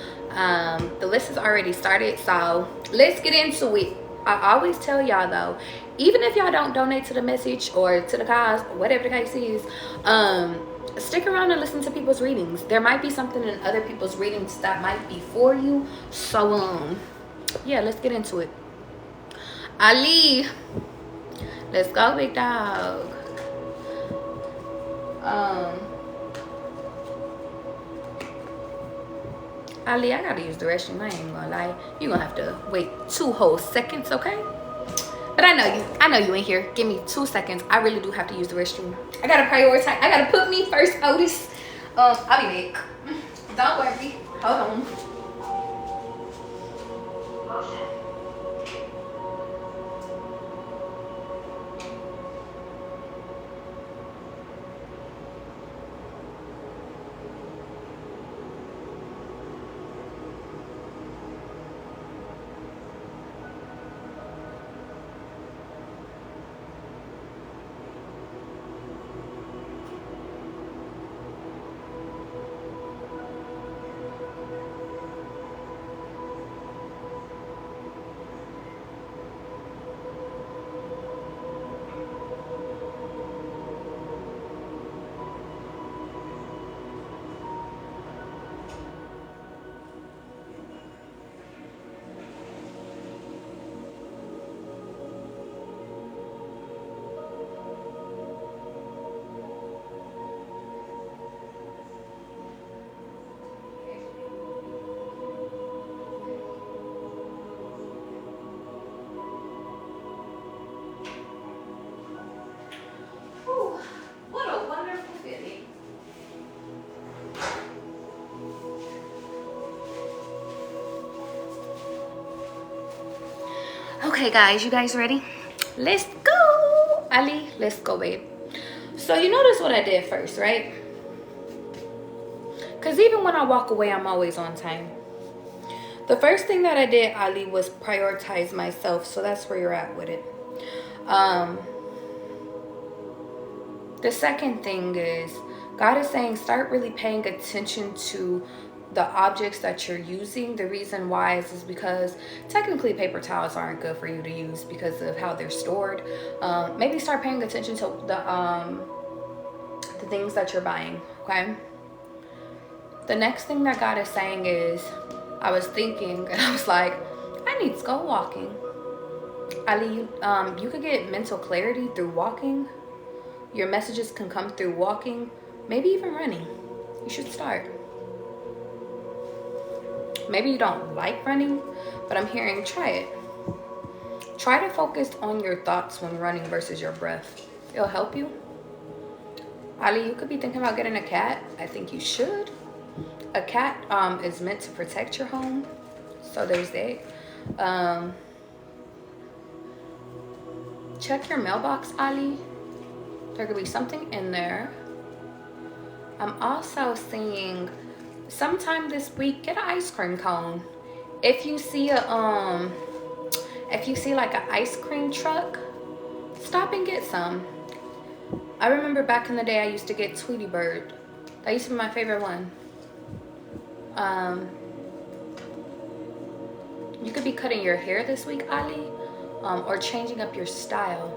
The list has already started, so let's get into it. I always tell y'all though, even if y'all don't donate to the message or to the cause, whatever the case is, stick around and listen to people's readings. There might be something in other people's readings that might be for you. So yeah, let's get into it. Ali, let's go, big dog. Ali, I gotta use the restroom. I ain't gonna lie. You're gonna have to wait 2 whole seconds, okay? But I know you in here. Give me 2 seconds. I really do have to use the restroom. I gotta prioritize. I gotta put me first, Otis. I'll be back. Don't worry. Hold on. Okay, guys, you guys ready? Let's go. Ali, let's go, babe. So you notice what I did first, right? Because even when I walk away, I'm always on time. The first thing that I did, Ali, was prioritize myself. So that's where you're at with it. The second thing is, God is saying start really paying attention to the objects that you're using. The reason why is because technically paper towels aren't good for you to use because of how they're stored. Maybe start paying attention to the things that you're buying, okay? The next thing that God is saying is, I was thinking and I was like, I need to go walking. Ali, you could get mental clarity through walking. Your messages can come through walking, maybe even running. You should start. Maybe you don't like running, but I'm hearing try it. Try to focus on your thoughts when running versus your breath. It'll help you. Ali, you could be thinking about getting a cat. I think you should. A cat is meant to protect your home. So there's that. Check your mailbox, Ali. There could be something in there. I'm also seeing sometime this week, get an ice cream cone. If you see like an ice cream truck, stop and get some. I remember back in the day I used to get Tweety Bird. That used to be my favorite one. You could be cutting your hair this week, Ali, or changing up your style.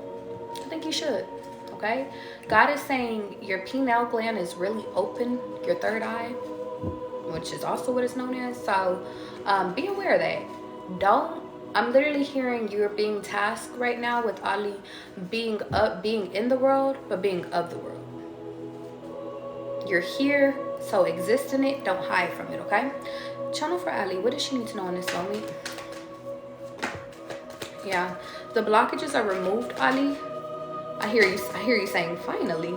I think you should. Okay, God is saying your pineal gland is really open, your third eye, which is also what it's known as. So be aware of that. I'm literally hearing you're being tasked right now with Ali being in the world, but being of the world. You're here, so exist in it. Don't hide from it, okay? Channel for Ali. What does she need to know in this moment? Yeah, the blockages are removed, Ali. I hear you saying finally.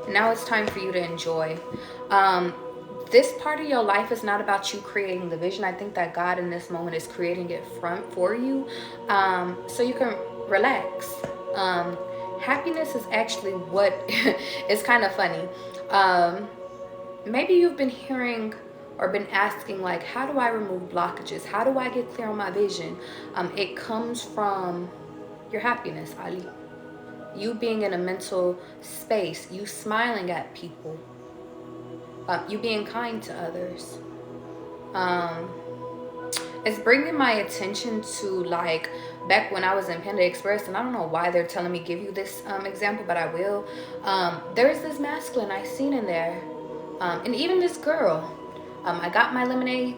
Now it's time for you to enjoy. This part of your life is not about you creating the vision. I think that God in this moment is creating it for you, so you can relax. Happiness is actually what is kind of funny. Maybe you've been hearing or been asking, like, how do I remove blockages? How do I get clear on my vision? It comes from your happiness, Ali. You being in a mental space, you smiling at people, you being kind to others. It's bringing my attention to, like, back when I was in Panda Express, and I don't know why they're telling me give you this example, but I will. There's this masculine I seen in there, and even this girl. I got my lemonade,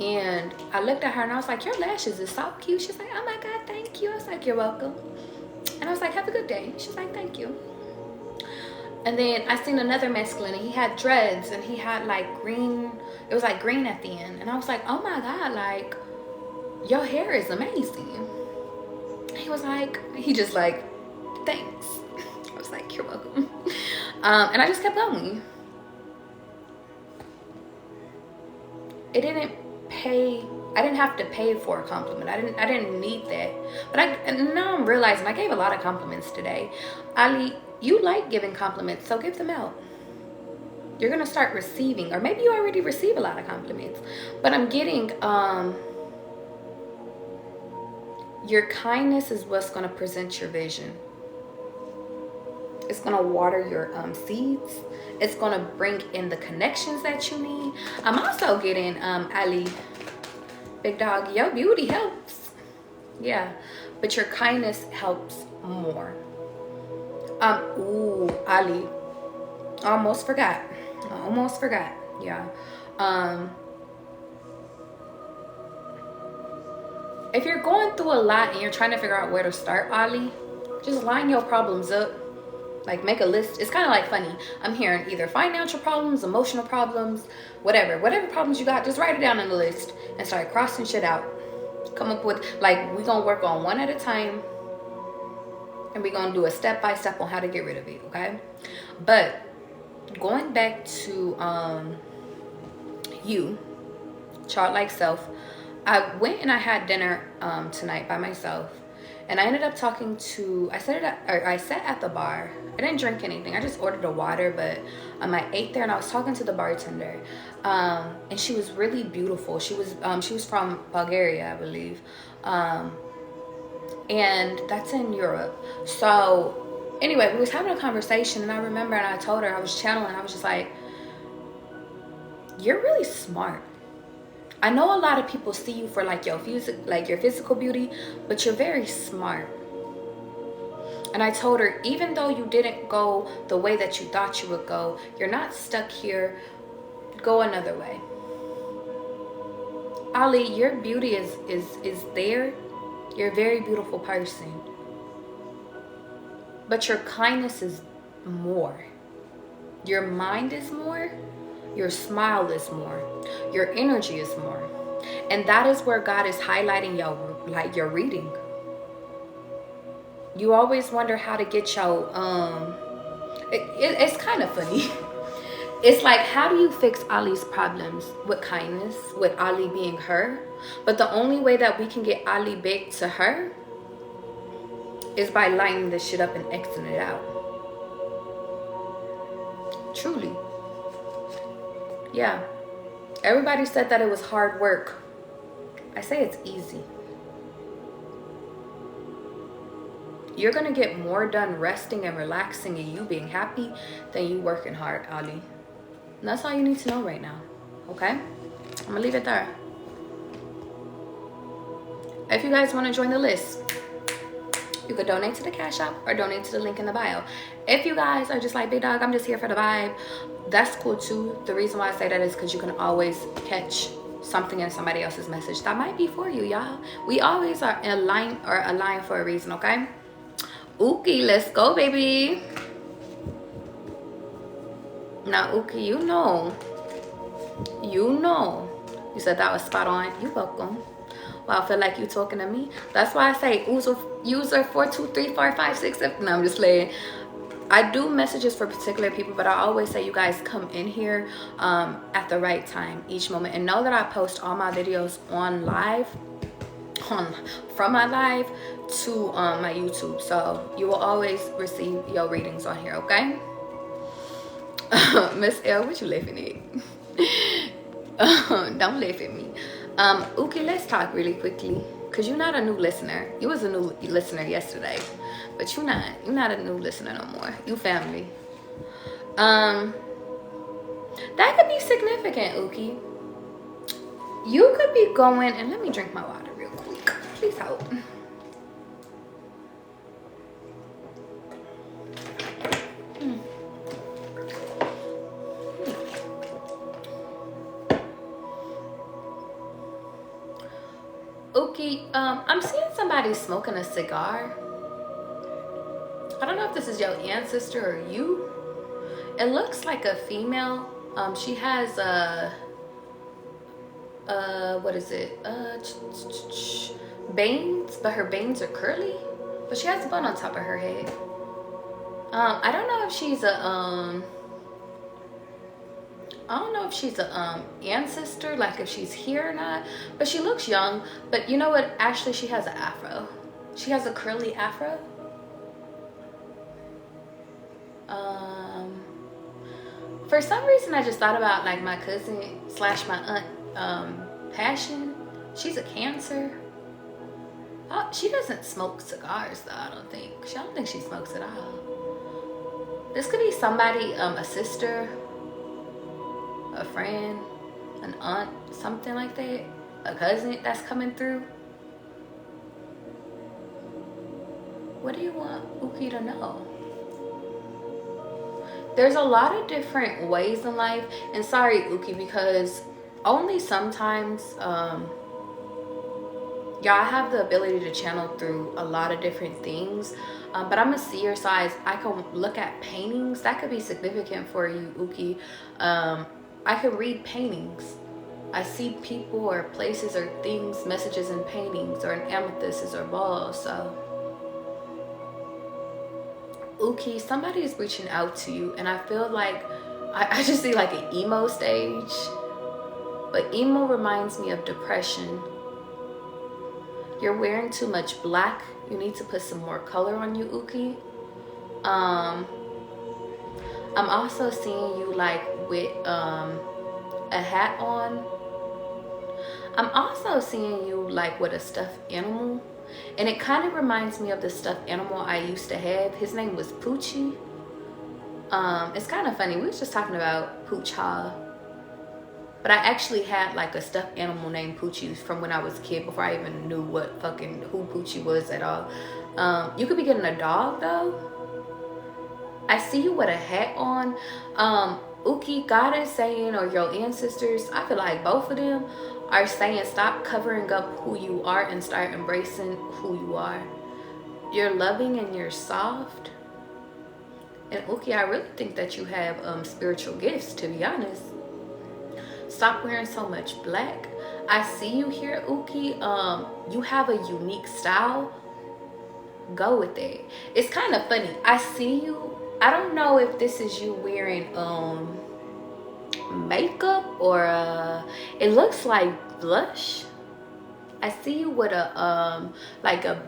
and I looked at her and I was like, your lashes is so cute. She's like, oh my God, thank you. I was like, you're welcome. And I was like, have a good day. She's like, thank you. And then I seen another masculine, and he had dreads, and he had like green. It was like green at the end. And I was like, oh my God, like, your hair is amazing. He just like, thanks. I was like, you're welcome. And I just kept going. I didn't have to pay for a compliment. I didn't need that. But now I'm realizing I gave a lot of compliments today. Ali, you like giving compliments, so give them out. You're gonna start receiving, or maybe you already receive a lot of compliments. But I'm getting your kindness is what's gonna present your vision. It's gonna water your seeds. It's gonna bring in the connections that you need. I'm also getting Ali, big dog, your beauty helps. Yeah, but your kindness helps more. Ooh, Ali, almost forgot. Yeah. If you're going through a lot and you're trying to figure out where to start, Ali, just line your problems up. Like, make a list. It's kind of like funny. I'm hearing either financial problems, emotional problems, whatever problems you got, just write it down on the list and start crossing shit out. Come up with, like, we're gonna work on one at a time, and we're gonna do a step-by-step on how to get rid of it, okay? But going back to you, chart like self, I went and I had dinner tonight by myself, and I ended up talking to. I sat at the bar. I didn't drink anything. I just ordered a water, but I ate there, and I was talking to the bartender, and she was really beautiful. She was from Bulgaria, I believe, and that's in Europe. So anyway, we was having a conversation, and I remember, and I told her, I was channeling. I was just like, "You're really smart. I know a lot of people see you for like your physical beauty, but you're very smart." And I told her, even though you didn't go the way that you thought you would go, you're not stuck here. Go another way. Ali, your beauty is there. You're a very beautiful person. But your kindness is more. Your mind is more. Your smile is more. Your energy is more. And that is where God is highlighting your reading. You always wonder how to get your it's kind of funny. It's like, how do you fix Ali's problems? With kindness, with Ali being her. But the only way that we can get Ali back to her is by lining this shit up and exiting it out. Truly. Yeah. Everybody said that it was hard work. I say it's easy. You're going to get more done resting and relaxing and you being happy than you working hard, Ali. And that's all you need to know right now. Okay? I'm going to leave it there. If you guys want to join the list, you could donate to the Cash App or donate to the link in the bio. If you guys are just like, big dog, I'm just here for the vibe, that's cool too. The reason why I say that is because you can always catch something in somebody else's message that might be for you, y'all. We always are aligned for a reason, okay? Uki, let's go, baby. Now, Uki, you know. You said that was spot on. You're welcome. Well, I feel like you talking to me. That's why I say user 4234567. No, I'm just playing. I do messages for particular people, but I always say you guys come in here at the right time each moment, and know that I post all my videos on live, from my live to my YouTube, so you will always receive your readings on here. Okay. Miss L, what you laughing at? Don't laugh at me. Uki, let's talk really quickly, because you're not a new listener. You was a new listener yesterday, but you're not a new listener no more. You family. That could be significant, Uki. You could be going, and let me drink my water real quick. Please help. Okay, I'm seeing somebody smoking a cigar. I don't know if this is your ancestor or you. It looks like a female. She has what is it? Bangs, but her bangs are curly. But she has a bun on top of her head. I don't know if she's a ancestor, like if she's here or not, but she looks young. But you know what, actually she has an afro. She has a curly afro. For some reason I just thought about like my cousin / my aunt, Passion. She's a Cancer. She doesn't smoke cigars though, I don't think she smokes at all. This could be somebody, a sister, a friend, an aunt, something like that, a cousin that's coming through. What do you want Uki to know? There's a lot of different ways in life, and sorry Uki, because only sometimes y'all have the ability to channel through a lot of different things, but I'm a seer, so I can look at paintings. That could be significant for you, Uki. I could read paintings. I see people or places or things, messages in paintings or in amethysts or balls. So Uki, somebody is reaching out to you, and I feel like I just see like an emo stage, but emo reminds me of depression. You're wearing too much black. You need to put some more color on you, Uki. I'm also seeing you like with a hat on. I'm also seeing you like with a stuffed animal. And it kind of reminds me of the stuffed animal I used to have. His name was Poochie. It's kind of funny. We was just talking about Poocha. But I actually had like a stuffed animal named Poochie from when I was a kid, before I even knew who Poochie was at all. You could be getting a dog though. I see you with a hat on. Uki, God is saying, or your ancestors, I feel like both of them are saying, stop covering up who you are and start embracing who you are. You're loving and you're soft. And Uki, I really think that you have spiritual gifts, to be honest. Stop wearing so much black. I see you here, Uki. You have a unique style. Go with it. It's kind of funny. I see you. I don't know if this is you wearing makeup or it looks like blush. I see you with a like a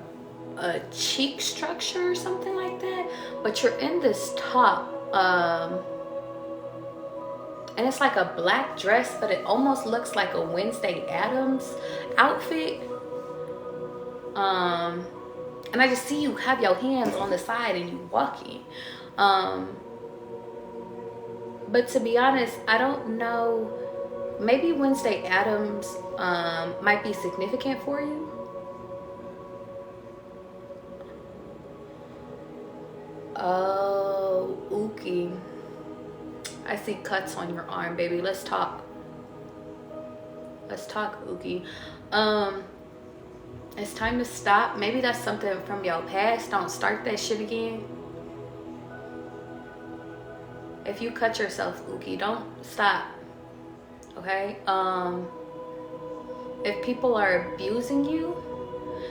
cheek structure or something like that, but you're in this top and it's like a black dress, but it almost looks like a Wednesday Addams outfit. And I just see you have your hands on the side and you walking. But to be honest, I don't know. Maybe Wednesday Addams might be significant for you. Oh, Uki. I see cuts on your arm, baby. Let's talk. Let's talk, Uki. It's time to stop. Maybe that's something from your past. Don't start that shit again. If you cut yourself, Uki, don't stop. Okay? If people are abusing you,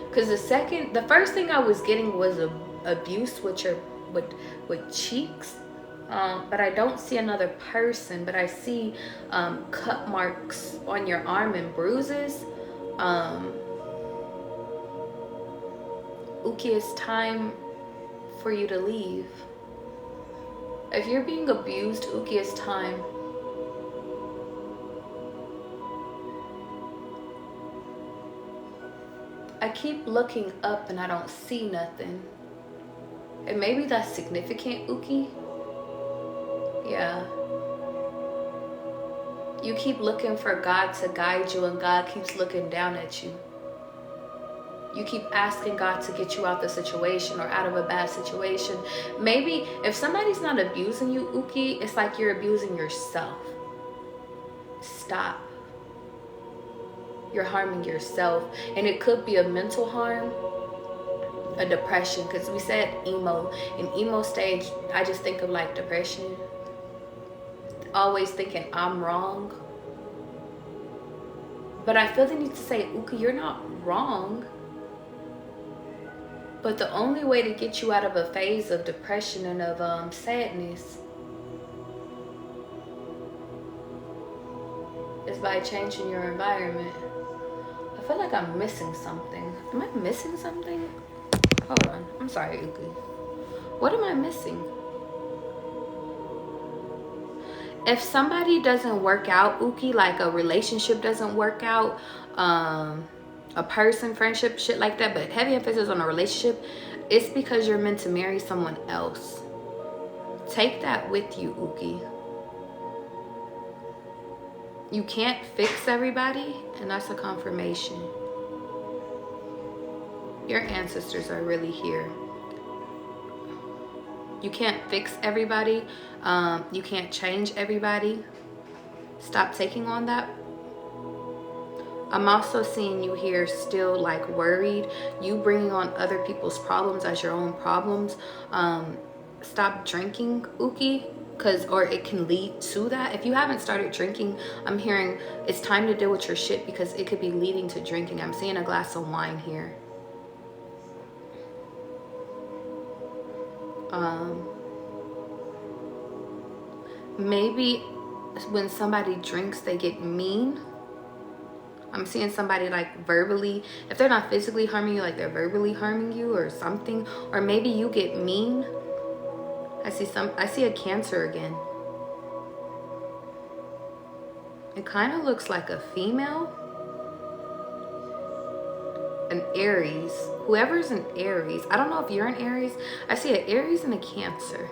because the first thing I was getting was abuse with cheeks. But I don't see another person, but I see cut marks on your arm and bruises. Uki, it's time for you to leave. If you're being abused, Uki, it's time. I keep looking up and I don't see nothing. And maybe that's significant, Uki. Yeah. You keep looking for God to guide you and God keeps looking down at you. You keep asking God to get you out the situation or out of a bad situation. Maybe if somebody's not abusing you, Uki, it's like you're abusing yourself. Stop. You're harming yourself. And it could be a mental harm, a depression, because we said emo. In emo stage, I just think of like depression. Always thinking I'm wrong. But I feel the need to say, Uki, you're not wrong. But the only way to get you out of a phase of depression and of sadness is by changing your environment. I feel like I'm missing something. Am I missing something? Hold on. I'm sorry, Uki. What am I missing? If somebody doesn't work out, Uki, like a relationship doesn't work out, a person, friendship, shit like that, but heavy emphasis on a relationship, it's because you're meant to marry someone else. Take that with you, Uki. You can't fix everybody, and that's a confirmation. Your ancestors are really here. You can't fix everybody. You can't change everybody. Stop taking on that. I'm also seeing you here still like worried. You bringing on other people's problems as your own problems. Stop drinking, Uki, or it can lead to that. If you haven't started drinking, I'm hearing it's time to deal with your shit because it could be leading to drinking. I'm seeing a glass of wine here. Maybe when somebody drinks, they get mean. I'm seeing somebody like verbally, if they're not physically harming you, like they're verbally harming you or something. Or maybe you get mean. I see a Cancer again. It kind of looks like a female. An Aries. Whoever's an Aries. I don't know if you're an Aries. I see an Aries and a Cancer.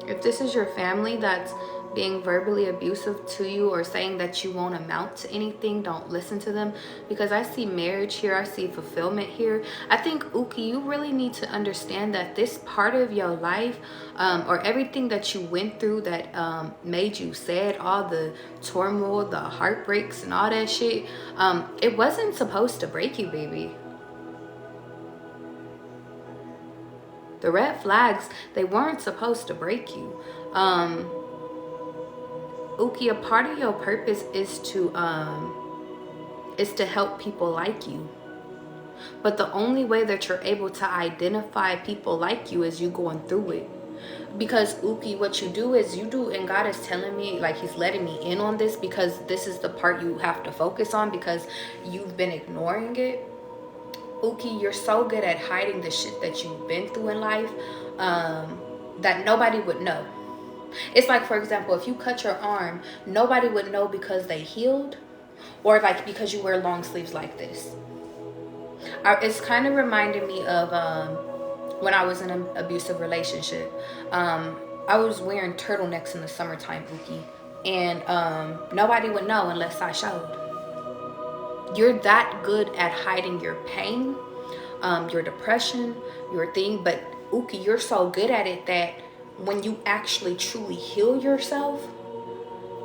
If this is your family that's being verbally abusive to you or saying that you won't amount to anything, don't listen to them, because I see marriage here. I see fulfillment here. I think, Uki, you really need to understand that this part of your life, or everything that you went through that made you sad, all the turmoil, the heartbreaks and all that shit, it wasn't supposed to break you, baby. The red flags, they weren't supposed to break you. Uki, a part of your purpose is to help people like you. But the only way that you're able to identify people like you is you going through it. Because, Uki, what you do is you do, and God is telling me, like he's letting me in on this, because this is the part you have to focus on, because you've been ignoring it. Uki, you're so good at hiding the shit that you've been through in life, that nobody would know. It's like, for example, if you cut your arm, nobody would know because they healed, or like because you wear long sleeves like this. It's kind of reminding me of when I was in an abusive relationship. I was wearing turtlenecks in the summertime, Uki, and nobody would know unless I showed. You're that good at hiding your pain, your depression, your thing. But Uki, you're so good at it that when you actually truly heal yourself,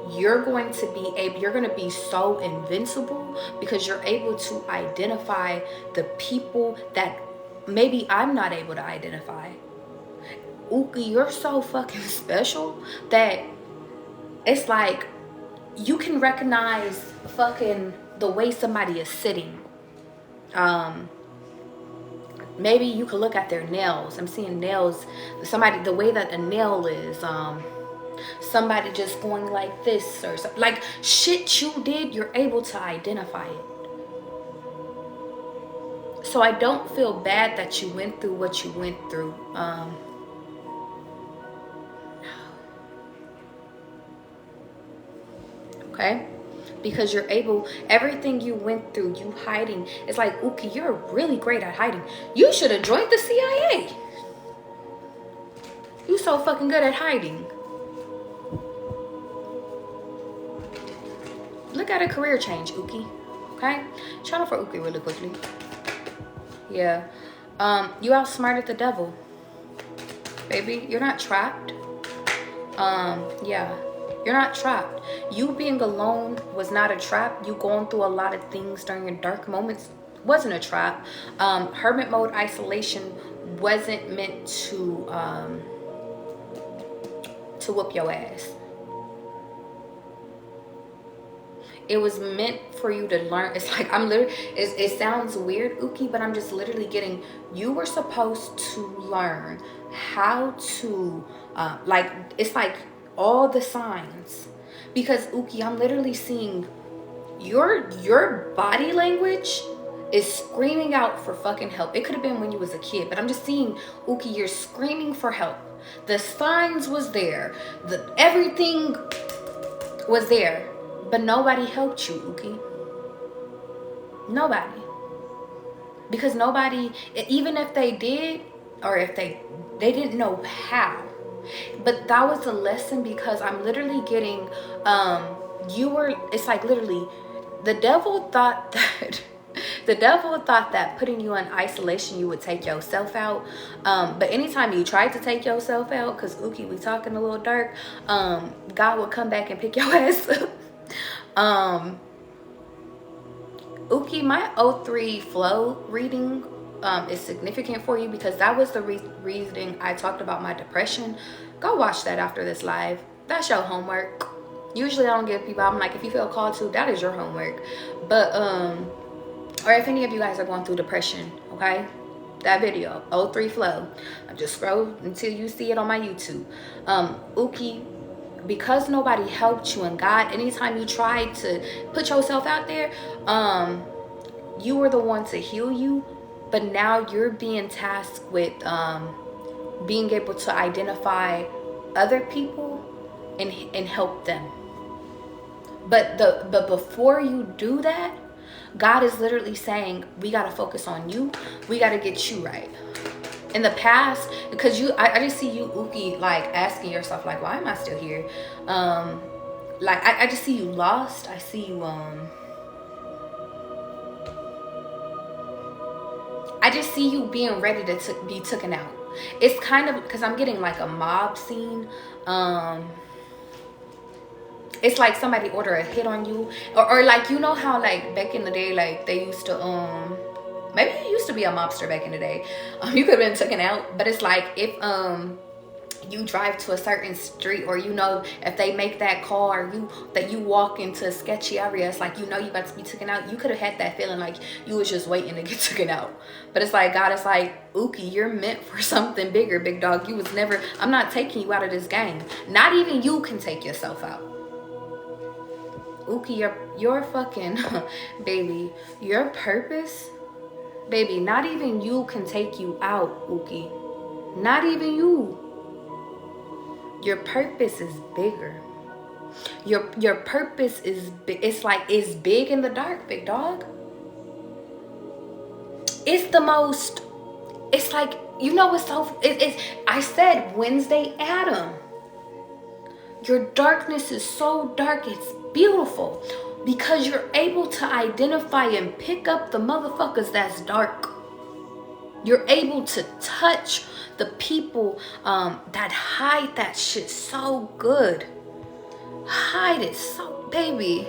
you're going to be so invincible, because you're able to identify the people that maybe I'm not able to identify. Uki, you're so fucking special that it's like you can recognize fucking the way somebody is sitting. Maybe you could look at their nails. I'm seeing nails. The way that a nail is. Somebody just going like this or something. Like shit you did, you're able to identify it. So I don't feel bad that you went through what you went through. Okay? Because you're able, everything you went through, you hiding. It's like, Uki, you're really great at hiding. You should have joined the CIA. You so fucking good at hiding. Look at a career change, Uki. Okay? Channel for Uki really quickly. Yeah. You outsmarted the devil. Baby, you're not trapped. Yeah. You're not trapped. You being alone was not a trap. You going through a lot of things during your dark moments wasn't a trap. Hermit mode isolation wasn't meant to whoop your ass. It was meant for you to learn. It's like I'm literally, it sounds weird, Uki, but I'm just literally getting, you were supposed to learn how to like, it's like all the signs, because Uki, I'm literally seeing your body language is screaming out for fucking help. It could have been when you was a kid, but I'm just seeing, Uki, you're screaming for help. The signs was there, everything was there, but nobody helped you, Uki. Nobody. Because nobody, even if they did, or if they didn't know how. But that was a lesson, because I'm literally getting, it's like literally, the devil thought that putting you in isolation, you would take yourself out. But anytime you tried to take yourself out, because Uki, we talking a little dark, God would come back and pick your ass up. Uki, my 03 flow reading is significant for you, because that was the reason I talked about my depression. Go watch that after this live. That's your homework. Usually I don't give people, I'm like, if you feel called to, that is your homework. But or if any of you guys are going through depression, okay, That video, O3 Flow. Just scroll until you see it on my YouTube. Uki, because nobody helped you, and God, anytime you tried to put yourself out there, you were the one to heal you, but now you're being tasked with being able to identify other people and help them. But before you do that, God is literally saying, we got to focus on you. We got to get you right. In the past, because I just see you, Uki, like asking yourself, like, why am I still here? Like, I just see you lost. I see you, I just see you being ready to be taken out. It's kind of, because I'm getting like a mob scene. It's like somebody order a hit on you, or like, you know how like back in the day, like they used to maybe you used to be a mobster back in the day, you could have been taken out. But it's like, if you drive to a certain street, or you know, if they make that call, or you walk into a sketchy area, it's like, you know, you about to be taken out. You could have had that feeling like you was just waiting to get taken out. But it's like, God is like, Uki, you're meant for something bigger, big dog. You was never, I'm not taking you out of this game. Not even you can take yourself out. Uki, your fucking baby, your purpose, baby, not even you can take you out, Uki. Not even you. Your purpose is bigger. Your purpose is big. It's like, it's big in the dark, big dog. It's the most, it's like, you know what's so, it's I said Wednesday Adam. Your darkness is so dark, it's beautiful, because you're able to identify and pick up the motherfuckers that's dark. You're able to touch the people that hide that shit so good. Hide it so, baby.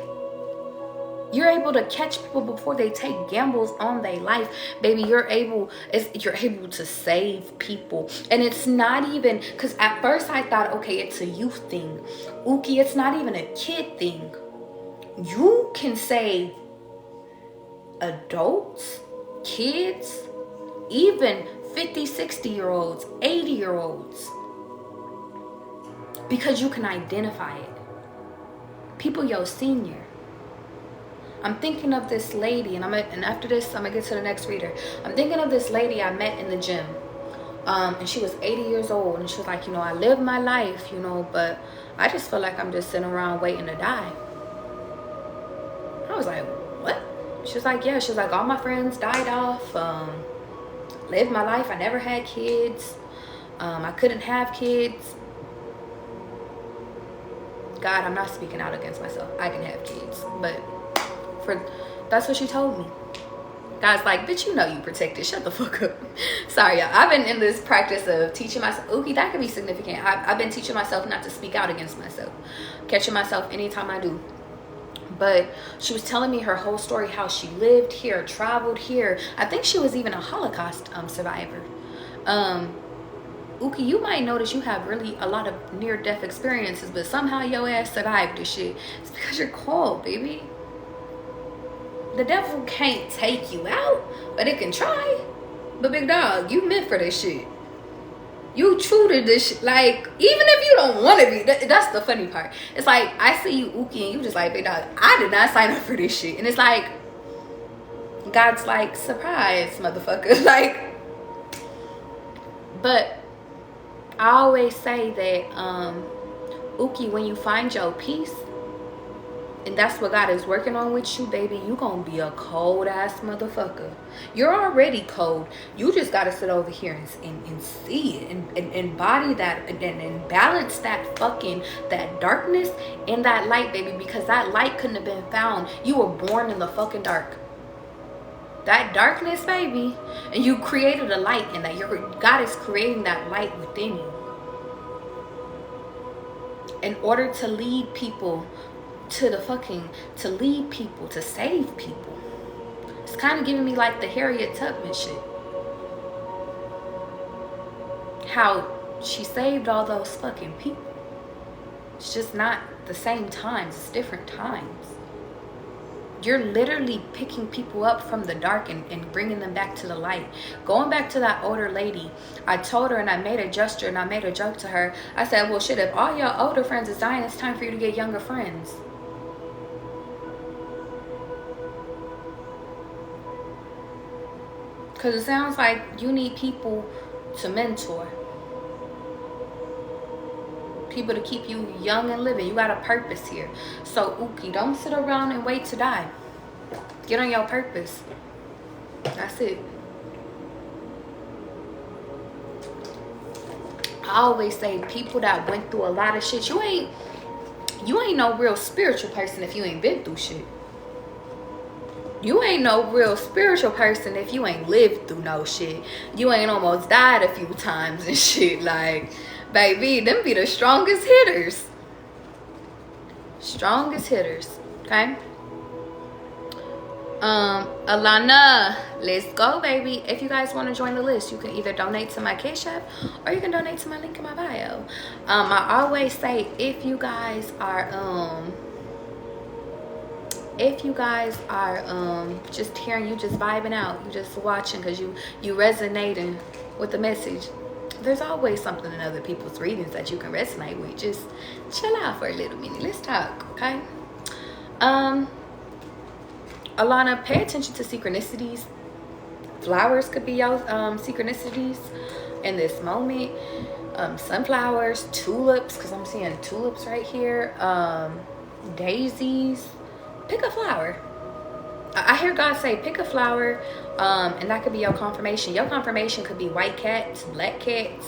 You're able to catch people before they take gambles on their life, baby. You're able to save people. And it's not even, because at first I thought, okay, it's a youth thing. Uki, it's not even a kid thing. You can save adults, kids, even 50, 60-year-olds, 80-year-olds, because you can identify it. People your senior. I'm thinking of this lady, and after this, I'm gonna get to the next reader. I'm thinking of this lady I met in the gym, and she was 80 years old, and she was like, you know, I live my life, you know, but I just feel like I'm just sitting around waiting to die. I was like, what? She was like, yeah. She was like, all my friends died off. Lived my life. I never had kids. I couldn't have kids. God, I'm not speaking out against myself. I can have kids, but that's what she told me. God's like, bitch, you know you protected. Shut the fuck up. Sorry, y'all. I've been in this practice of teaching myself. Ookie, that could be significant. I've been teaching myself not to speak out against myself. Catching myself anytime I do. But she was telling me her whole story, how she lived here, traveled here. I think she was even a Holocaust survivor. Uki, you might notice you have really a lot of near-death experiences, but somehow your ass survived this shit. It's because you're called, baby. The devil can't take you out, but it can try. But big dog, you meant for this shit. You true to this shit. Like, even if you don't want to be, that's the funny part. It's like, I see you, Uki, and you just like, big dog, I did not sign up for this shit. And it's like, God's like, surprise, motherfucker. Like, but I always say that, Uki, when you find your peace, and that's what God is working on with you, baby, you gonna be a cold ass motherfucker. You're already cold. You just gotta sit over here and see it and embody that and balance that that darkness and that light, baby, because that light couldn't have been found. You were born in the fucking dark. That darkness, baby, and you created a light in that. God is creating that light within you in order to lead people to lead people, to save people. It's kind of giving me like the Harriet Tubman shit. How she saved all those fucking people. It's just not the same times, it's different times. You're literally picking people up from the dark and bringing them back to the light. Going back to that older lady, I told her and I made a gesture and I made a joke to her. I said, well, shit, if all your older friends is dying, it's time for you to get younger friends. Because it sounds like you need people to mentor. People to keep you young and living. You got a purpose here. So, Uki, don't sit around and wait to die. Get on your purpose. That's it. I always say people that went through a lot of shit, you ain't no real spiritual person if you ain't been through shit. You ain't no real spiritual person if you ain't lived through no shit. You ain't almost died a few times and shit. Like, baby, them be the strongest hitters. Strongest hitters, okay? Alana, let's go, baby. If you guys want to join the list, you can either donate to my Cash App or you can donate to my link in my bio. I always say, if you guys are just hearing, you just vibing out, you just watching because you resonating with the message, there's always something in other people's readings that you can resonate with. Just chill out for a little minute. Let's talk, okay? Alana, pay attention to synchronicities. Flowers could be your synchronicities in this moment. Sunflowers, tulips, because I'm seeing tulips right here. Daisies. Pick a flower. I hear God say pick a flower, and that could be your confirmation. Your confirmation could be white cats, black cats.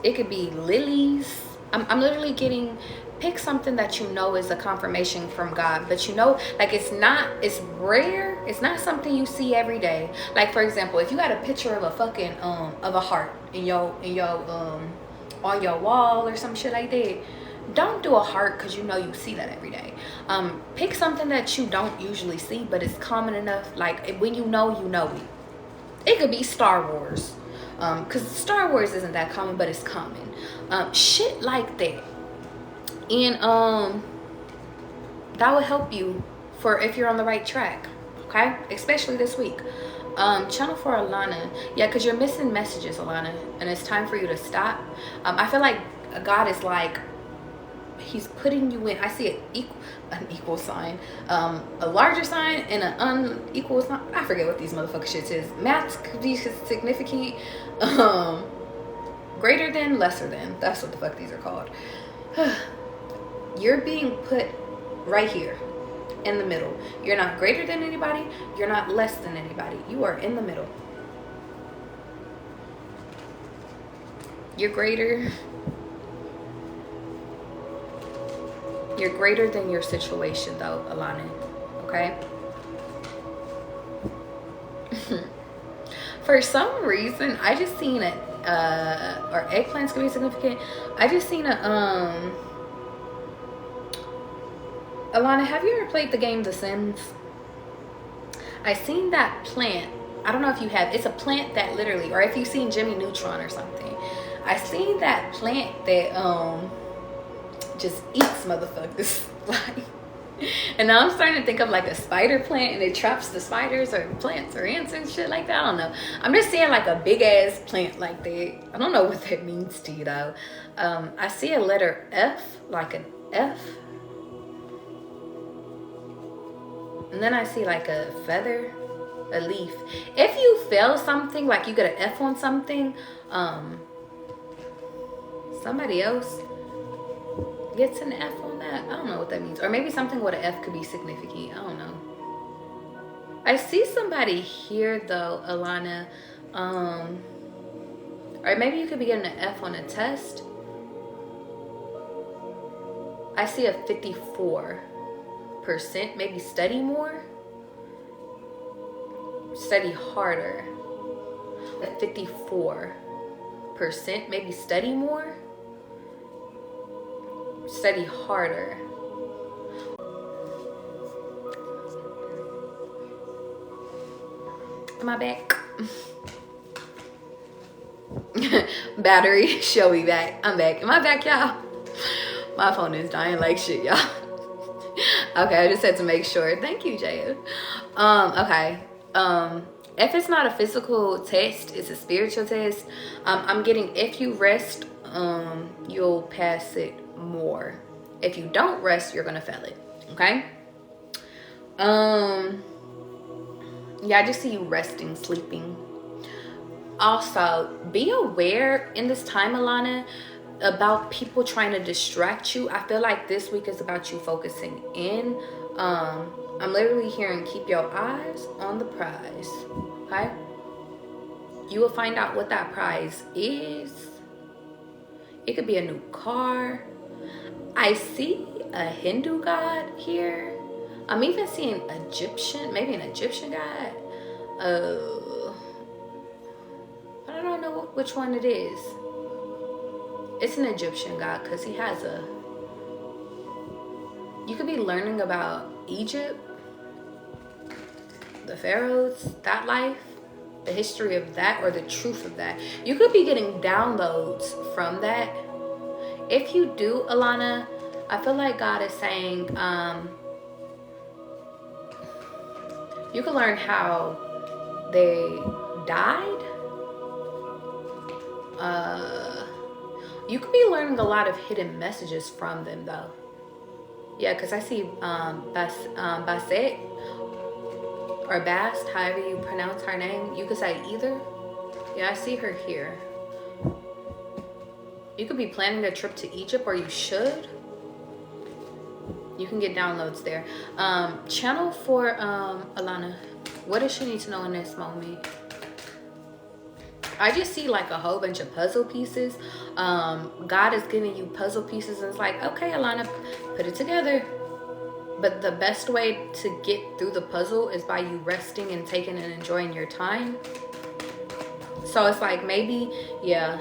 It could be lilies. I'm literally getting, pick something that you know is a confirmation from God, but you know, like it's rare. It's not something you see every day. Like, for example, if you got a picture of a fucking of a heart in your on your wall or some shit like that, don't do a heart because you know you see that every day. Pick something that you don't usually see, but it's common enough. Like, when you know it. It could be Star Wars, because Star Wars isn't that common, but it's common. Shit like that. And that will help you for if you're on the right track, okay? Especially this week. Channel for Alana. Yeah, because you're missing messages, Alana, and it's time for you to stop. I feel like God is like, he's putting you in. I see an equal sign, a larger sign and an unequal sign. I forget what these motherfucking shits is. Maths could be significant. Greater than, lesser than. That's what the fuck these are called. You're being put right here in the middle. You're not greater than anybody. You're not less than anybody. You are in the middle. You're greater. You're greater than your situation, though, Alana. Okay? For some reason, I just seen it. Or eggplants could be significant. I just seen a Alana, have you ever played the game The Sims? I seen that plant. I don't know if you have. It's a plant that literally, or if you've seen Jimmy Neutron or something. I seen that plant that just eats motherfuckers. Like, and now I'm starting to think of like a spider plant, and it traps the spiders or plants or ants and shit like that. I don't know. I'm just seeing like a big ass plant like that. I don't know what that means to you though. I see a letter F, like an F. And then I see like a feather, a leaf. If you fail something, like you get an F on something, somebody else gets an F on that. I don't know what that means. Or maybe something with an F could be significant. I don't know. I see somebody here though, Alana. Or maybe you could be getting an F on a test. I see a 54%. Maybe study more. Study harder. At 54%. Maybe study more. Study harder. Am I back? Battery, show me back. I'm back. Am I back, y'all? My phone is dying like shit, y'all. Okay, I just had to make sure. Thank you, Jaya. Okay. If it's not a physical test, it's a spiritual test. I'm getting, if you rest, you'll pass it more. If you don't rest, you're gonna fail it. Okay. Yeah, I just see you resting, sleeping. Also, be aware in this time, Alana, about people trying to distract you. I feel like this week is about you focusing in. I'm literally hearing keep your eyes on the prize. Okay? You will find out what that prize is. It could be a new car. I see a Hindu god here. I'm even seeing Egyptian, maybe an Egyptian god. But I don't know which one it is. It's an Egyptian god because he has a... You could be learning about Egypt, the pharaohs, that life, the history of that, or the truth of that. You could be getting downloads from that. If you do, Alana, I feel like God is saying, you can learn how they died. You could be learning a lot of hidden messages from them, though. Yeah, because I see Basset or Bast, however you pronounce her name. You could say either. Yeah, I see her here. You could be planning a trip to Egypt, or you should. You can get downloads there. Channel for Alana. What does she need to know in this moment? I just see like a whole bunch of puzzle pieces. God is giving you puzzle pieces, and it's like, okay, Alana, put it together. But the best way to get through the puzzle is by you resting and taking and enjoying your time. So it's like, maybe, yeah.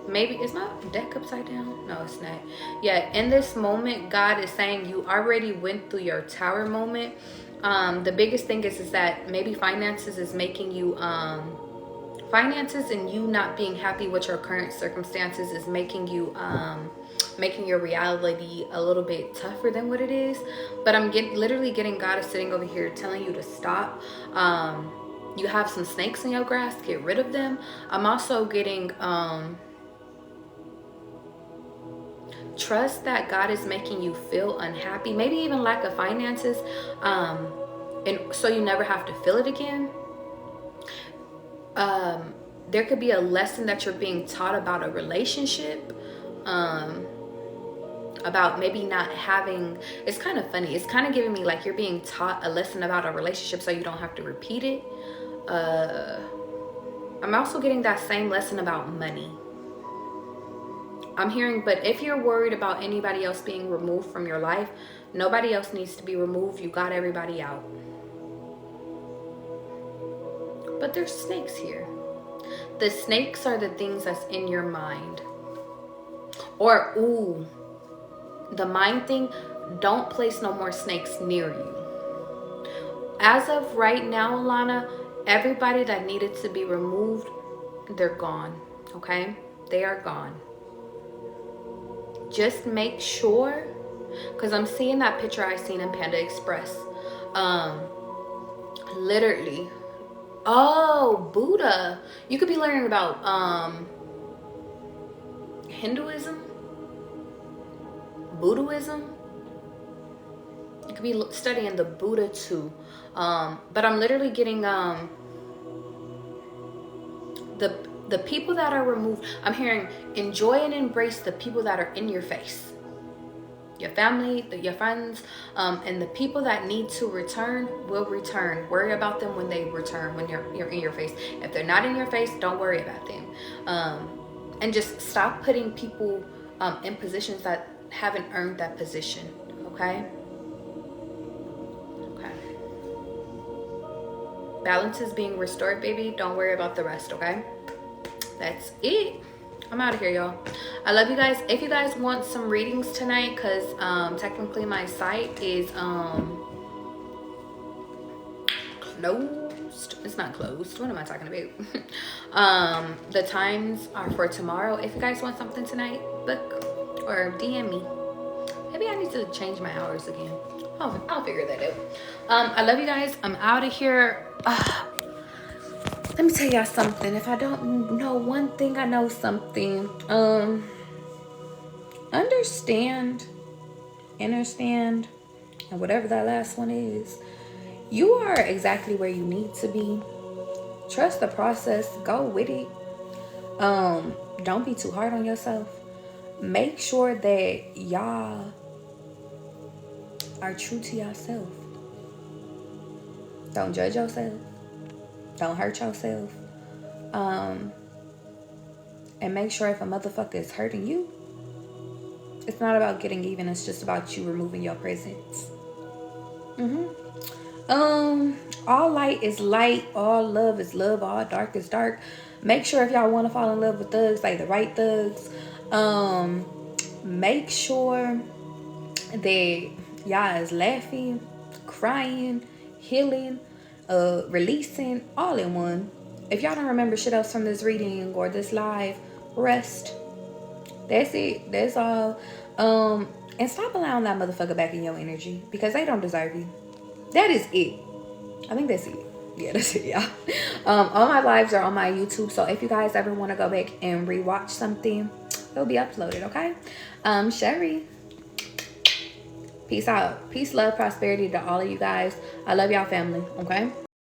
Maybe, is my deck upside down? No, it's not. Yeah, in this moment, God is saying you already went through your tower moment. The biggest thing is that maybe finances is making you... finances and you not being happy with your current circumstances is making you making your reality a little bit tougher than what it is. But I'm literally getting God is sitting over here telling you to stop. You have some snakes in your grass, get rid of them. I'm also getting trust that God is making you feel unhappy, maybe even lack of finances, and so you never have to feel it again. There could be a lesson that you're being taught about a relationship, about maybe not having... It's kind of funny. It's kind of giving me like you're being taught a lesson about a relationship so you don't have to repeat it. I'm also getting that same lesson about money. I'm hearing, but if you're worried about anybody else being removed from your life, nobody else needs to be removed. You got everybody out. But there's snakes here. The snakes are the things that's in your mind. Or, ooh, the mind thing, don't place no more snakes near you. As of right now, Alana, everybody that needed to be removed, they're gone, okay? They are gone. Just make sure, because I'm seeing that picture I seen in Panda Express. Literally... Oh, Buddha. You could be learning about Hinduism, Buddhism. You could be studying the Buddha too. But I'm literally getting the people that are removed. I'm hearing enjoy and embrace the people that are in your face. Your family, your friends, and the people that need to return will return. Worry about them when they return, when you're in your face. If they're not in your face, don't worry about them. And just stop putting people in positions that haven't earned that position. Okay? Okay. Balance is being restored, baby. Don't worry about the rest, okay? That's it. I'm out of here, y'all. I love you guys. If you guys want some readings tonight, because technically my site is closed. It's not closed. What am I talking about? The times are for tomorrow. If you guys want something tonight, book or DM me. Maybe I need to change my hours again. I'll figure that out. I love you guys. I'm out of here. Let me tell y'all something. If I don't know one thing, I know something. Understand, and whatever that last one is, you are exactly where you need to be. Trust the process. Go with it. Don't be too hard on yourself. Make sure that y'all are true to yourself. Don't judge yourself. Don't hurt yourself. And make sure if a motherfucker is hurting you, it's not about getting even. It's just about you removing your presence. All light is light. All love is love. All dark is dark. Make sure if y'all want to fall in love with thugs, like the right thugs, make sure that y'all is laughing, crying, healing, releasing, all in one. If y'all don't remember shit else from this reading or this live, rest. That's it. That's all. And stop allowing that motherfucker back in your energy because they don't deserve you. That is it. I think that's it. Yeah, that's it, y'all. All my lives are on my YouTube, so if you guys ever want to go back and rewatch something, it'll be uploaded, okay? Sherry. Peace out. Peace, love, prosperity to all of you guys. I love y'all family, okay?